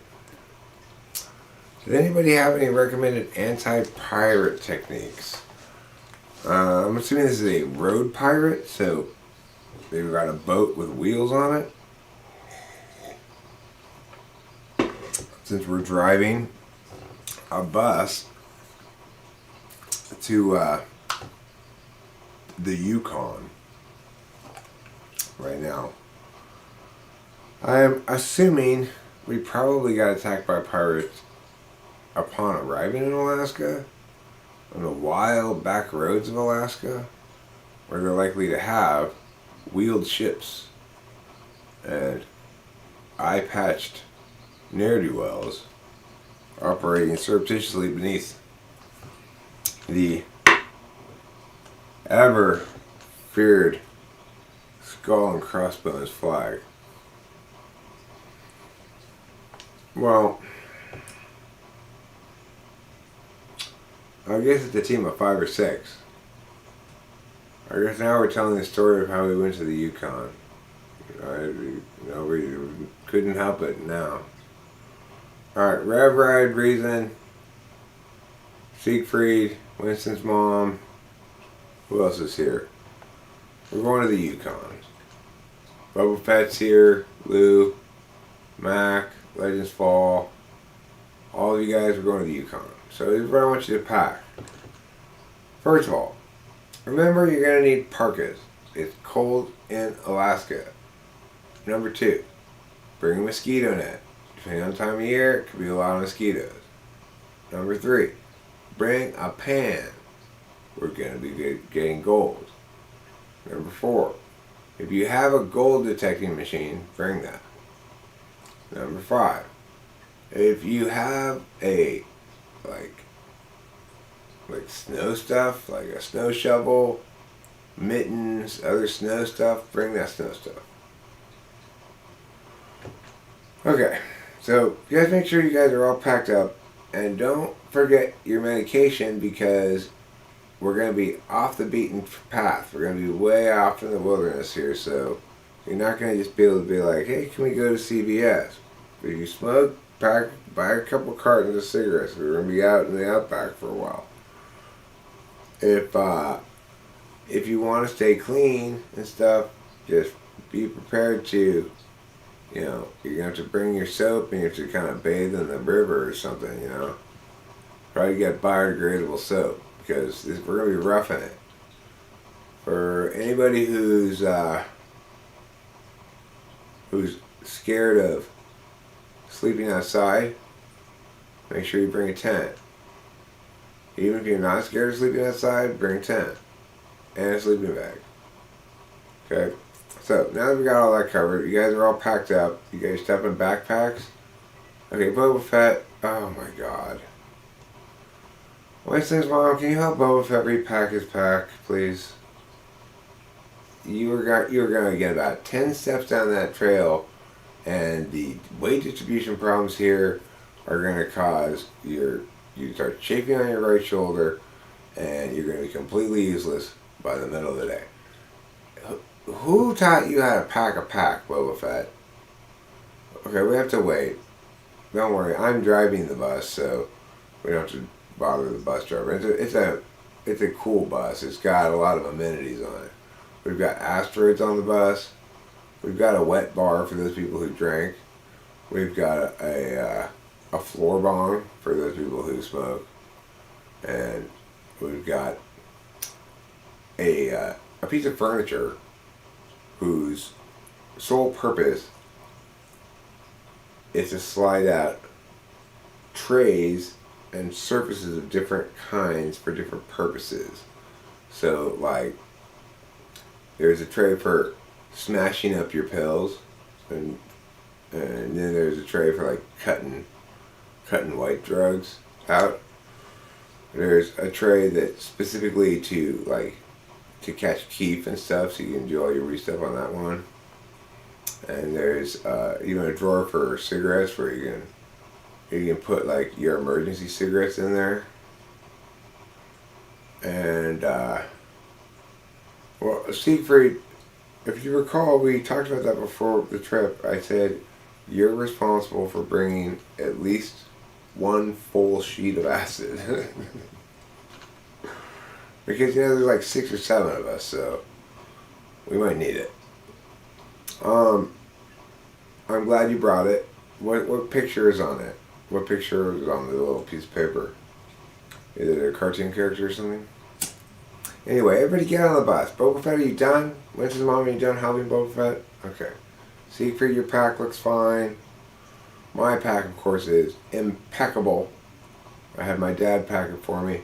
Does anybody have any recommended anti-pirate techniques? I'm assuming this is a road pirate, so they've got a boat with wheels on it. Since we're driving a bus to the Yukon right now, I'm assuming we probably got attacked by pirates upon arriving in Alaska, on the wild back roads of Alaska, where they're likely to have wheeled ships and eye-patched ne'er-do-wells operating surreptitiously beneath the ever-feared skull and crossbones flag. Well, I guess it's a team of 5 or 6. I guess now we're telling the story of how we went to the Yukon. We couldn't help it now. Alright, Rev, Ride, Reason, Siegfried, Winston's mom. Who else is here? We're going to the Yukon. Boba Fett's here, Lou, Mac, Legends Fall. All of you guys are going to the Yukon. So this is what I want you to pack. First of all, remember you're going to need parkas. It's cold in Alaska. Number 2, bring a mosquito net. Depending on the time of year, it could be a lot of mosquitoes. Number 3, bring a pan. We're going to be getting gold. Number 4, if you have a gold detecting machine, bring that. Number 5, if you have a like snow stuff, like a snow shovel, mittens, other snow stuff, bring that snow stuff. Okay, so you guys make sure you guys are all packed up, and don't forget your medication because we're going to be off the beaten path. We're going to be way off in the wilderness here, so you're not going to just be able to be like, hey, can we go to CVS? If you smoke, buy a couple cartons of cigarettes. We're going to be out in the outback for a while. If you want to stay clean and stuff, just be prepared to, you're going to have to bring your soap and you have to kind of bathe in the river or something, Try to get biodegradable soap because we're going to be roughing it. For anybody who's scared of sleeping outside, make sure you bring a tent. Even if you're not scared of sleeping outside, bring a tent and a sleeping bag. Okay? So, now that we got all that covered, you guys are all packed up. You guys step in backpacks. Okay, Boba Fett. Oh my god. Winston's mom, can you help Boba Fett repack his pack, please? You were going to get about 10 steps down that trail, and the weight distribution problems here are going to cause you start chafing on your right shoulder, and you're going to be completely useless by the middle of the day. Who taught you how to pack a pack, Boba Fett? Okay, we have to wait. Don't worry, I'm driving the bus, so we don't have to bother the bus driver. It's a cool bus. It's got a lot of amenities on it. We've got asteroids on the bus. We've got a wet bar for those people who drink. We've got a floor bong for those people who smoke, and we've got a piece of furniture whose sole purpose is to slide out trays and surfaces of different kinds for different purposes. So, like, there's a tray for smashing up your pills, and then there's a tray for like cutting white drugs out. There's a tray that's specifically to catch keef and stuff, so you can do all your wee stuff on that one. And there's even a drawer for cigarettes where you can put like your emergency cigarettes in there. And well, Siegfried, if you recall, we talked about that before the trip. I said you're responsible for bringing at least one full sheet of acid. Because, there's like 6 or 7 of us, so we might need it. I'm glad you brought it. What picture is on it? What picture is on the little piece of paper? Is it a cartoon character or something? Anyway, everybody get on the bus. Boba Fett, are you done? Winston's mom, are you done helping Boba Fett? Okay. Siegfried, your pack looks fine. My pack, of course, is impeccable. I had my dad pack it for me.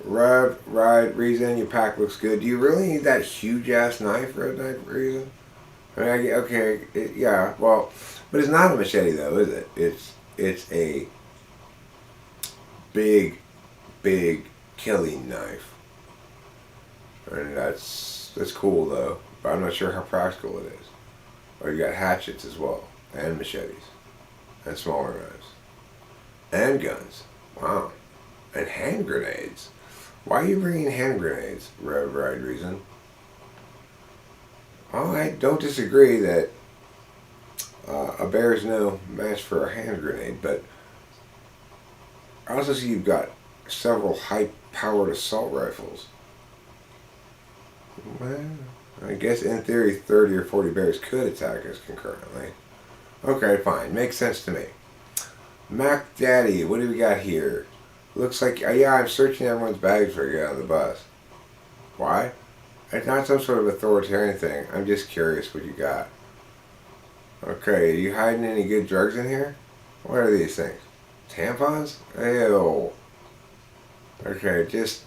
Rev, Ride, Reason, your pack looks good. Do you really need that huge ass knife, Red Knife, Reason? Yeah, well, but it's not a machete though, is it? It's a big killing knife, and that's cool though. But I'm not sure how practical it is. Or you got hatchets as well. and machetes, and smaller knives, and guns. Wow. And hand grenades. Why are you bringing hand grenades? Right reason. Well, I don't disagree that a bear is no match for a hand grenade, but I also see you've got several high-powered assault rifles. Well, I guess in theory 30 or 40 bears could attack us concurrently. Okay, fine. Makes sense to me. Mac Daddy, what do we got here? Looks like, yeah, I'm searching everyone's bags before I get on the bus. Why? It's not some sort of authoritarian thing. I'm just curious what you got. Okay, are you hiding any good drugs in here? What are these things? Tampons? Ew. Okay, just...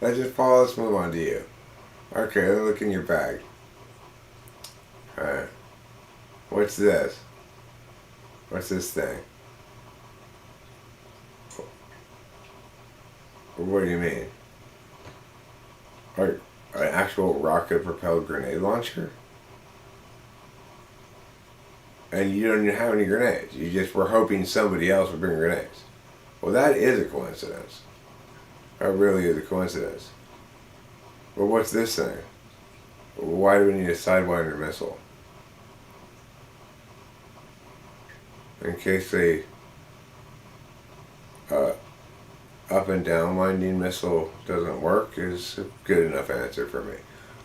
let's move on to you. Okay, let's look in your bag. Alright. What's this? What's this thing? What do you mean? Like an actual rocket-propelled grenade launcher? And you don't even have any grenades. You just were hoping somebody else would bring grenades. Well, that is a coincidence. That really is a coincidence. But what's this thing? Why do we need a Sidewinder missile? In case they up and down winding missile doesn't work is a good enough answer for me.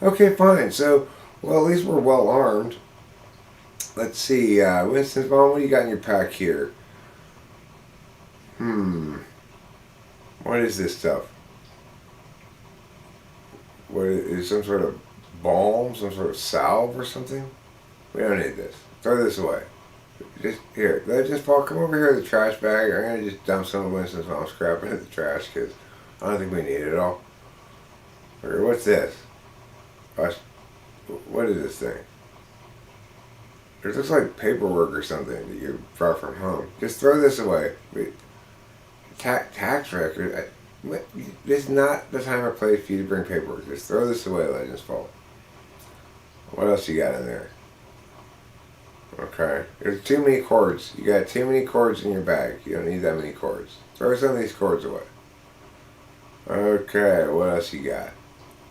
Okay, fine. So, well, at least we're well armed. Let's see, Winston's mom, what do you got in your pack here? What is this stuff? What is some sort of balm, some sort of salve or something? We don't need this. Throw this away. Just here, let it just fall. Come over here with the trash bag. I'm gonna just dump some of Winston's mom's crap into the trash because I don't think we need it all. Okay, what's this? What is this thing? It looks like paperwork or something that you brought from home. Just throw this away. Tax record. This is not the time or place for you to bring paperwork. Just throw this away, Legends Fall. What else you got in there? Okay. There's too many cords. You got too many cords in your bag. You don't need that many cords. Throw some of these cords away. Okay, what else you got?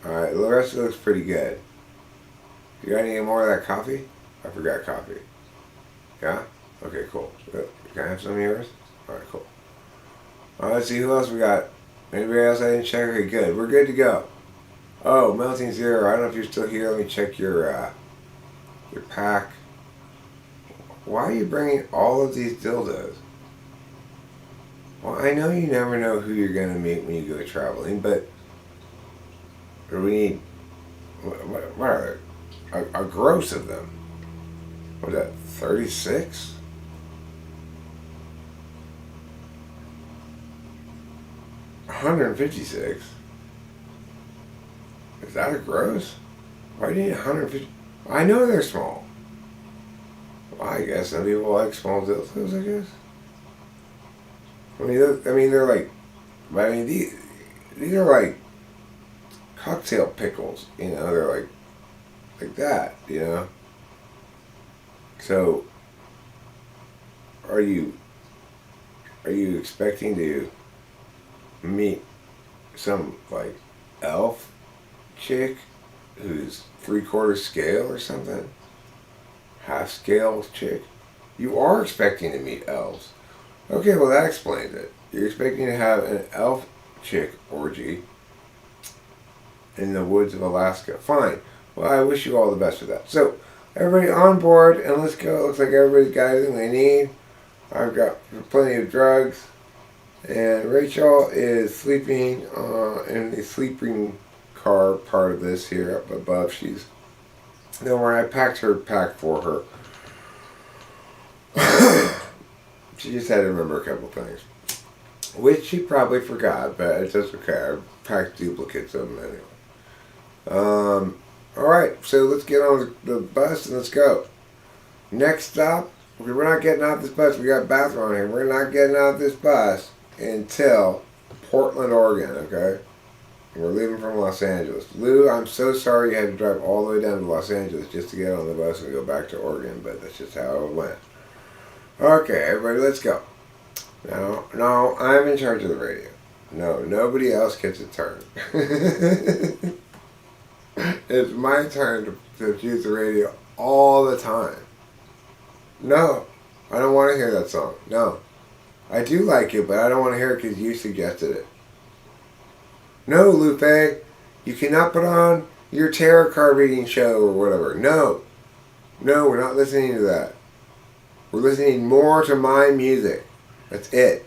Alright, the rest of it looks pretty good. You got any more of that coffee? I forgot coffee. Yeah? Okay, cool. Can I have some of yours? Alright, cool. Alright, let's see who else we got. Anybody else I didn't check? Okay, good. We're good to go. Oh, Melting Zero. I don't know if you're still here. Let me check your pack. Why are you bringing all of these dildos? Well, I know you never know who you're going to meet when you go traveling, but we need, what are there? A gross of them. What is that, 36? $156? Is that a gross? Why do you need 150? I know they're small. Well, I guess some people like small dildos, I guess. They're like, these are like cocktail pickles, you know, they're like that, you know. So, are you expecting to meet some like elf chick who's 3/4 scale or something? Half scale chick? You are expecting to meet elves. Okay, well that explains it. You're expecting to have an elf chick orgy in the woods of Alaska. Fine. Well, I wish you all the best with that. So, everybody on board, and let's go. It looks like everybody's got everything they need. I've got plenty of drugs. And Rachel is sleeping in the sleeping car part of this here up above. Don't worry, I packed her pack for her. She just had to remember a couple things. Which she probably forgot, but it's just okay. I packed duplicates of them anyway. Alright, so let's get on the bus and let's go. Next stop, we're not getting out this bus. We got a bathroom on here. We're not getting out this bus until Portland, Oregon, okay? We're leaving from Los Angeles. Lou, I'm so sorry you had to drive all the way down to Los Angeles just to get on the bus and go back to Oregon, but that's just how it went. Okay, everybody, let's go. No, I'm in charge of the radio. No, nobody else gets a turn. It's my turn to choose the radio all the time. No, I don't want to hear that song. No. I do like it, but I don't want to hear it because you suggested it. No, Lupe, you cannot put on your tarot card reading show or whatever. No, we're not listening to that. We're listening more to my music. That's it.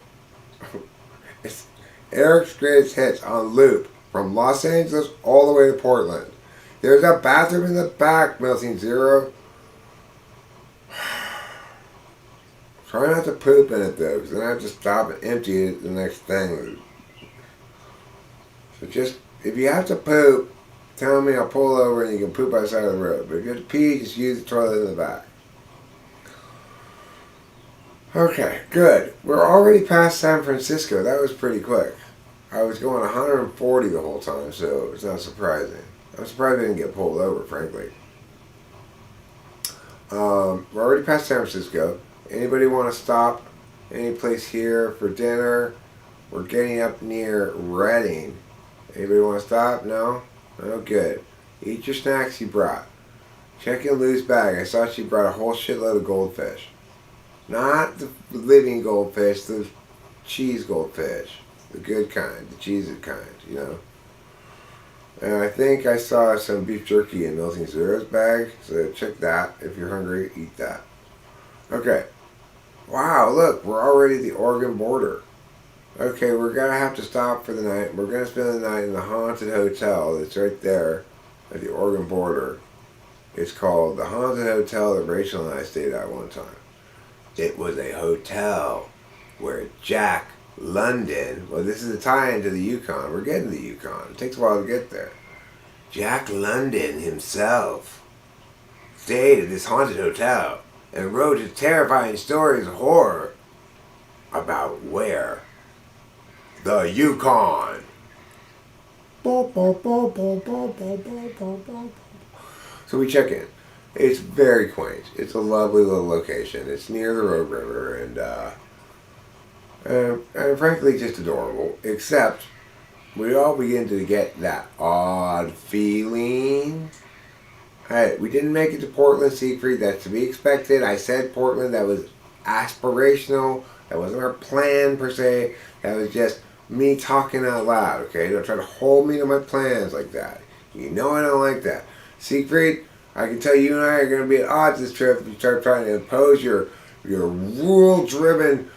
It's Eric's Greatest Hits on loop from Los Angeles all the way to Portland. There's a bathroom in the back, Melting Zero. Try not to poop in it though, because then I have to stop and empty it the next thing. So just, if you have to poop, tell me, I'll pull over and you can poop outside of the road. But if you have to pee, just use the toilet in the back. Okay, good. We're already past San Francisco. That was pretty quick. I was going 140 the whole time, so it's not surprising. I'm surprised I didn't get pulled over, frankly. We're already past San Francisco. Anybody want to stop any place here for dinner? We're getting up near Redding. Anybody want to stop? No? Oh, good. Eat your snacks you brought. Check in Lou's bag. I saw she brought a whole shitload of goldfish. Not the living goldfish, the cheese goldfish. The good kind, the cheesy kind, you know. And I think I saw some beef jerky in Melting Zero's bag, so check that. If you're hungry, eat that. Okay. Wow, look, we're already at the Oregon border. Okay, we're going to have to stop for the night. We're going to spend the night in the haunted hotel that's right there at the Oregon border. It's called the Haunted Hotel that Rachel and I stayed at one time. It was a hotel where Jack London, well, this is a tie-in to the Yukon. We're getting to the Yukon. It takes a while to get there. Jack London himself stayed at this haunted hotel and wrote his terrifying stories of horror about where? The Yukon. So we check in. It's very quaint. It's a lovely little location. It's near the Road River and frankly just adorable. Except we all begin to get that odd feeling. Hey, we didn't make it to Portland, Siegfried. That's to be expected. I said Portland. That was aspirational. That wasn't our plan per se. That was just me talking out loud. Okay, don't try to hold me to my plans like that. You know I don't like that. Siegfried, I can tell you and I are going to be at odds this trip if you start trying to impose your rule-driven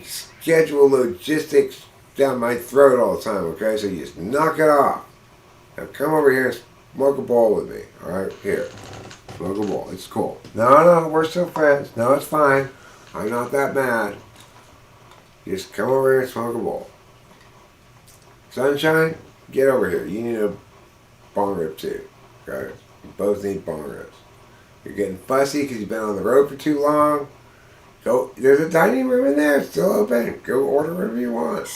schedule logistics down my throat all the time, okay? So you just knock it off. Now come over here and smoke a bowl with me, alright? Here, smoke a bowl. It's cool. No, we're still friends. No, it's fine. I'm not that mad. Just come over here and smoke a bowl. Sunshine, get over here. You need a bong rib too. Okay? You both need bong ribs. You're getting fussy because you've been on the road for too long. Go. There's a dining room in there. It's still open. Go order whatever you want.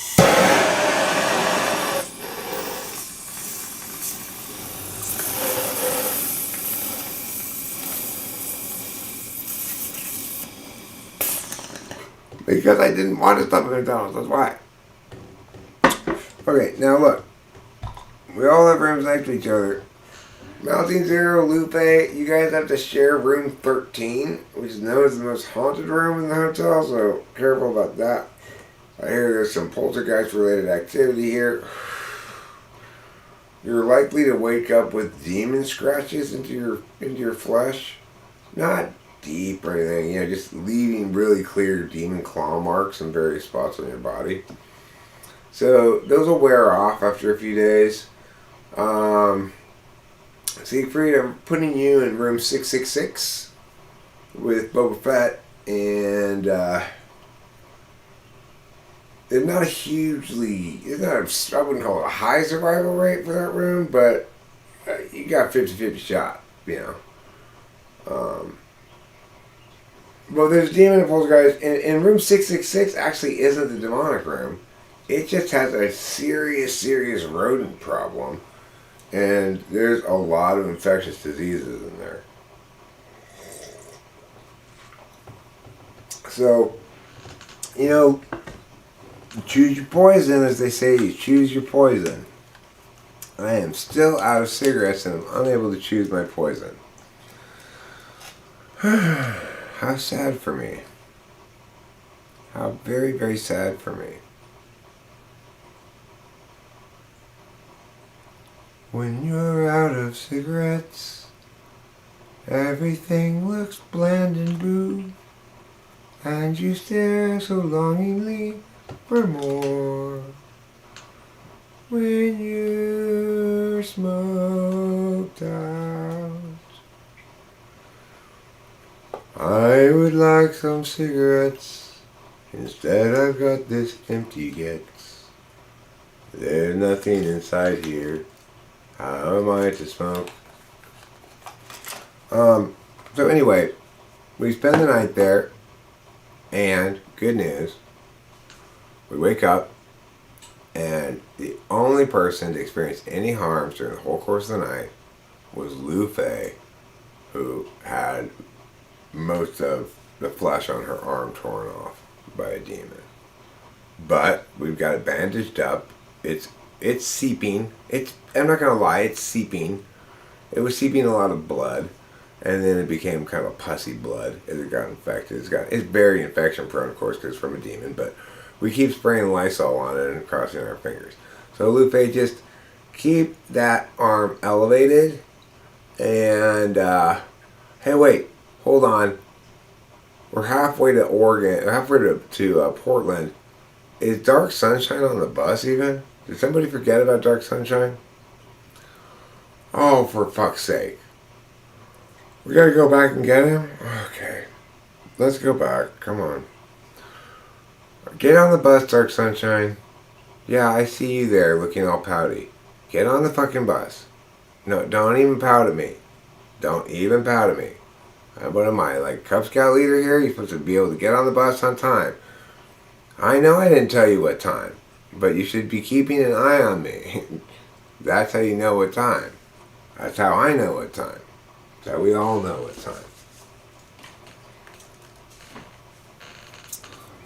Because I didn't want to stop at McDonald's. That's why. Okay, now look. We all have rooms next to each other. Melting Zero, Lupe, you guys have to share room 13, which is known as the most haunted room in the hotel, so careful about that. I hear there's some poltergeist-related activity here. You're likely to wake up with demon scratches into your flesh. Not deep or anything, you know, just leaving really clear demon claw marks in various spots on your body. So those will wear off after a few days. Siegfried, I'm putting you in room 666 with Boba Fett, and it's not I wouldn't call it a high survival rate for that room, but you got 50-50 shot, you know. Well, there's demon and poltergeist, and room 666 actually isn't the demonic room. it just has a serious rodent problem, and there's a lot of infectious diseases in there. So, you know, choose your poison, as they say. You choose your poison. I am still out of cigarettes and I'm unable to choose my poison. How sad for me. How very sad for me. When you're out of cigarettes, everything looks bland and blue, and you stare so longingly for more. When you're smoked out, I would like some cigarettes. Instead I've got this empty gets. There's nothing inside here. How am I to smoke? So anyway, we spend the night there, and good news, we wake up, and the only person to experience any harms during the whole course of the night was Lou Fay, who had most of the flesh on her arm torn off by a demon. But we've got it bandaged up. It's seeping. I'm not gonna lie, it's seeping. It was seeping a lot of blood, and then it became kind of pussy blood as it got infected. It's very infection prone, of course, because it's from a demon. But we keep spraying Lysol on it and crossing our fingers. So Lupe, just keep that arm elevated. And hey, wait, hold on. We're halfway to Oregon, halfway to Portland. Is Dark Sunshine on the bus even? Did somebody forget about Dark Sunshine? Oh, for fuck's sake. We gotta go back and get him? Okay. Let's go back. Come on. Get on the bus, Dark Sunshine. Yeah, I see you there looking all pouty. Get on the fucking bus. No, don't even pout at me. Don't even pout at me. What am I, like Cub Scout leader here? You're supposed to be able to get on the bus on time. I know I didn't tell you what time, but you should be keeping an eye on me. That's how you know what time. That's how I know what time. That's how we all know what time.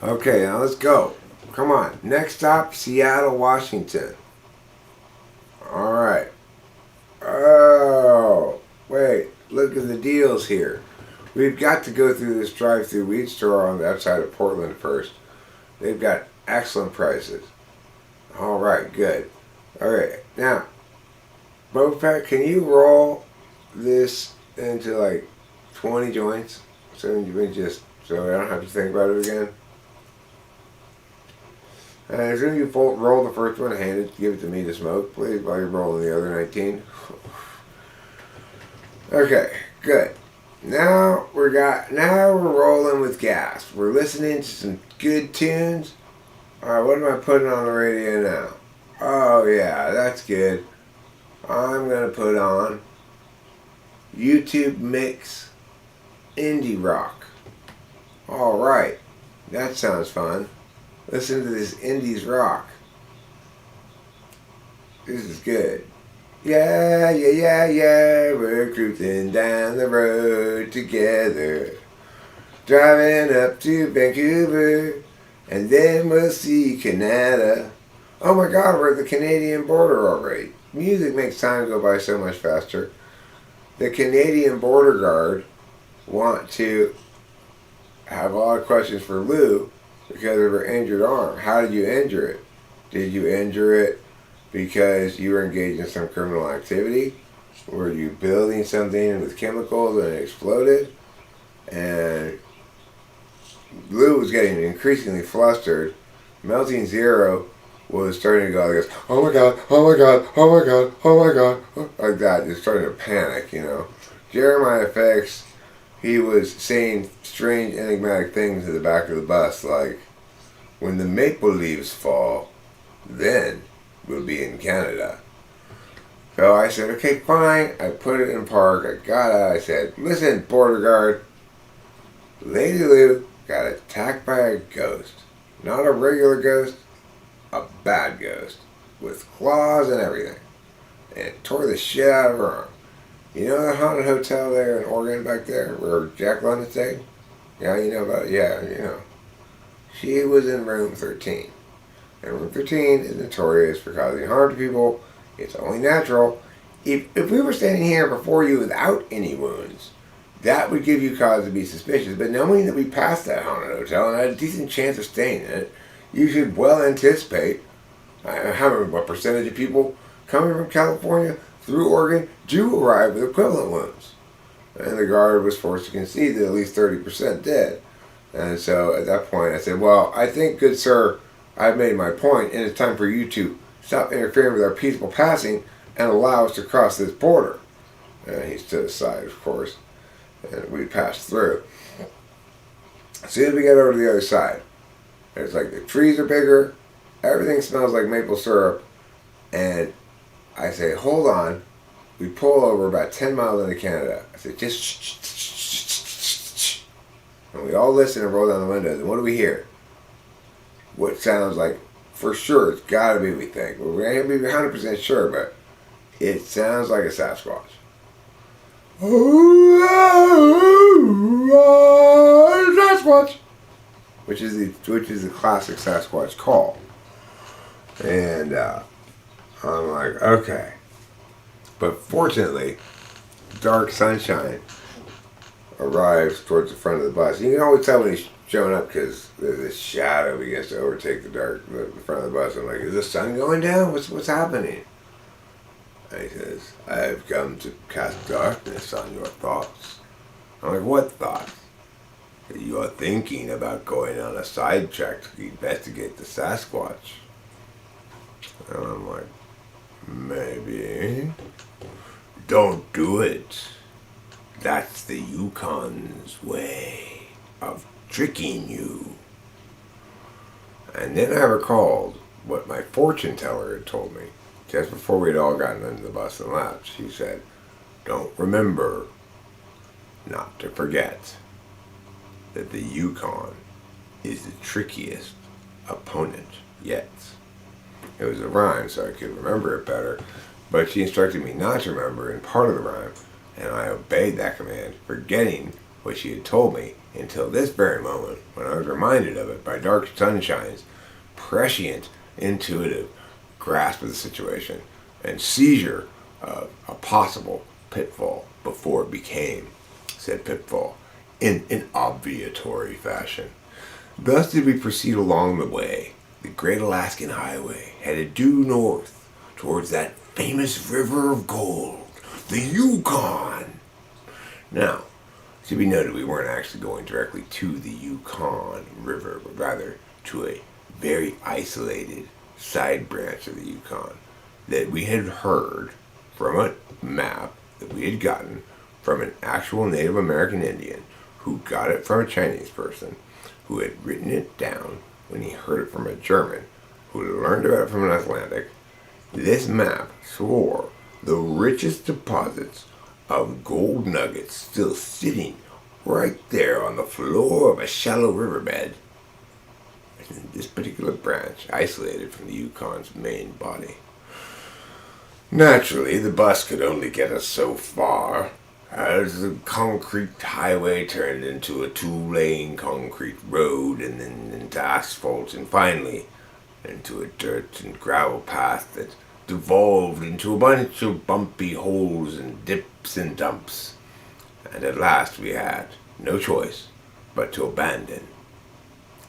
Okay, now let's go. Come on. Next stop, Seattle, Washington. Alright. Oh, wait. Look at the deals here. We've got to go through this drive-through weed store on the outside of Portland first. They've got excellent prices. Alright, good. Alright, now, Bopet, can you roll this into like 20 joints? So I don't have to think about it again? And as soon as you roll the first one, give it to me to smoke, please, while you're rolling the other 19. Okay, good. Now we're rolling with gas. We're listening to some good tunes. Alright, what am I putting on the radio now? Oh yeah, that's good. I'm gonna put on YouTube Mix Indie Rock. Alright, that sounds fun. Listen to this Indies rock. This is good. Yeah, we're cruising down the road together. Driving up to Vancouver, and then we'll see Canada. Oh my God, we're at the Canadian border already. Music makes time go by so much faster. The Canadian Border Guard want to have a lot of questions for Lou because of her injured arm. How did you injure it? Did you injure it because you were engaged in some criminal activity? Were you building something with chemicals and it exploded? And Lou was getting increasingly flustered. Melting Zero was starting to go like this, oh my God, oh my God, oh my God, oh my God, like that, just starting to panic, you know. Jeremiah Fix, he was saying strange, enigmatic things in the back of the bus, like, when the maple leaves fall, then we'll be in Canada. So I said, okay, fine. I put it in park. I got out. I said, listen, border guard, Lady Lou got attacked by a ghost. Not a regular ghost, a bad ghost with claws and everything. And it tore the shit out of her arm. You know the haunted hotel there in Oregon back there where Jack London stayed? Yeah, you know about it? Yeah, you know. She was in room 13. And room 13 is notorious for causing harm to people. It's only natural. If we were standing here before you without any wounds, that would give you cause to be suspicious. But knowing that we passed that haunted hotel and had a decent chance of staying in it, you should well anticipate what percentage of people coming from California through Oregon do arrive with equivalent wounds. And the guard was forced to concede that at least 30% did. And so at that point I said, well, I think, good sir, I've made my point, and it's time for you to stop interfering with our peaceful passing and allow us to cross this border. And he stood aside, of course, and we passed through. As soon as we get over to the other side, it's like the trees are bigger, everything smells like maple syrup, and I say, hold on. We pull over about 10 miles into Canada. I say, just shh. And we all listen and roll down the windows, and what do we hear? What sounds like, for sure, it's got to be, we think. Well, we ain't be 100% sure, but it sounds like a Sasquatch. Sasquatch! Which is the classic Sasquatch call. And I'm like, okay. But fortunately, dark sunshine arrives towards the front of the bus. You can always tell when he's showing up because there's this shadow begins to overtake the front of the bus. I'm like, is the sun going down? What's happening? And he says, I have come to cast darkness on your thoughts. I'm like, what thoughts? You are thinking about going on a sidetrack to investigate the Sasquatch. And I'm like, maybe. Don't do it. That's the Yukon's way of tricking you. And then I recalled what my fortune teller had told me just before we'd all gotten into the bus and left. She said, don't remember not to forget that the Yukon is the trickiest opponent yet. It was a rhyme, so I could remember it better, but she instructed me not to remember in part of the rhyme, and I obeyed that command, forgetting what she had told me until this very moment when I was reminded of it by dark sunshine's prescient, intuitive grasp of the situation and seizure of a possible pitfall before it became said pitfall in an obviatory fashion. Thus did we proceed along the way, the great Alaskan highway, headed due north towards that famous river of gold, the Yukon. Now, to be noted, we weren't actually going directly to the Yukon River, but rather to a very isolated side branch of the Yukon that we had heard from a map that we had gotten from an actual Native American Indian who got it from a Chinese person who had written it down when he heard it from a German who had learned about it from an Icelandic. This map swore the richest deposits of gold nuggets still sitting right there on the floor of a shallow riverbed. In this particular branch, isolated from the Yukon's main body. Naturally, the bus could only get us so far, as the concrete highway turned into a 2-lane concrete road, and then into asphalt, and finally into a dirt and gravel path that devolved into a bunch of bumpy holes and dips and dumps. And at last we had no choice but to abandon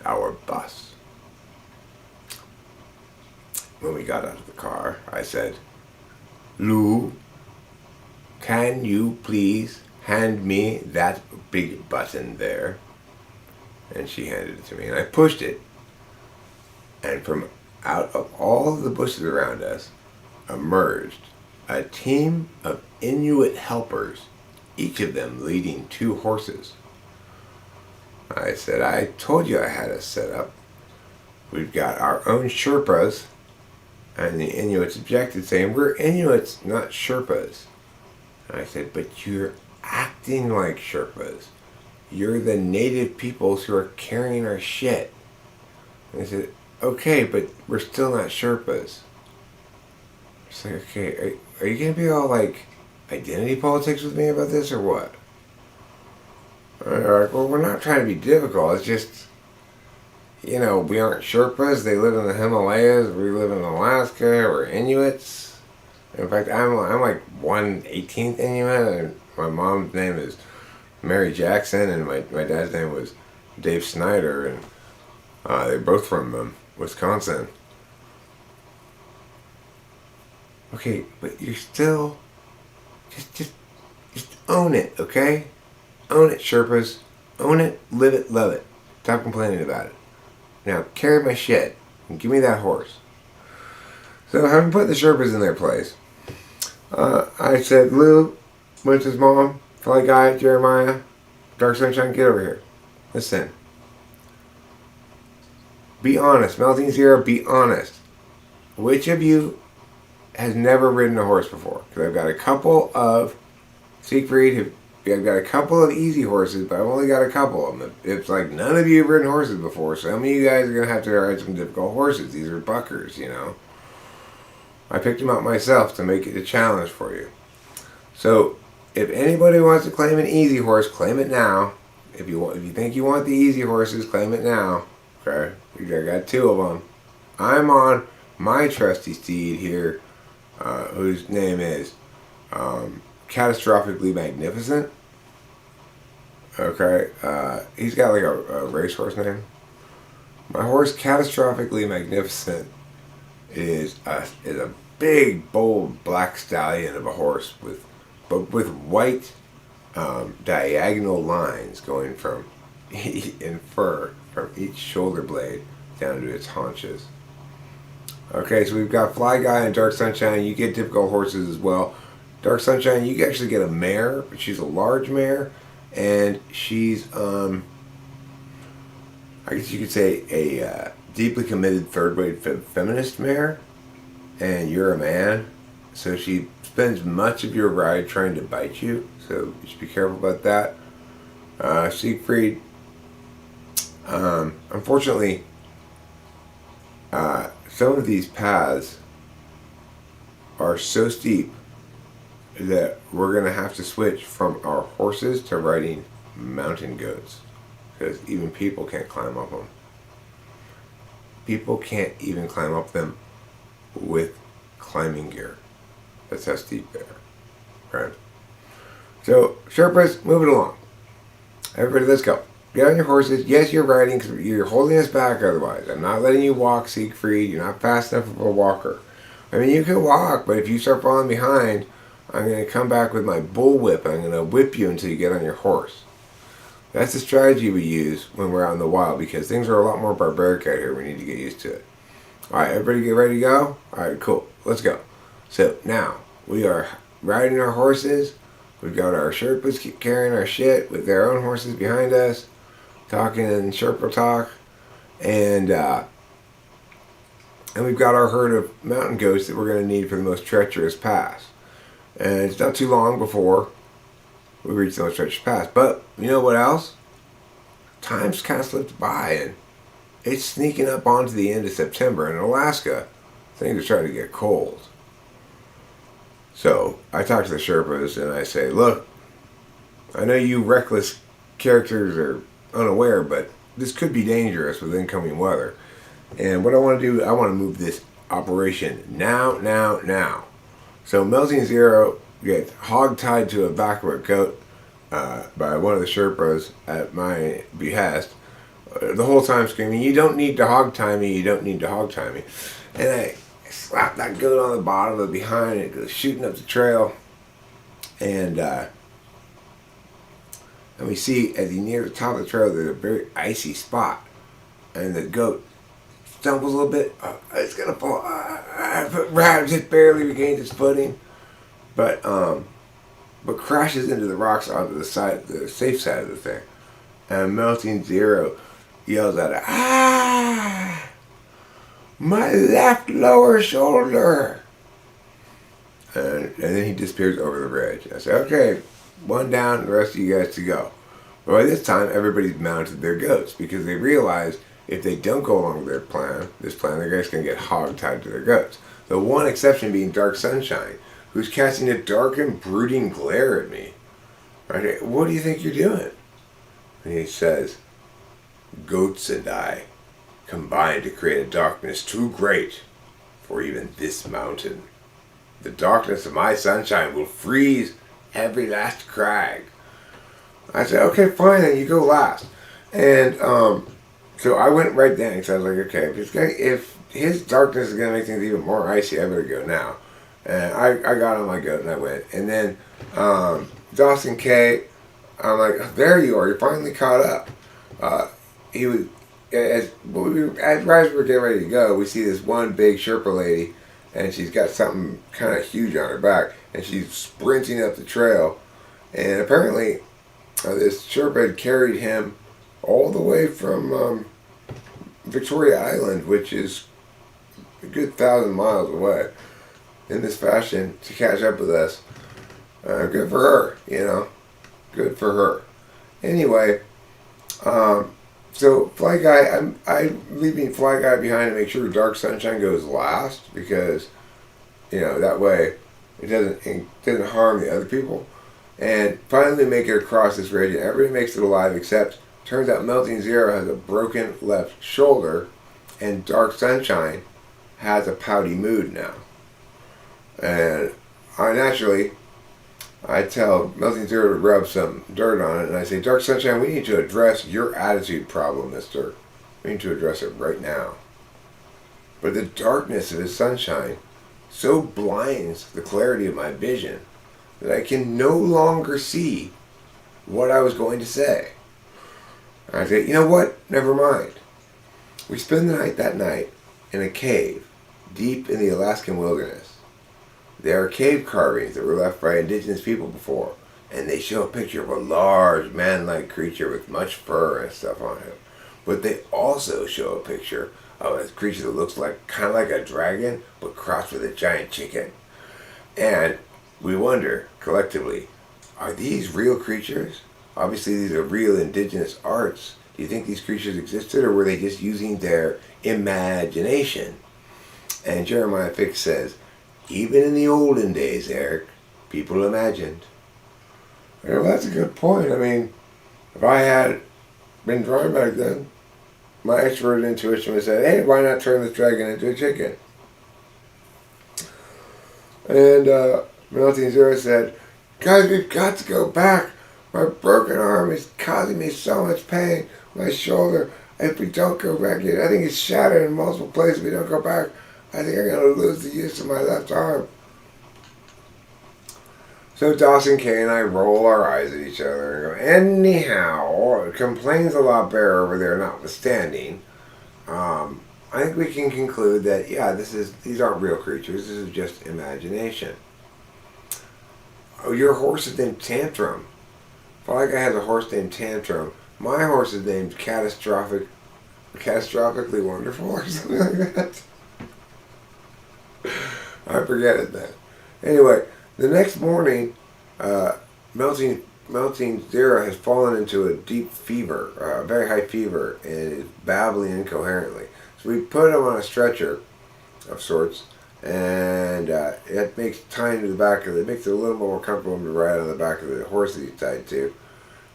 our bus. When we got out of the car, I said, Lou, can you please hand me that big button there? And she handed it to me, and I pushed it. And from out of all of the bushes around us emerged a team of Inuit helpers, each of them leading 2 horses. I said, I told you I had us set up. We've got our own Sherpas. And the Inuits objected, saying, we're Inuits, not Sherpas. And I said, but you're acting like Sherpas. You're the native peoples who are carrying our shit. And I said, okay, but we're still not Sherpas. It's like, okay, are you gonna be all like identity politics with me about this or what? Like, well, we're not trying to be difficult. It's just, we aren't Sherpas. They live in the Himalayas. We live in Alaska. We're Inuits. In fact, I'm like 1/18th Inuit. And my mom's name is Mary Jackson, and my dad's name was Dave Snyder, and they're both from Wisconsin. Okay, but you're still just own it, okay? Own it, Sherpas. Own it, live it, love it. Stop complaining about it. Now, carry my shit and give me that horse. So, having put the Sherpas in their place, I said, Lou, Winston's mom, Fly Guy, Jeremiah, Dark Sunshine, get over here. Listen. Be honest. Melting Zero, be honest. Which of you has never ridden a horse before? Because I've got a couple of Siegfried, I've got a couple of easy horses, but I've only got a couple of them. It's like none of you have ridden horses before. Some of you guys are going to have to ride some difficult horses. These are buckers, I picked them out myself to make it a challenge for you. So, if anybody wants to claim an easy horse, claim it now. If you think you want the easy horses, claim it now. Okay? I got two of them. I'm on my trusty steed here, whose name is Catastrophically Magnificent. Okay? He's got like a racehorse name. My horse, Catastrophically Magnificent, is a big, bold black stallion of a horse with white diagonal lines going from in fur from each shoulder blade down to its haunches. Okay, so we've got Fly Guy and Dark Sunshine. You get difficult horses as well. Dark Sunshine, you actually get a mare, but she's a large mare, and she's I guess you could say a deeply committed third-rate feminist mare, and you're a man, so she spends much of your ride trying to bite you, so you should be careful about that. Siegfried, unfortunately, some of these paths are so steep that we're going to have to switch from our horses to riding mountain goats, because even people can't climb up them. People can't even climb up them with climbing gear. That's how steep they are. Right? So, Sherpas, move it along. Everybody, let's go. Get on your horses. Yes, you're riding because you're holding us back otherwise. I'm not letting you walk, Siegfried. You're not fast enough of a walker. I mean, you can walk, but if you start falling behind, I'm going to come back with my bullwhip. I'm going to whip you until you get on your horse. That's the strategy we use when we're out in the wild, because things are a lot more barbaric out here. We need to get used to it. Alright, everybody get ready to go? Alright, cool. Let's go. So, now, we are riding our horses. We've got our Sherpas carrying our shit with their own horses behind us, talking in Sherpa talk, and we've got our herd of mountain goats that we're going to need for the most treacherous pass. And it's not too long before we reach the most treacherous pass. But, you know what else? Time's kind of slipped by, and it's sneaking up onto the end of September. In Alaska, things are starting to get cold. So, I talk to the Sherpas and I say, look, I know you reckless characters are unaware, but this could be dangerous with incoming weather. And what I want to do, I want to move this operation now. So, Melting Zero gets hog-tied to a back of a goat by one of the Sherpas at my behest, the whole time screaming, you don't need to hog-tie me, you don't need to hog-tie me. And I slap that goat on the bottom of behind, and it goes shooting up the trail. And we see as he nears the top of the trail, there's a very icy spot. And the goat stumbles a little bit. It's going to fall. Just barely regains its footing. But crashes into the rocks onto the side, the safe side of the thing. And Melting Zero yells at it, ah! My left lower shoulder! And then he disappears over the ridge. I say, okay, one down, the rest of you guys to go. But by this time, everybody's mounted their goats because they realize if they don't go along with their plan, this plan, they're just going to get hog-tied to their goats. The one exception being Dark Sunshine, who's casting a dark and brooding glare at me. Right? What do you think you're doing? And he says, goats and I combine to create a darkness too great for even this mountain. The darkness of my sunshine will freeze every last crag. I said, okay, fine, then you go last. And so I went right then because I was like, okay, if his darkness is going to make things even more icy, I better go now. And I got on my goat and I went. And then Dawson K, I'm like, there you are, you're finally caught up. He was, as we were getting ready to go, we see this one big Sherpa lady, and she's got something kind of huge on her back, and she's sprinting up the trail. And apparently, this Sherpa had carried him all the way from Victoria Island, which is a good 1,000 miles away, in this fashion to catch up with us. Good for her, you know. Good for her. Anyway, so Fly Guy, I'm leaving Fly Guy behind to make sure Dark Sunshine goes last because, you know, that way it doesn't harm the other people. And finally make it across this ridge, and everybody makes it alive except turns out Melting Zero has a broken left shoulder, and Dark Sunshine has a pouty mood now. And I tell Melting Zero to rub some dirt on it, and I say, Dark Sunshine, we need to address your attitude problem, mister. We need to address it right now. But the darkness of his sunshine so blinds the clarity of my vision that I can no longer see what I was going to say. I say, you know what? Never mind. We spend the night that night in a cave deep in the Alaskan wilderness. There are cave carvings that were left by indigenous people before, and they show a picture of a large man-like creature with much fur and stuff on him. But they also show a picture of a creature that looks like kind of like a dragon, but crossed with a giant chicken. And we wonder, collectively, are these real creatures? Obviously, these are real indigenous arts. Do you think these creatures existed, or were they just using their imagination? And Jeremiah Fix says, even in the olden days, Eric, people imagined. Well, that's a good point. I mean, if I had been drawing back then, my expert intuition would have said, hey, why not turn this dragon into a chicken? And Melting Zero said, guys, we've got to go back. My broken arm is causing me so much pain. My shoulder, if we don't go back, I think it's shattered in multiple places. If we don't go back, I think I'm going to lose the use of my left arm. So Dawson K and I roll our eyes at each other and go, anyhow, complains a lot better over there notwithstanding. I think we can conclude that, yeah, these aren't real creatures. This is just imagination. Oh, your horse is named Tantrum. Fly Guy has a horse named Tantrum. My horse is named Catastrophically Wonderful or something like that. I forget it then. Anyway, the next morning, Melting Zero has fallen into a deep fever, a very high fever, and is babbling incoherently. So we put him on a stretcher of sorts, and it makes tying to the back of it makes it a little more comfortable to ride on the back of the horse that he's tied to.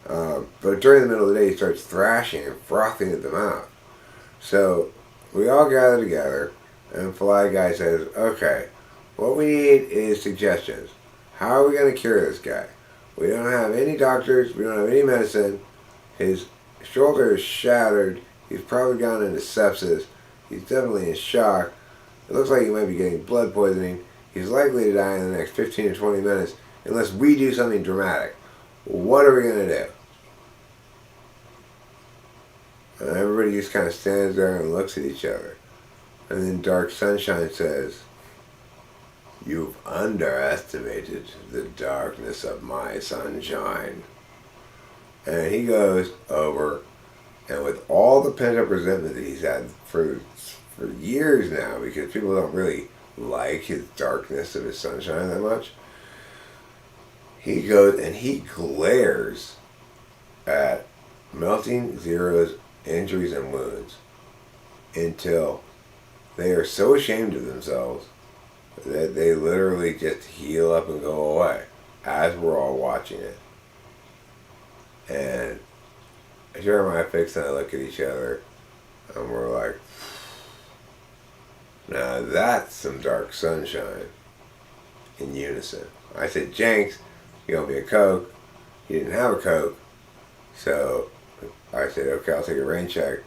But during the middle of the day, he starts thrashing and frothing at the mouth. So we all gather together, and Fly Guy says, okay, what we need is suggestions. How are we going to cure this guy? We don't have any doctors. We don't have any medicine. His shoulder is shattered. He's probably gone into sepsis. He's definitely in shock. It looks like he might be getting blood poisoning. He's likely to die in the next 15 to 20 minutes unless we do something dramatic. What are we going to do? And everybody just kind of stands there and looks at each other. And then Dark Sunshine says, you've underestimated the darkness of my sunshine. And he goes over, and with all the pent-up resentment that he's had for years now, because people don't really like his darkness of his sunshine that much, he goes and he glares at Melting Zero's injuries and wounds until they are so ashamed of themselves that they literally just heal up and go away as we're all watching it. And Jeremiah Fix and I look at each other and we're like, now that's some dark sunshine in unison. I said, Jenks, you owe me a Coke. He didn't have a Coke. So I said, okay, I'll take a rain check.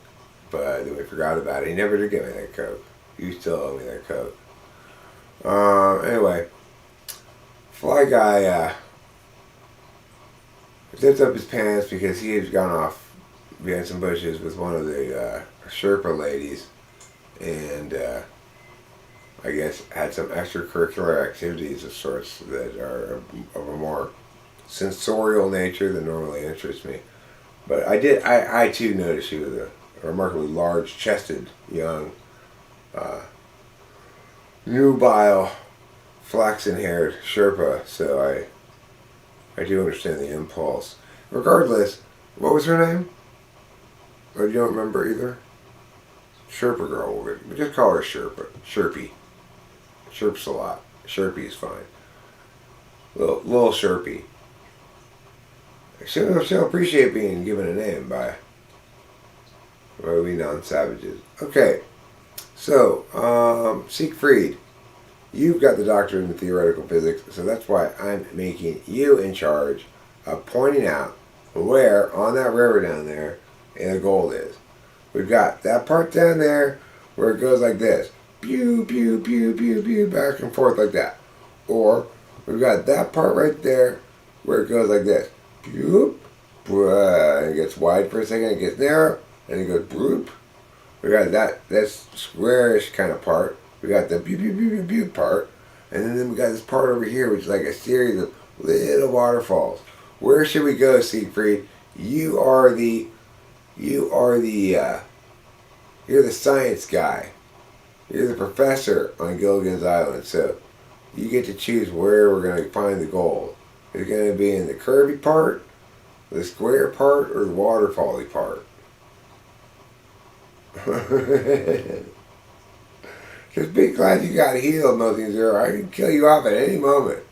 But then we forgot about it. He never did get me that Coke. You still owe me that Coke. Anyway, Fly Guy zipped up his pants because he had gone off behind some bushes with one of the Sherpa ladies, and I guess had some extracurricular activities of sorts that are of a more sensorial nature than normally interests me. But I too noticed she was a remarkably large-chested, young, nubile, flaxen-haired Sherpa, so I do understand the impulse. Regardless, what was her name? Or you don't remember either? Sherpa girl. We just call her Sherpa. Sherpy. Sherps a lot. Sherpy's fine. Little Sherpy. She'll appreciate being given a name by we non-savages. Okay. So, Siegfried, you've got the doctorate in theoretical physics, so that's why I'm making you in charge of pointing out where on that river down there the gold is. We've got that part down there where it goes like this. Pew, pew, pew, pew, pew, back and forth like that. Or we've got that part right there where it goes like this. Pew, and it gets wide for a second, it gets narrow, and it goes bloop. We got that squarish kind of part. We got the pew, pew, pew, pew, pew part. And then we got this part over here, which is like a series of little waterfalls. Where should we go, Siegfried? You're the science guy. You're the professor on Gilligan's Island, so you get to choose where we're going to find the gold. Is it going to be in the curvy part, the square part, or the waterfally part? Just be glad you got healed, Nothing Zero. I can kill you off at any moment.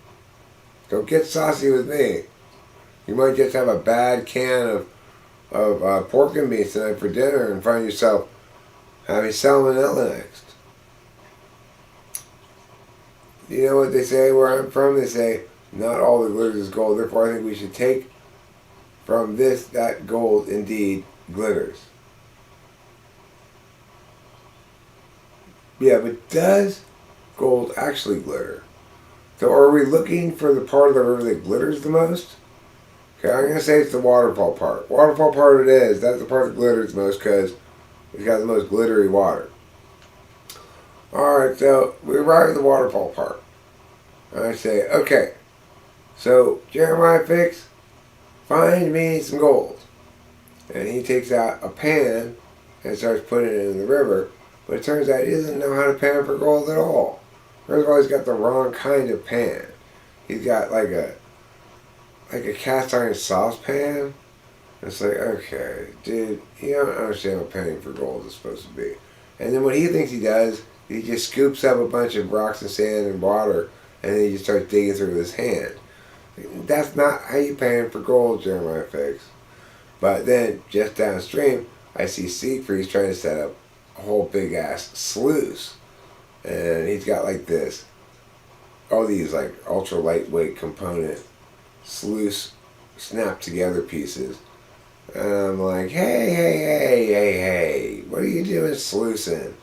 Don't get saucy with me. You might just have a bad can of pork and beans tonight for dinner and find yourself having salmonella next. You know what they say where I'm from? They say, not all that glitters is gold. Therefore, I think we should take from this that gold indeed glitters. Yeah, but does gold actually glitter? So are we looking for the part of the river that glitters the most? Okay, I'm going to say it's the waterfall part. Waterfall part it is. That's the part that glitters the most because it's got the most glittery water. Alright, so we arrive at the waterfall part. And I say, okay, so Jeremiah Fix, find me some gold. And he takes out a pan and starts putting it in the river. But it turns out he doesn't know how to pan for gold at all. First of all, he's got the wrong kind of pan. He's got like a cast iron saucepan. It's like, okay, dude, you don't understand what panning for gold is supposed to be. And then what he thinks he does, he just scoops up a bunch of rocks and sand and water, and then he just starts digging through with his hand. That's not how you pan for gold, Jeremiah Fix. But then, just downstream, I see Siegfried trying to set up a whole big ass sluice. And he's got like this, all these like ultra lightweight component sluice snap together pieces. And I'm like, hey, what are you doing sluicing?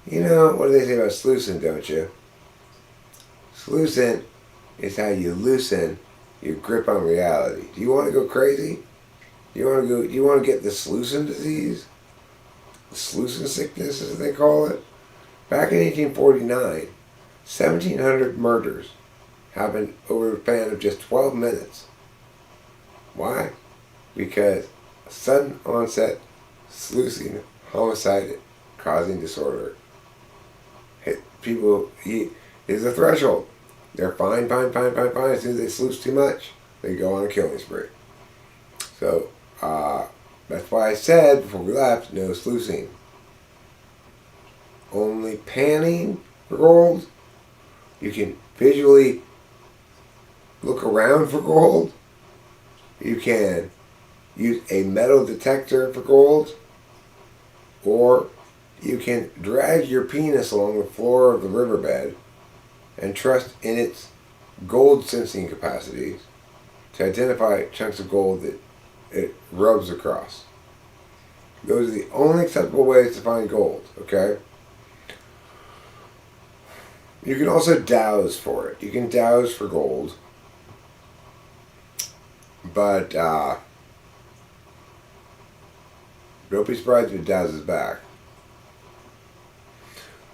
You know, what do they say about sluicing, don't you? Sluicing is how you loosen your grip on reality. Do you want to go crazy? Do you want to get the sluicing disease? The sluicing sickness, as they call it? Back in 1849, 1,700 murders happened over a span of just 12 minutes. Why? Because sudden onset sluicing homicide causing disorder hit people. Is a threshold. They're fine. As soon as they sluice too much, they go on a killing spree. So that's why I said before we left, no sluicing. only panning for gold. You can visually look around for gold. You can use a metal detector for gold. Or you can drag your penis along the floor of the riverbed and trust in its gold sensing capacities to identify chunks of gold that it rubs across. Those are the only acceptable ways to find gold, okay? You can also dowse for it. You can dowse for gold. But don't be surprised if it douses back.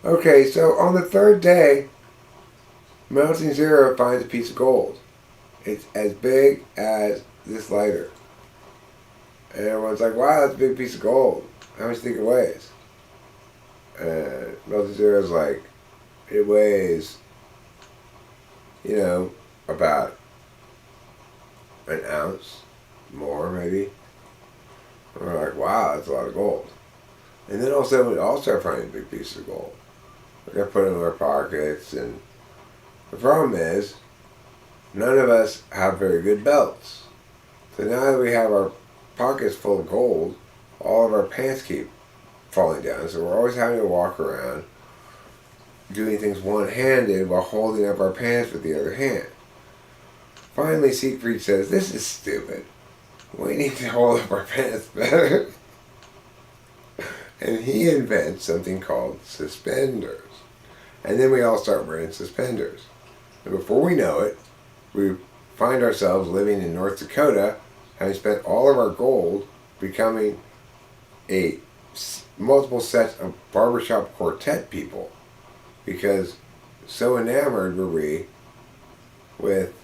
Okay, so on the third day, Mountain Zero finds a piece of gold. It's as big as this lighter. And everyone's like, wow, that's a big piece of gold. How much do you think it weighs? And Mountain Zero's like, it weighs, about an ounce more, maybe. And we're like, wow, that's a lot of gold. And then all of a sudden, we all start finding big pieces of gold. We got put in our pockets, and the problem is, none of us have very good belts. So now that we have our pockets full of gold, all of our pants keep falling down. So we're always having to walk around doing things one-handed while holding up our pants with the other hand. Finally, Siegfried says, this is stupid. We need to hold up our pants better. And he invents something called suspenders. And then we all start wearing suspenders. And before we know it, we find ourselves living in North Dakota, having spent all of our gold becoming multiple sets of barbershop quartet people. Because so enamored were we with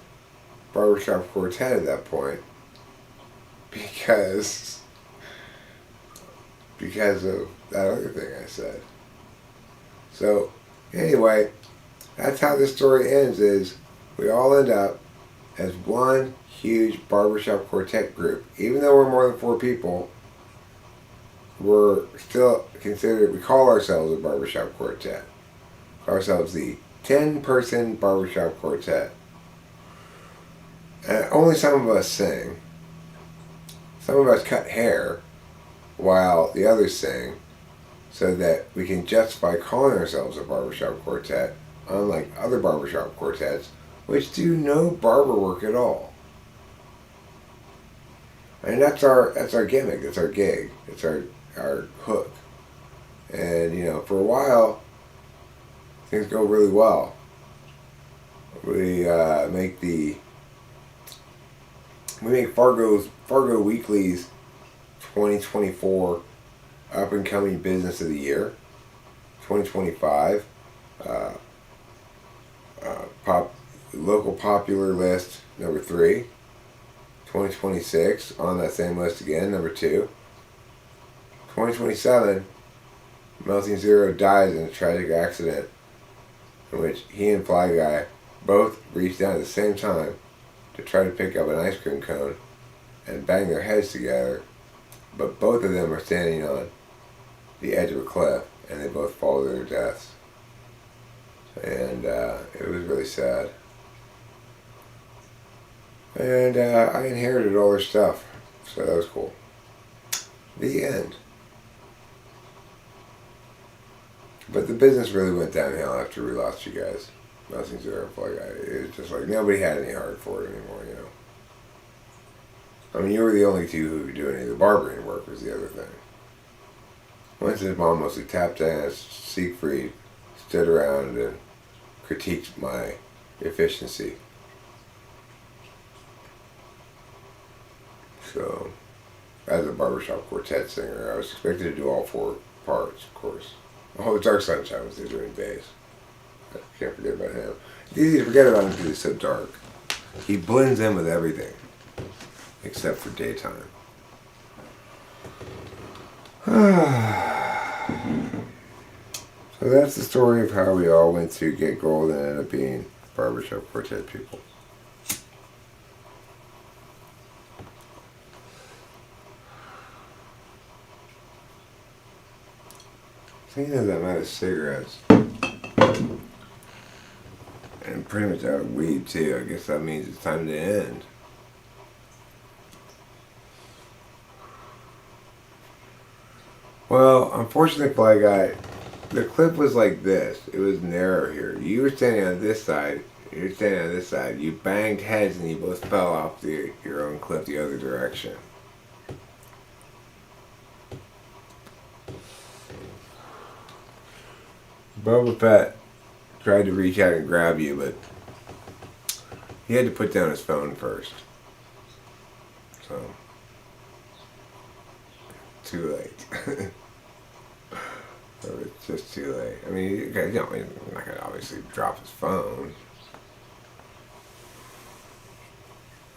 barbershop quartet at that point. Because of that other thing I said. So, anyway, that's how this story ends, is we all end up as one huge barbershop quartet group. Even though we're more than 4 people, we're still considered, we call ourselves a barbershop quartet. Call ourselves the 10-person barbershop quartet. And only some of us sing. Some of us cut hair while the others sing, so that we can justify calling ourselves a barbershop quartet, unlike other barbershop quartets, which do no barber work at all. And that's our gimmick, it's our gig, it's our hook. And for a while, things go really well. We make Fargo Weekly's 2024 Up and Coming Business of the Year. 2025 Local Popular List number 3. 2026 on that same list again, number 2. 2027, Melting Zero dies in a tragic accident in which he and Fly Guy both reach down at the same time to try to pick up an ice cream cone and bang their heads together, but both of them are standing on the edge of a cliff and they both fall to their deaths. And it was really sad. And I inherited all their stuff, so that was cool. The end. But the business really went downhill after we lost you guys. Nothing Zero and Fly Guy. It was just like nobody had any heart for it anymore, I mean, you were the only two who could do any of the barbering work, was the other thing. Once his mom mostly tap danced, Siegfried stood around and critiqued my efficiency. So, as a barbershop quartet singer, I was expected to do all 4 parts, of course. Oh, Dark Sunshine was there during bass. I can't forget about him. It's easy to forget about him because he's so dark. He blends in with everything, except for daytime. So that's the story of how we all went to get gold and ended up being barbershop quartet people. Thinking of that amount of cigarettes. And pretty much out of weed too. I guess that means it's time to end. Well, unfortunately, Fly Guy, the clip was like this. It was narrow here. You were standing on this side. You're standing on this side. You banged heads and you both fell off your own cliff the other direction. Boba Fett tried to reach out and grab you, but he had to put down his phone first. So, too late. So it's just too late. I mean, he's not going to obviously drop his phone.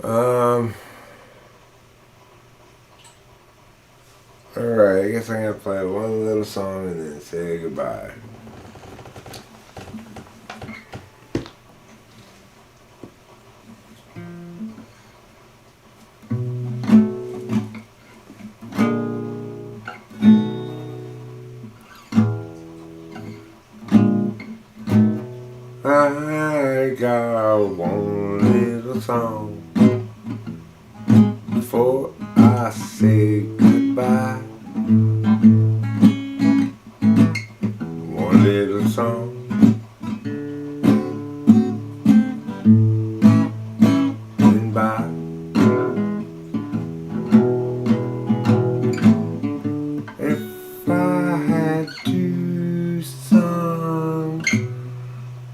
Alright, I guess I'm going to play one little song and then say goodbye. I got one little song before I say goodbye. One little song. And by. If I had two songs,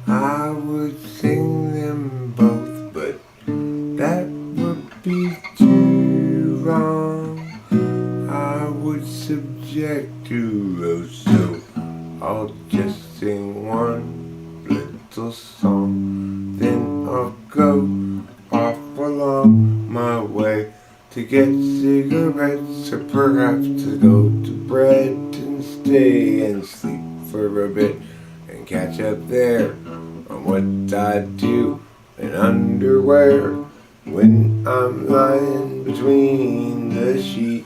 I would sing them both, but that would be too wrong. I would subject to roast, so I'll just sing one little song. Then I'll go off along my way to get cigarettes, or perhaps to go to bed and stay and sleep for a bit and catch up there on what I do in underwear when I'm lying between the sheets.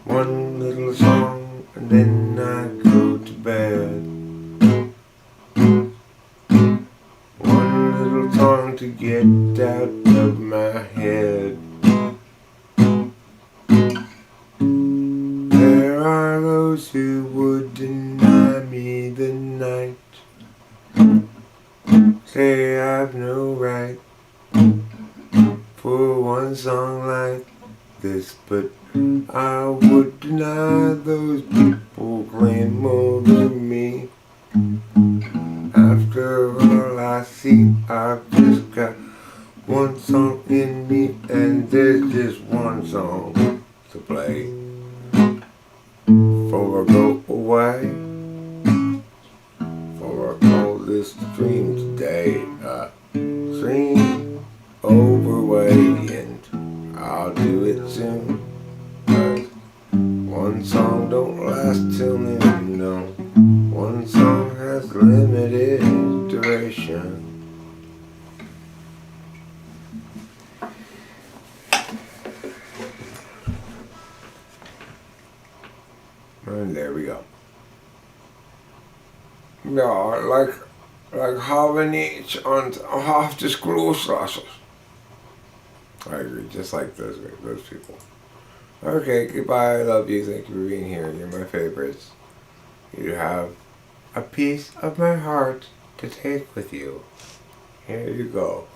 One little song and then I go to bed. One little song to get out of my head. There are those who would deny me the night, say I've no right for one song like this, but I would deny those people claim over me. After all I see, I've just got one song in me, and there's just one song to play before I go away. Before I call this stream today stream overway, and I'll do it soon. One song don't last till noon, no. One song has limited duration. And there we go. Ja, like having each and half the screw slashes. I agree, just like those people. Okay, goodbye, I love you, thank you for being here, you're my favorites. You have a piece of my heart to take with you. Here you go.